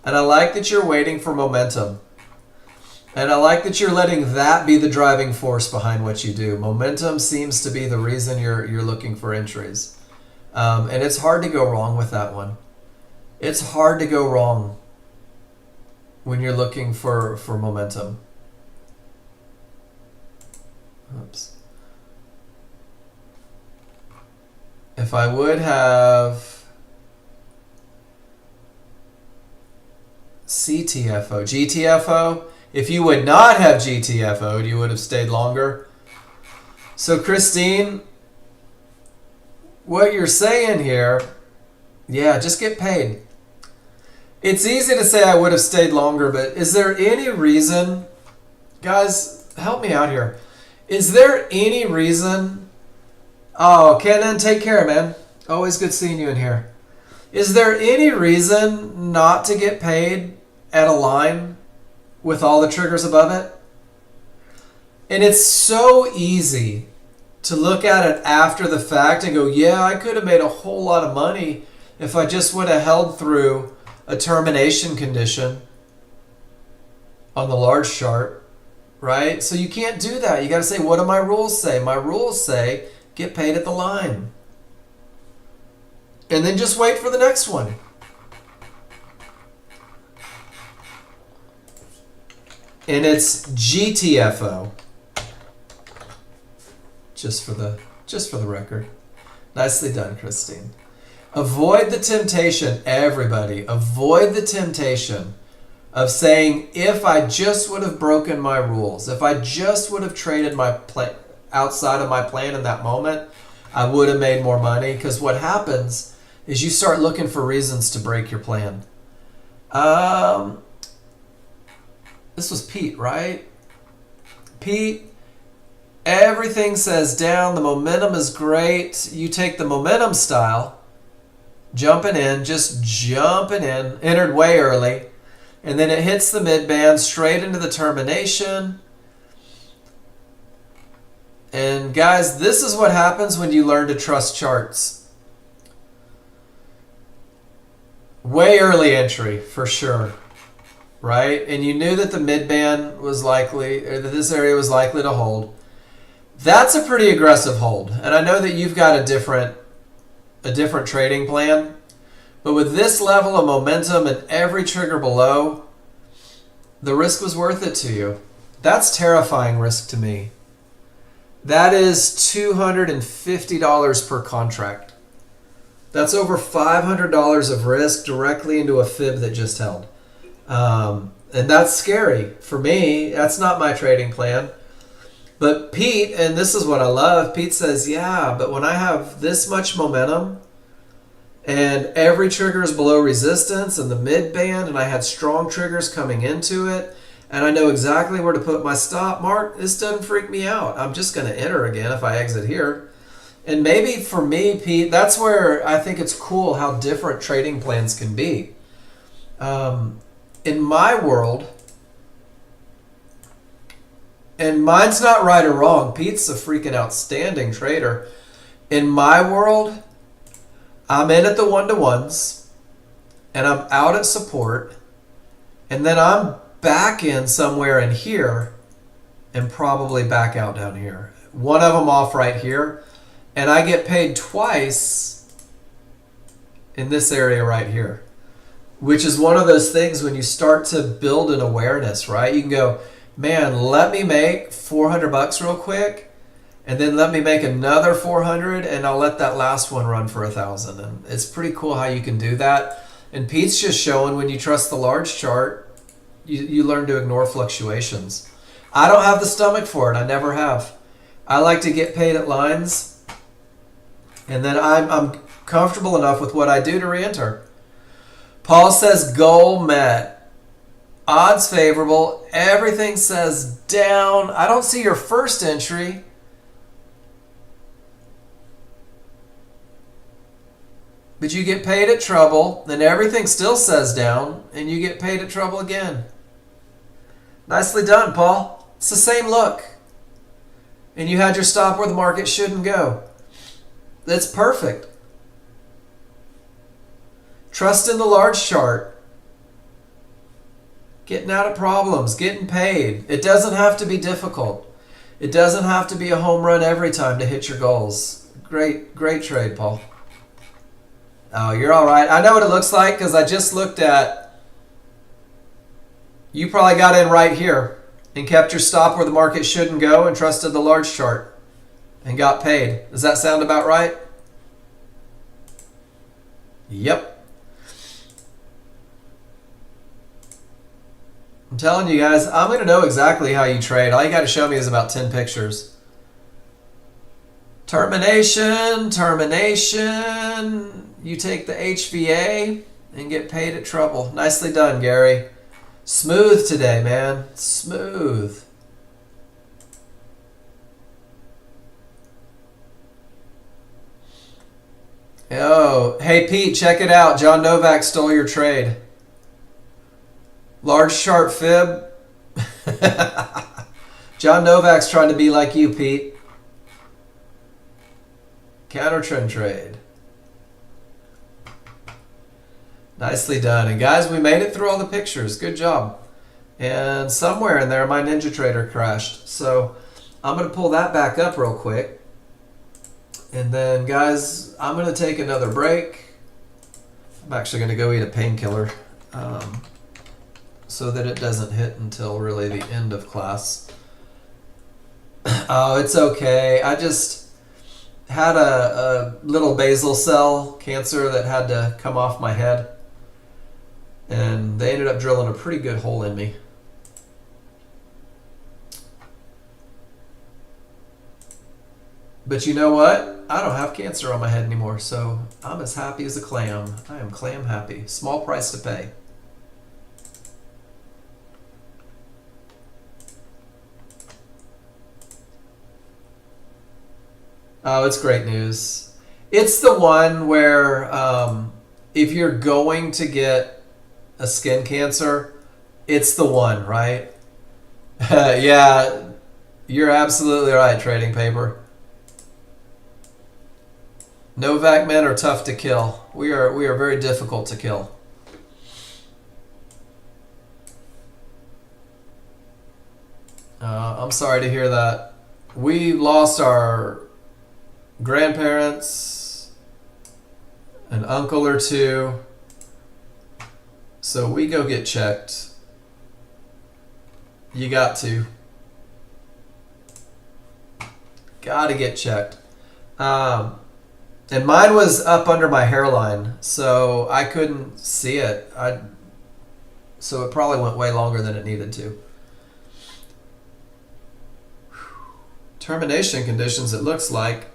And I like that you're waiting for momentum. And I like that you're letting that be the driving force behind what you do. Momentum seems to be the reason you're looking for entries. And it's hard to go wrong with that one. It's hard to go wrong when you're looking for momentum. Oops. If I would have CTFO, GTFO, if you would not have GTFO'd, you would have stayed longer. So Christine, what you're saying here, yeah, just get paid. It's easy to say I would have stayed longer, but is there any reason, guys, help me out here. Is there any reason, oh, Kenan, take care, man. Always good seeing you in here. Is there any reason not to get paid at a line with all the triggers above it? And it's so easy to look at it after the fact and go, yeah, I could have made a whole lot of money if I just would have held through a termination condition on the large chart, right? So you can't do that. You got to say, what do my rules say? My rules say get paid at the line. And then just wait for the next one. And it's GTFO. Just for the record. Nicely done, Christine. Avoid the temptation, everybody. Avoid the temptation of saying, if I just would have broken my rules, if I just would have traded my outside of my plan in that moment, I would have made more money. Because what happens is you start looking for reasons to break your plan. This was Pete, right? Pete, everything says down. The momentum is great. You take the momentum style, just jumping in, entered way early, and then it hits the mid-band straight into the termination. And guys, this is what happens when you learn to trust charts. Way early entry, for sure, right? And you knew that the mid-band was likely, or that this area was likely to hold. That's a pretty aggressive hold. And I know that you've got a different trading plan. But with this level of momentum and every trigger below, the risk was worth it to you. That's terrifying risk to me. That is $250 per contract. That's over $500 of risk directly into a fib that just held. And that's scary. For me, that's not my trading plan. But Pete, and this is what I love, Pete says, yeah, but when I have this much momentum and every trigger is below resistance in the mid band and I had strong triggers coming into it and I know exactly where to put my stop, Mark, this doesn't freak me out. I'm just going to enter again if I exit here. And maybe for me, Pete, that's where I think it's cool how different trading plans can be. In my world, and mine's not right or wrong, Pete's a freaking outstanding trader. In my world, I'm in at the 1-to-1s, and I'm out at support, and then I'm back in somewhere in here, and probably back out down here. One of them off right here, and I get paid twice in this area right here, which is one of those things when you start to build an awareness, right? You can go, man, let me make 400 bucks real quick, and then let me make another 400, and I'll let that last one run for 1,000. And it's pretty cool how you can do that. And Pete's just showing when you trust the large chart, you learn to ignore fluctuations. I don't have the stomach for it. I never have. I like to get paid at lines, and then I'm comfortable enough with what I do to re-enter. Paul says goal met. Odds favorable. Everything says down. I don't see your first entry. But you get paid at trouble. Then everything still says down. And you get paid at trouble again. Nicely done, Paul. It's the same look. And you had your stop where the market shouldn't go. That's perfect. Trust in the large chart. Getting out of problems, getting paid. It doesn't have to be difficult. It doesn't have to be a home run every time to hit your goals. Great trade, Paul. Oh, you're all right. I know what it looks like because I just looked at, you probably got in right here and kept your stop where the market shouldn't go and trusted the large chart and got paid. Does that sound about right? Yep. I'm telling you guys, I'm going to know exactly how you trade. All you got to show me is about 10 pictures. Termination. You take the HVA and get paid at trouble. Nicely done, Gary. Smooth today, man. Smooth. Oh, hey, Pete, check it out. John Novak stole your trade. Large chart fib. John Novak's trying to be like you, Pete. Counter trend trade. Nicely done. And guys, we made it through all the pictures. Good job. And somewhere in there, my Ninja Trader crashed. So I'm going to pull that back up real quick. And then, guys, I'm going to take another break. I'm actually going to go eat a painkiller so that it doesn't hit until really the end of class. Oh, it's okay. I just had a little basal cell cancer that had to come off my head. And they ended up drilling a pretty good hole in me. But you know what? I don't have cancer on my head anymore, so I'm as happy as a clam. I am clam happy. Small price to pay. Oh, it's great news. It's the one where if you're going to get a skin cancer, it's the one, right? Yeah, you're absolutely right, Trading Paper. Novak men are tough to kill. We are very difficult to kill. I'm sorry to hear that. We lost our grandparents, an uncle or two. So we go get checked. You got to. Gotta get checked. And mine was up under my hairline, so I couldn't see it. So it probably went way longer than it needed to. Termination conditions, it looks like.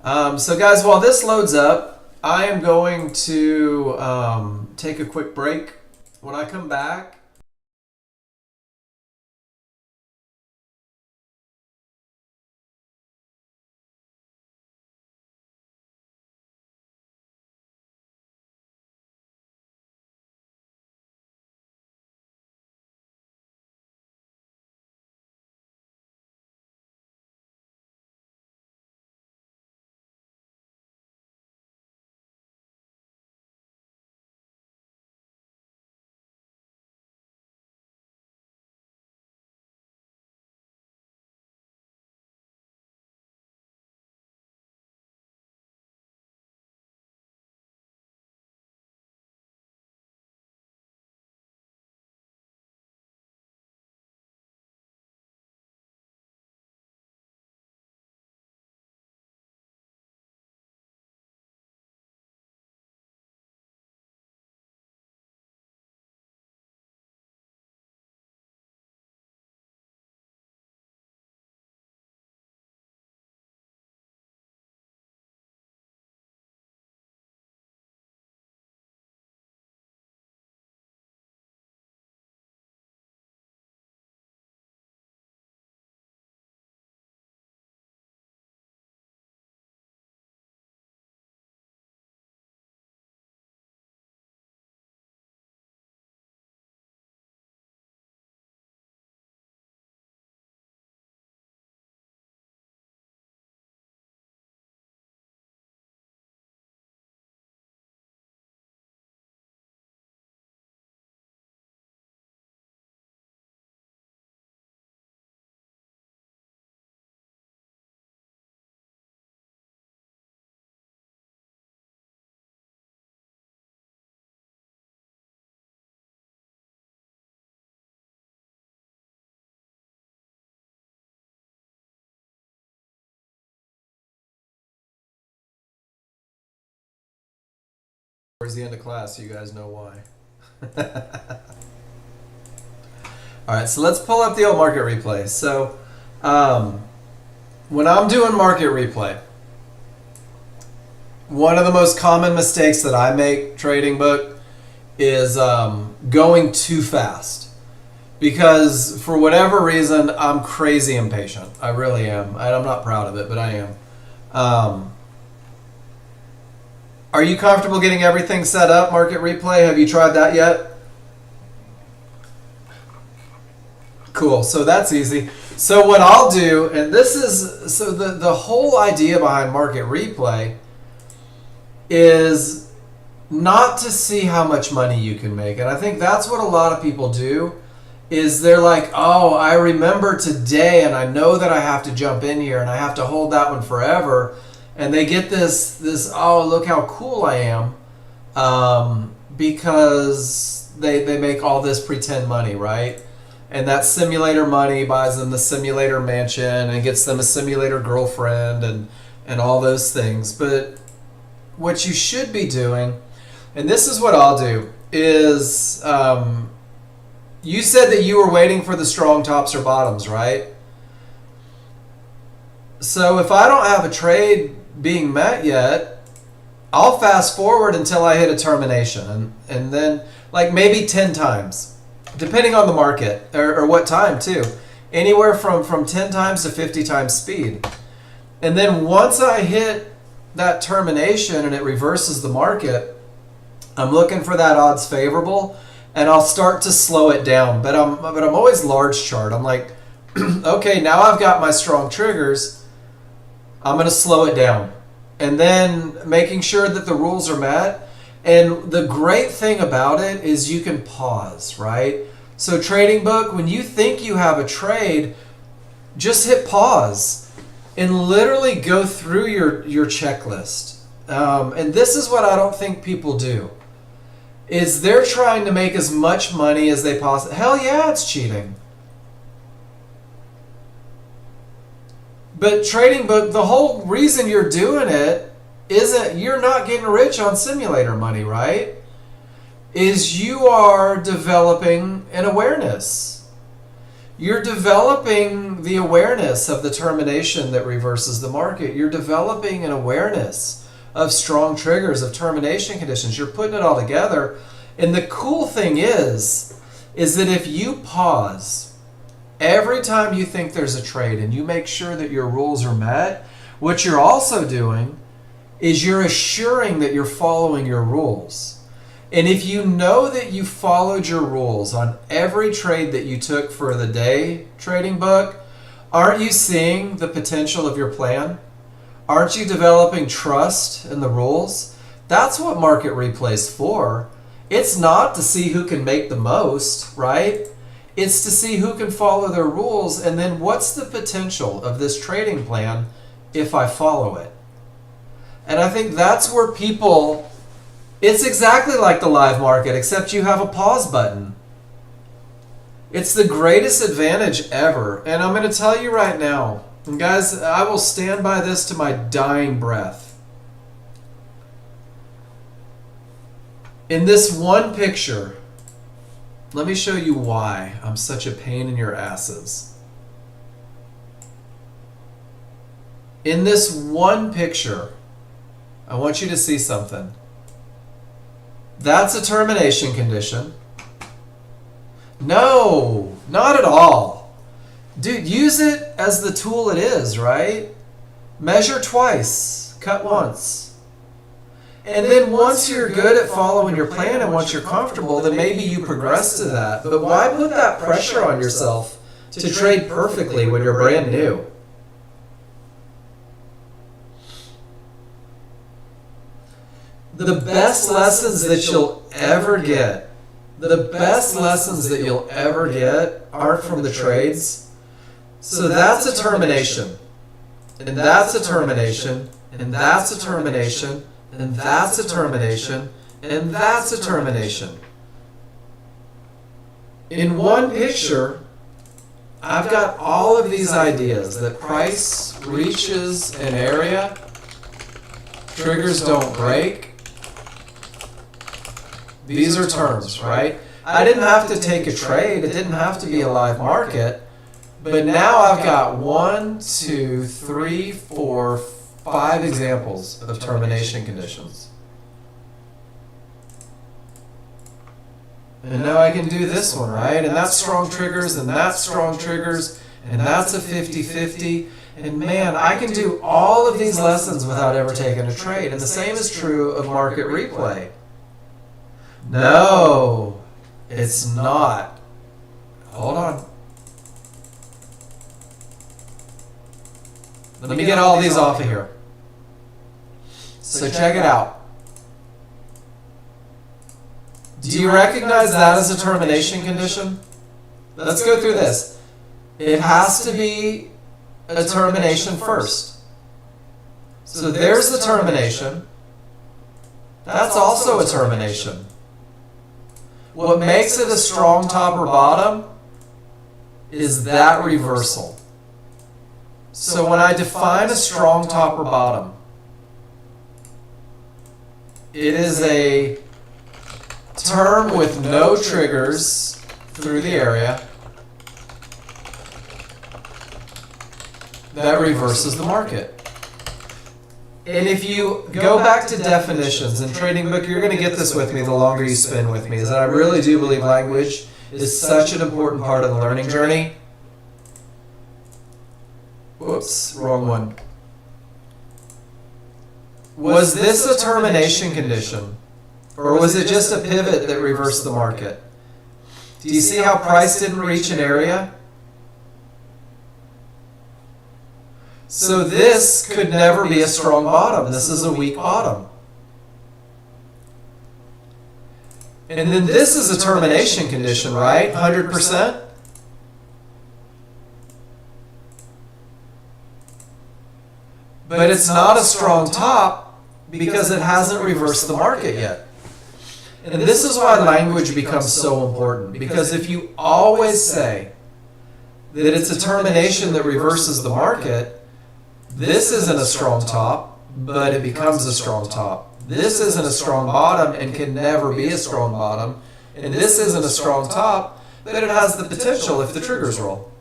So guys, while this loads up, I am going to take a quick break. When I come back, towards the end of class, so you guys know why. All right, so let's pull up the old market replay. So when I'm doing market replay, one of the most common mistakes that I make trading book is going too fast. Because for whatever reason, I'm crazy impatient. I really am. I'm not proud of it, but I am. Are you comfortable getting everything set up, market replay? Have you tried that yet? Cool, so that's easy. So what I'll do, and this is, so the whole idea behind market replay is not to see how much money you can make. And I think that's what a lot of people do, is they're like, oh, I remember today and I know that I have to jump in here and I have to hold that one forever. And they get this oh, look how cool I am, because they make all this pretend money, right? And that simulator money buys them the simulator mansion and gets them a simulator girlfriend and all those things. But what you should be doing, and this is what I'll do, is you said that you were waiting for the strong tops or bottoms, right? So if I don't have a trade being met yet, I'll fast forward until I hit a termination, and then like maybe 10 times, depending on the market or what time too, anywhere from 10 times to 50 times speed. And then once I hit that termination and it reverses the market, I'm looking for that odds favorable, and I'll start to slow it down. But I'm always large chart. I'm like, okay, now I've got my strong triggers. I'm going to slow it down, and then making sure that the rules are met. And the great thing about it is you can pause, right? So trading book, when you think you have a trade, just hit pause and literally go through your checklist. And this is what I don't think people do, is they're trying to make as much money as they possibly. Hell yeah, it's cheating. But trading book, the whole reason you're doing it isn't, you're not getting rich on simulator money, right? Is you are developing an awareness. You're developing the awareness of the termination that reverses the market. You're developing an awareness of strong triggers, of termination conditions. You're putting it all together. And the cool thing is that if you pause every time you think there's a trade and you make sure that your rules are met, what you're also doing is you're assuring that you're following your rules. And if you know that you followed your rules on every trade that you took for the day trading book, aren't you seeing the potential of your plan? Aren't you developing trust in the rules? That's what market replay's for. It's not to see who can make the most, right? It's to see who can follow their rules, and then what's the potential of this trading plan if I follow it? And I think that's where people... It's exactly like the live market, except you have a pause button. It's the greatest advantage ever. And I'm going to tell you right now, and guys, I will stand by this to my dying breath. In this one picture, let me show you why I'm such a pain in your asses. In this one picture, I want you to see something. That's a termination condition. No, not at all. Dude, use it as the tool it is, right? Measure twice, cut once. And then once you're good at following your plan and once you're comfortable, then maybe you progress to that. But why put that pressure on yourself to trade perfectly when you're brand new? The best lessons that you'll ever get, aren't from the trades. So that's a termination, and that's a termination, and that's a termination, and that's a termination, and that's a termination. In one picture, I've got all of these ideas that price reaches an area, triggers don't break. These are terms, right? I didn't have to take a trade. It didn't have to be a live market. But now I've got 1, 2, 3, 4, 5 examples of termination conditions. And now I can do this one, right? And that's strong triggers, and that's strong triggers, and that's a 50-50. And man, I can do all of these lessons without ever taking a trade. And the same is true of market replay. No, it's not. Hold on. Let me get all these off of here. So check it out. Do you recognize that as a termination condition? Let's go through this. It has to be a termination first. So there's the termination. That's also a termination. What makes it a strong top or bottom is that reversal. So when I define a strong top or bottom, it is a term with no triggers through the area that reverses the market. And if you go back to definitions in Trading Book, you're going to get this with me the longer you spend with me, is that I really do believe language is such an important part of the learning journey. Whoops, wrong one. Was this a termination condition? Or was it just a pivot that reversed the market? Do you see how price didn't reach an area? So this could never be a strong bottom. This is a weak bottom. And then this is a termination condition, right? 100%? But it's not a strong top because it hasn't reversed the market yet. And this is why language becomes so important. Because if you always say that it's a termination that reverses the market, This isn't a strong top, but it becomes a strong top. This isn't a strong bottom and can never be a strong bottom. And this isn't a strong top, but it has the potential if the triggers roll.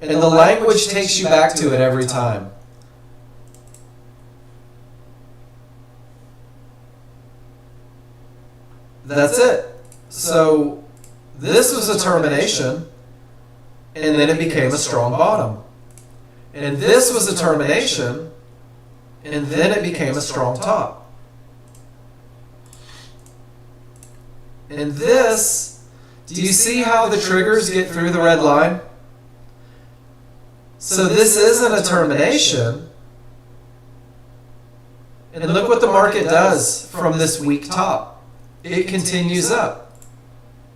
And the language takes you back to it every time. That's it. So this was a termination, and then it became a strong bottom. And this was a termination, and then it became a strong top. And this, do you see how the triggers get through the red line? So this isn't a termination. And look what the market does from this weak top. It continues up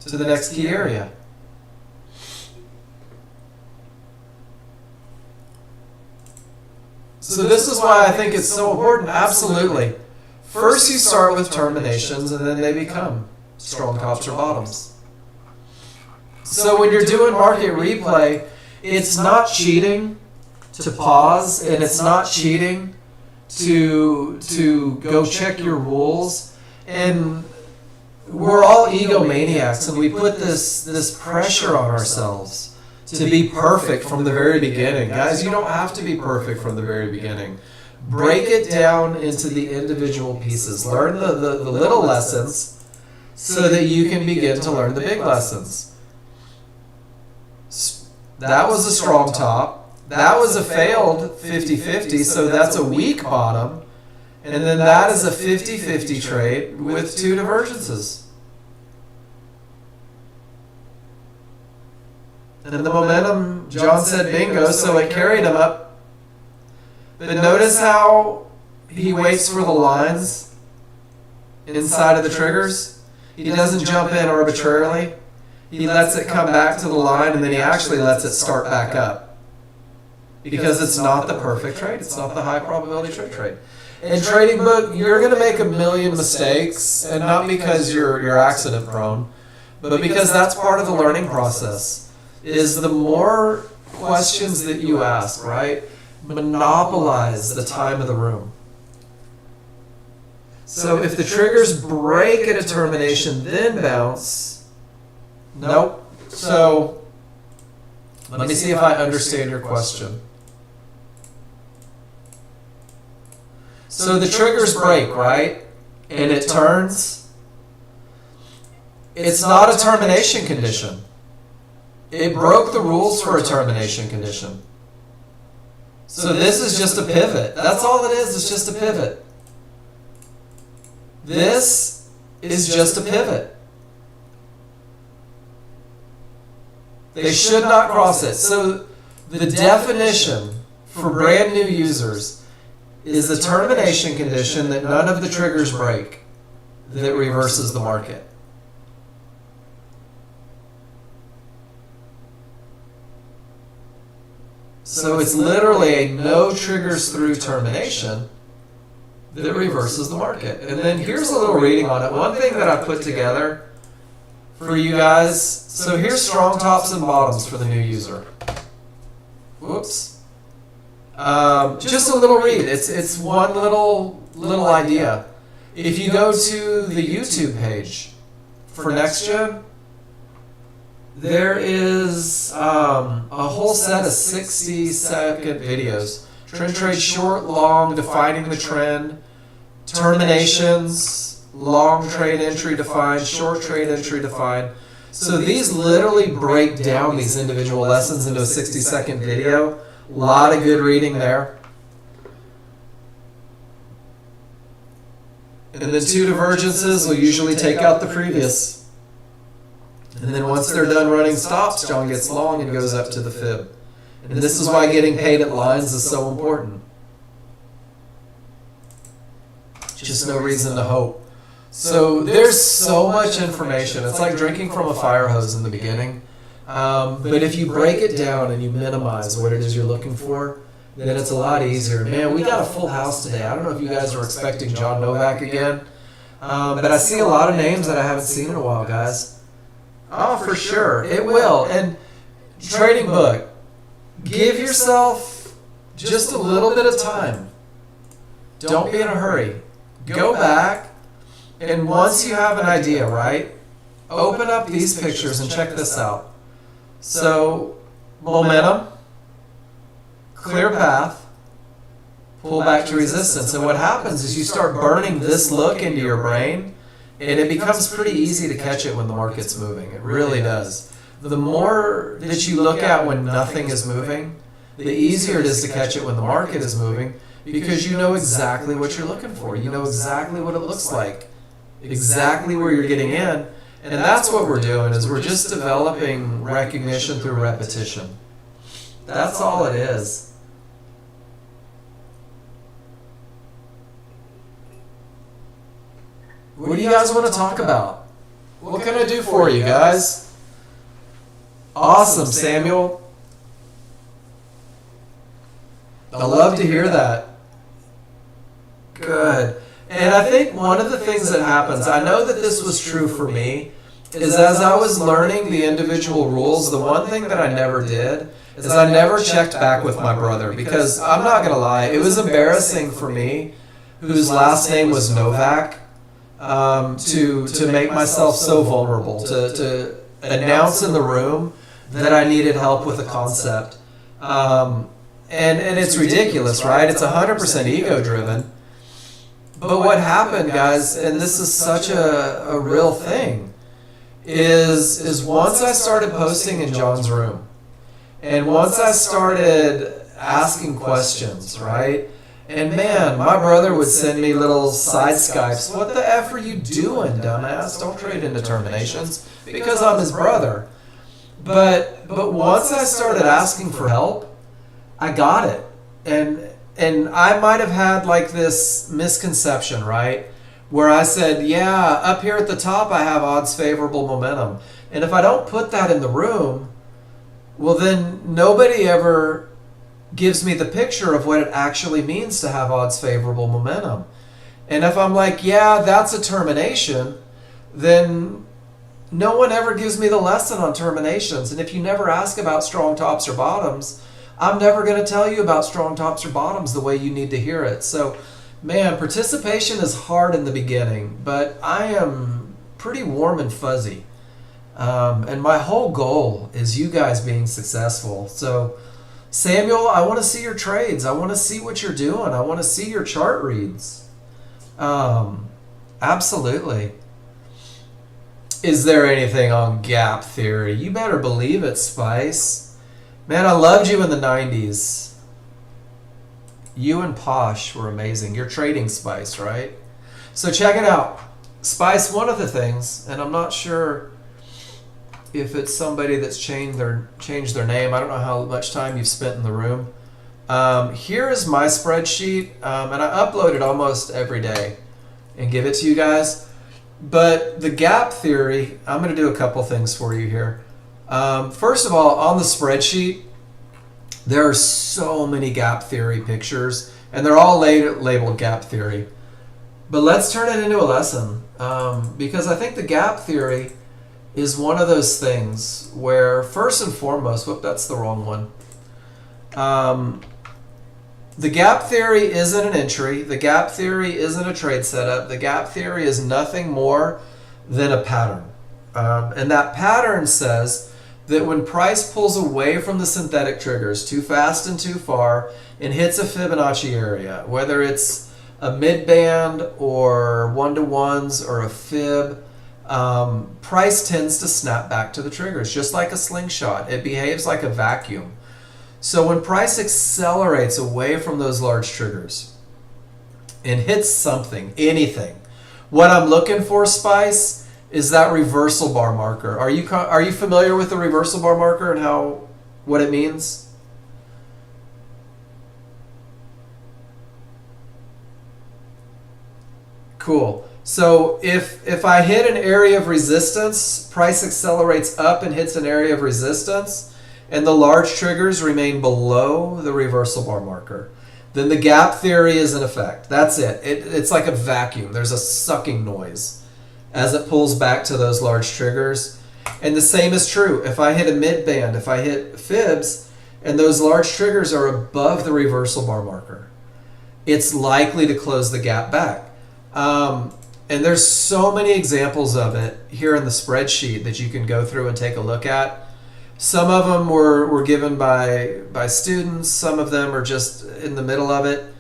to the next key area. So this is why I think it's so important. Absolutely. First you start with terminations and then they become strong tops or bottoms. So when you're doing market replay, it's not cheating to pause, and it's not cheating to go check your rules. And we're all egomaniacs, and we put this pressure on ourselves to be perfect from the very beginning. Guys, you don't have to be perfect from the very beginning. Break it down into the individual pieces. Learn the little lessons so that you can begin to learn the big lessons. That was a strong top. That was a failed 50-50, so that's a weak bottom. And then that is a 50-50 trade with two divergences. And the momentum, John said bingo, so it carried him up. But notice how he waits for the lines inside of the triggers. He doesn't jump in arbitrarily. He lets it come back to the line, and then he actually lets it start back up. Because it's not the perfect trade. It's not the high probability trade. In trading book, you're going to make a million mistakes, and not because you're accident prone, but because that's part of the learning process. Is the more questions that you ask, right? Monopolize the time of the room. So if the triggers break at a termination, then bounce. Nope. So let me see if I understand your question. So the triggers break, right? And it turns. It's not a termination condition. It broke the rules for a termination condition. So this is just a pivot. That's all it is. It's just a pivot. This is just a pivot. They should not cross it. So the definition for brand new users is a termination condition that none of the triggers break that reverses the market. So it's literally a no triggers through termination that reverses the market. And then here's a little reading on it. One thing that I put together for you guys. So here's strong tops and bottoms for the new user. Whoops. Just a little read. It's one little idea. If you go to the YouTube page for Nexgen, there is a whole set of 60-second videos. Trend trade short, long, defining the trend, terminations, long trade entry defined, short trade entry defined. So these literally break down these individual lessons into a 60-second video. A lot of good reading there. And then two divergences will usually take out the previous. And then once they're done running stops, John gets long and goes up to the fib. And this is why getting paid at lines is so important. Just no reason to hope. So there's so much information. It's like drinking from a fire hose in the beginning. But if you break it down and you minimize what it is you're looking for, then it's a lot easier. Man, we got a full house today. I don't know if you guys are expecting John Novak again. But I see a lot of names that I haven't seen in a while, guys. Oh, for sure. It will. And trading book, give yourself just a little bit of time. Don't be in a hurry. Go back, and once you have an idea, right, open up these pictures and check this out. So, momentum, clear path, pull back to resistance. And what happens is you start burning this look into your brain, and it becomes pretty easy to catch it when the market's moving. It really does. The more that you look at when nothing is moving, the easier it is to catch it when the market is moving, because you know exactly what you're looking for. You know exactly what it looks like, exactly where you're getting in. And that's what we're doing, is we're just developing recognition through repetition. That's all it is. What do you guys want to talk about? What can I do for you guys? Awesome, Samuel. I love to hear that. Good. And I think one of the things that happens, I know that this was true for me, is as I was learning the individual rules, the one thing that I never did is I never checked back with my brother, because I'm not going to lie, it was embarrassing for me, whose last name was Novak, to make myself so vulnerable, to announce in the room that I needed help with a concept. And it's ridiculous, right? It's 100% ego driven. But what happened, guys, and this is such a real thing, is once I started posting in John's room, and once I started asking questions, right? And man, my brother would send me little side Skypes. What the F are you doing, dumbass? Don't trade into terminations, because I'm his brother. But once I started asking for help, I got it. And I might have had like this misconception, right? Where I said, yeah, up here at the top I have odds favorable momentum. And if I don't put that in the room, well then nobody ever gives me the picture of what it actually means to have odds favorable momentum. And if I'm like, yeah, that's a termination, then no one ever gives me the lesson on terminations. And if you never ask about strong tops or bottoms, I'm never going to tell you about strong tops or bottoms the way you need to hear it. So, man, participation is hard in the beginning, but I am pretty warm and fuzzy. And my whole goal is you guys being successful. So, Samuel, I want to see your trades. I want to see what you're doing. I want to see your chart reads. Absolutely. Is there anything on gap theory? You better believe it, Spice. Man, I loved you in the 90s. You and Posh were amazing. You're trading Spice, right? So check it out. Spice, one of the things, and I'm not sure if it's somebody that's changed their name. I don't know how much time you've spent in the room. Here is my spreadsheet, and I upload it almost every day and give it to you guys. But the gap theory, I'm going to do a couple things for you here. First of all, on the spreadsheet, there are so many gap theory pictures, and they're all labeled gap theory. But let's turn it into a lesson, because I think the gap theory is one of those things where, first and foremost, whoop, that's the wrong one. The gap theory isn't an entry. The gap theory isn't a trade setup. The gap theory is nothing more than a pattern. And that pattern says that when price pulls away from the synthetic triggers too fast and too far and hits a Fibonacci area, whether it's a mid-band or one-to-ones or a fib, price tends to snap back to the triggers, just like a slingshot. It behaves like a vacuum. So when price accelerates away from those large triggers and hits something, anything, what I'm looking for, Spice, is that reversal bar marker. Are you familiar with the reversal bar marker and what it means? Cool. So if I hit an area of resistance, price accelerates up and hits an area of resistance, and the large triggers remain below the reversal bar marker, then the gap theory is in effect. That's it. It's like a vacuum. There's a sucking noise as it pulls back to those large triggers. And the same is true if I hit a mid band, if I hit fibs, and those large triggers are above the reversal bar marker, it's likely to close the gap back. And there's so many examples of it here in the spreadsheet that you can go through and take a look at. Some of them were given by students. Some of them are just in the middle of it,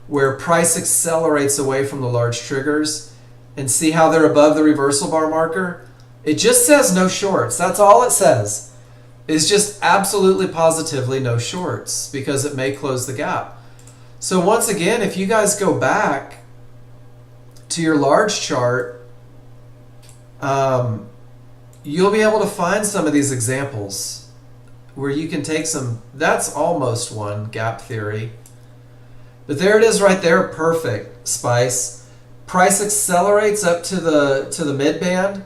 where price accelerates away from the large triggers. And see how they're above the reversal bar marker? It just says no shorts. That's all it says. It's just absolutely positively no shorts because it may close the gap. So once again, if you guys go back to your large chart, you'll be able to find some of these examples where you can take some. That's almost one gap theory. But there it is right there, perfect, Spice. Price accelerates up to the mid band.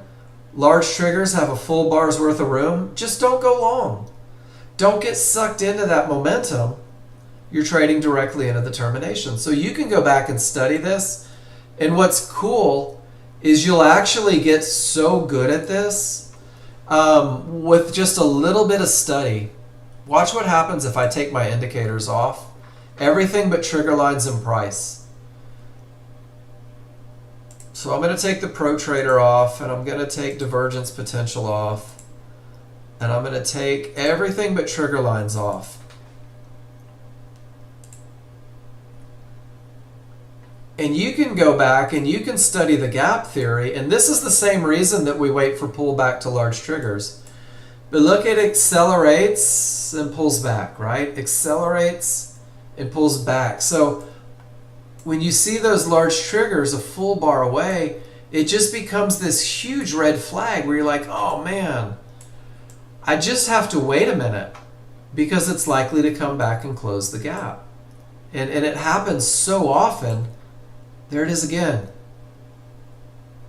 Large triggers have a full bar's worth of room. Just don't go long. Don't get sucked into that momentum. You're trading directly into the termination. So you can go back and study this. And what's cool is you'll actually get so good at this with just a little bit of study. Watch what happens if I take my indicators off. Everything but trigger lines and price. So I'm going to take the Pro Trader off, and I'm going to take divergence potential off, and I'm going to take everything but trigger lines off. And you can go back and you can study the gap theory, and this is the same reason that we wait for pullback to large triggers. But look, it accelerates and pulls back, right? Accelerates and pulls back. So when you see those large triggers a full bar away, it just becomes this huge red flag where you're like, oh man, I just have to wait a minute because it's likely to come back and close the gap. And it happens so often, there it is again,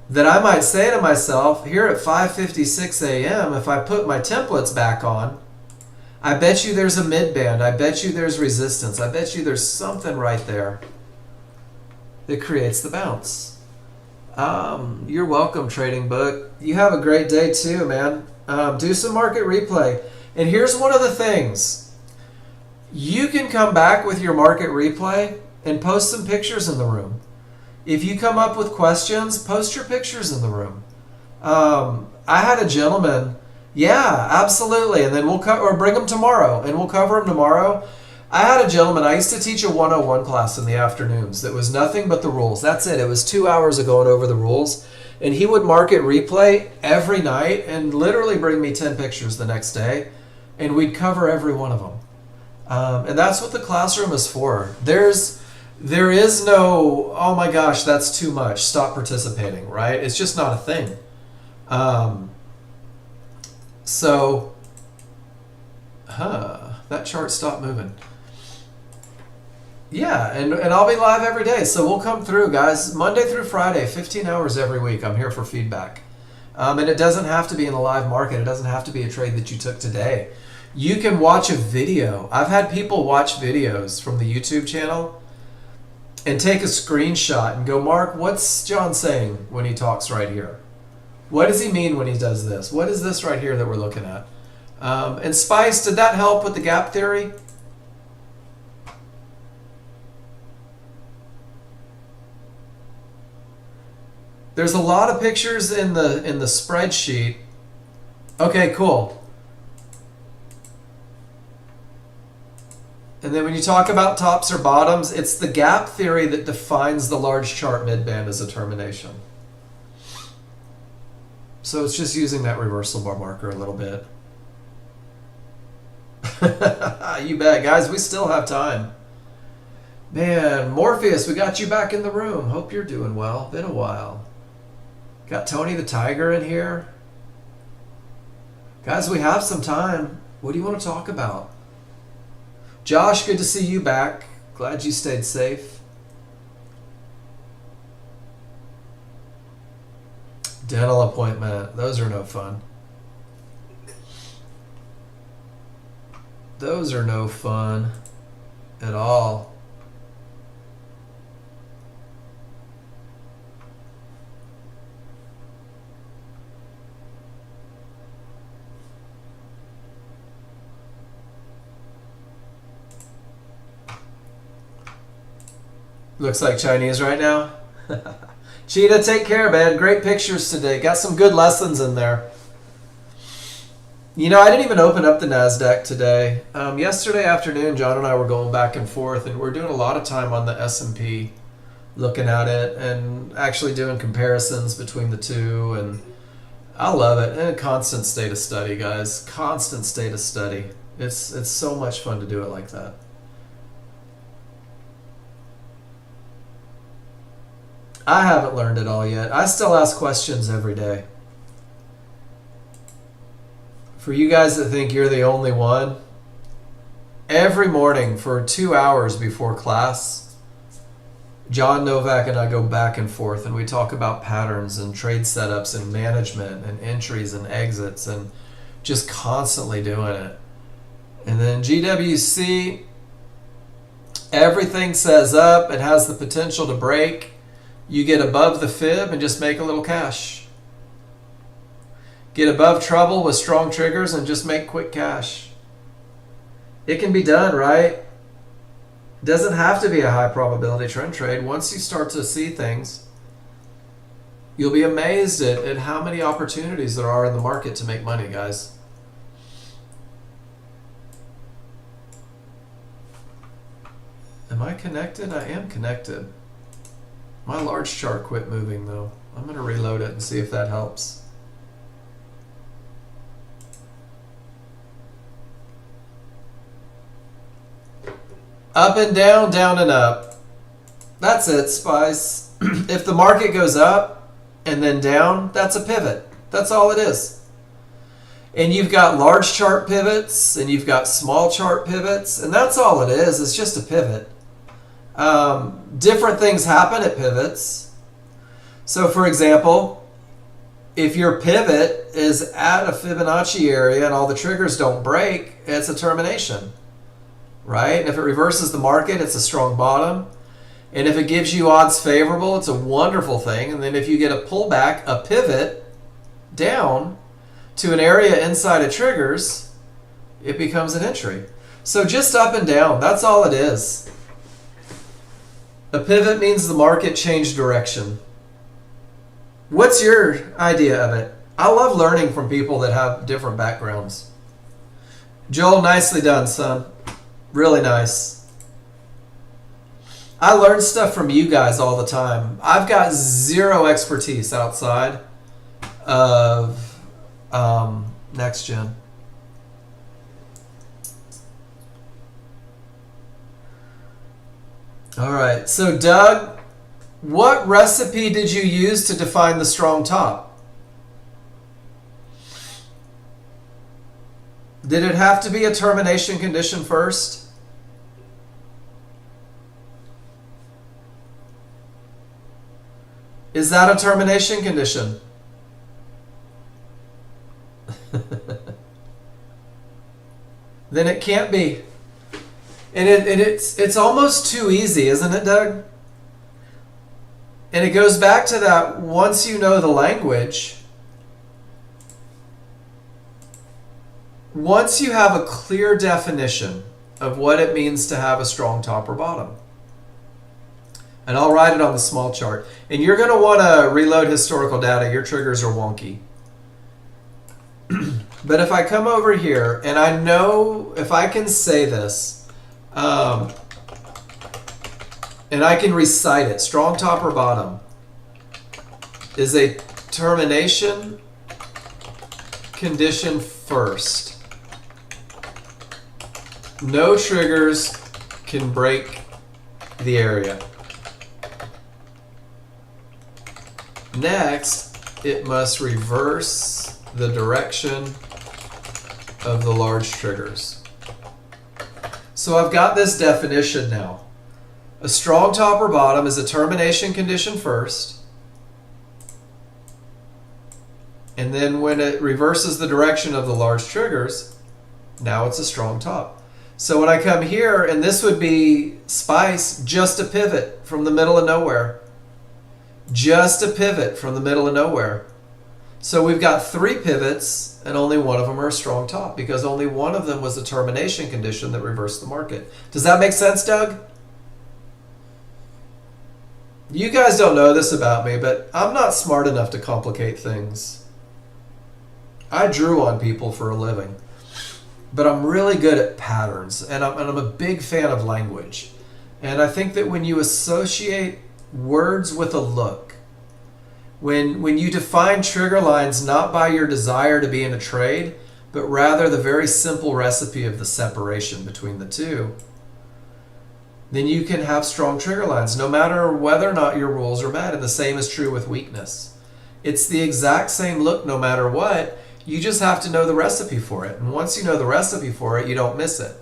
that I might say to myself, here at 5:56 a.m., if I put my templates back on, I bet you there's a mid band, I bet you there's resistance, I bet you there's something right there that creates the bounce. You're welcome, Trading Book. You have a great day too, man. Do some market replay. And here's one of the things. You can come back with your market replay and post some pictures in the room. If you come up with questions, post your pictures in the room. I had a gentleman, yeah, absolutely, and then we'll or bring them tomorrow, and we'll cover them tomorrow. I had a gentleman, I used to teach a 101 class in the afternoons that was nothing but the rules. That's it. It was 2 hours of going over the rules. And he would market replay every night and literally bring me 10 pictures the next day. And we'd cover every one of them. And that's what the classroom is for. There is no, oh my gosh, that's too much, stop participating, right? It's just not a thing. That chart stopped moving. Yeah, and I'll be live every day, so we'll come through, guys. Monday through Friday, 15 hours every week. I'm here for feedback. And it doesn't have to be in the live market. It doesn't have to be a trade that you took today. You can watch a video. I've had people watch videos from the YouTube channel and take a screenshot and go, Mark, what's John saying when he talks right here? What does he mean when he does this? What is this right here that we're looking at? And Spice, did that help with the gap theory? There's a lot of pictures in the spreadsheet. Okay, cool. And then when you talk about tops or bottoms, it's the gap theory that defines the large chart midband as a termination. So it's just using that reversal bar marker a little bit. You bet, guys. We still have time. Man, Morpheus, we got you back in the room. Hope you're doing well. Been a while. Got Tony the Tiger in here. Guys, we have some time. What do you want to talk about? Josh, good to see you back. Glad you stayed safe. Dental appointment. Those are no fun. Those are no fun at all. Looks like Chinese right now. Cheetah, take care, man. Great pictures today. Got some good lessons in there. You know, I didn't even open up the NASDAQ today. Yesterday afternoon, John and I were going back and forth, and we're doing a lot of time on the S&P, looking at it and actually doing comparisons between the two. And I love it. And a constant state of study, guys. Constant state of study. It's so much fun to do it like that. I haven't learned it all yet. I still ask questions every day. For you guys that think you're the only one, every morning for 2 hours before class, John Novak and I go back and forth and we talk about patterns and trade setups and management and entries and exits and just constantly doing it. And then GWC, everything says up. It has the potential to break. You get above the fib and just make a little cash. Get above trouble with strong triggers and just make quick cash. It can be done, right? It doesn't have to be a high probability trend trade. Once you start to see things, you'll be amazed at how many opportunities there are in the market to make money, guys. Am I connected? I am connected. My large chart quit moving though. I'm going to reload it and see if that helps. Up and down, down and up. That's it, Spice. If the market goes up and then down, that's a pivot. That's all it is. And you've got large chart pivots and you've got small chart pivots, and that's all it is. It's just a pivot. Different things happen at pivots. So for example, if your pivot is at a Fibonacci area and all the triggers don't break, it's a termination, right? And if it reverses the market, it's a strong bottom. And if it gives you odds favorable, it's a wonderful thing. And then if you get a pullback, a pivot down to an area inside of triggers, it becomes an entry. So just up and down, that's all it is. A pivot means the market changed direction. What's your idea of it? I love learning from people that have different backgrounds. Joel, nicely done, son. Really nice. I learn stuff from you guys all the time. I've got zero expertise outside of Nexgen. All right, so Doug, what recipe did you use to define the strong top? Did it have to be a termination condition first? Is that a termination condition? Then it can't be. And it's almost too easy, isn't it, Doug? And it goes back to that, once you know the language, once you have a clear definition of what it means to have a strong top or bottom. And I'll write it on the small chart. And you're going to want to reload historical data. Your triggers are wonky. But if I come over here, and I know if I can say this, and I can recite it, strong top or bottom is a termination condition first. No triggers can break the area. Next, it must reverse the direction of the large triggers. So I've got this definition now. A strong top or bottom is a termination condition first. And then when it reverses the direction of the large triggers, now it's a strong top. So when I come here, and this would be Spice, just a pivot from the middle of nowhere. Just a pivot from the middle of nowhere. So we've got 3 pivots, and only one of them are a strong top, because only one of them was a termination condition that reversed the market. Does that make sense, Doug? You guys don't know this about me, but I'm not smart enough to complicate things. I drew on people for a living, but I'm really good at patterns, and I'm a big fan of language. And I think that when you associate words with a look, when you define trigger lines not by your desire to be in a trade, but rather the very simple recipe of the separation between the two, then you can have strong trigger lines no matter whether or not your rules are met. And the same is true with weakness. It's the exact same look no matter what. You just have to know the recipe for it. And once you know the recipe for it, you don't miss it.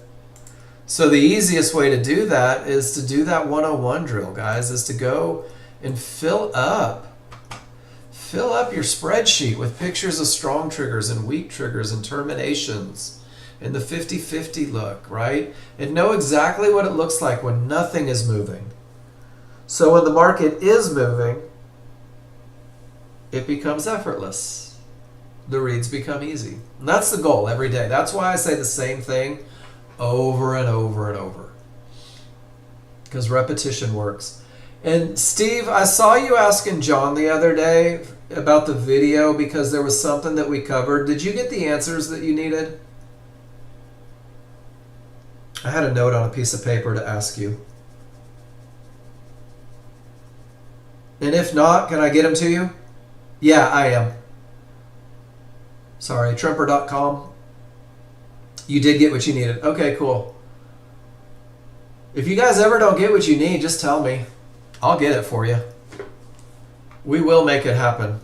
So the easiest way to do that is to do that 101 drill, guys, is to go and fill up your spreadsheet with pictures of strong triggers and weak triggers and terminations and the 50-50 look, right? And know exactly what it looks like when nothing is moving. So when the market is moving, it becomes effortless. The reads become easy. And that's the goal every day. That's why I say the same thing over and over and over. Because repetition works. And Steve, I saw you asking John the other day about the video because there was something that we covered. Did you get the answers that you needed? I had a note on a piece of paper to ask you. And if not, can I get them to you? Yeah, I am. Sorry, Tremper.com. You did get what you needed. Okay, cool. If you guys ever don't get what you need, just tell me. I'll get it for you. We will make it happen.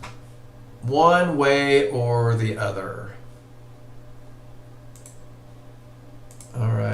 One way or the other. All right.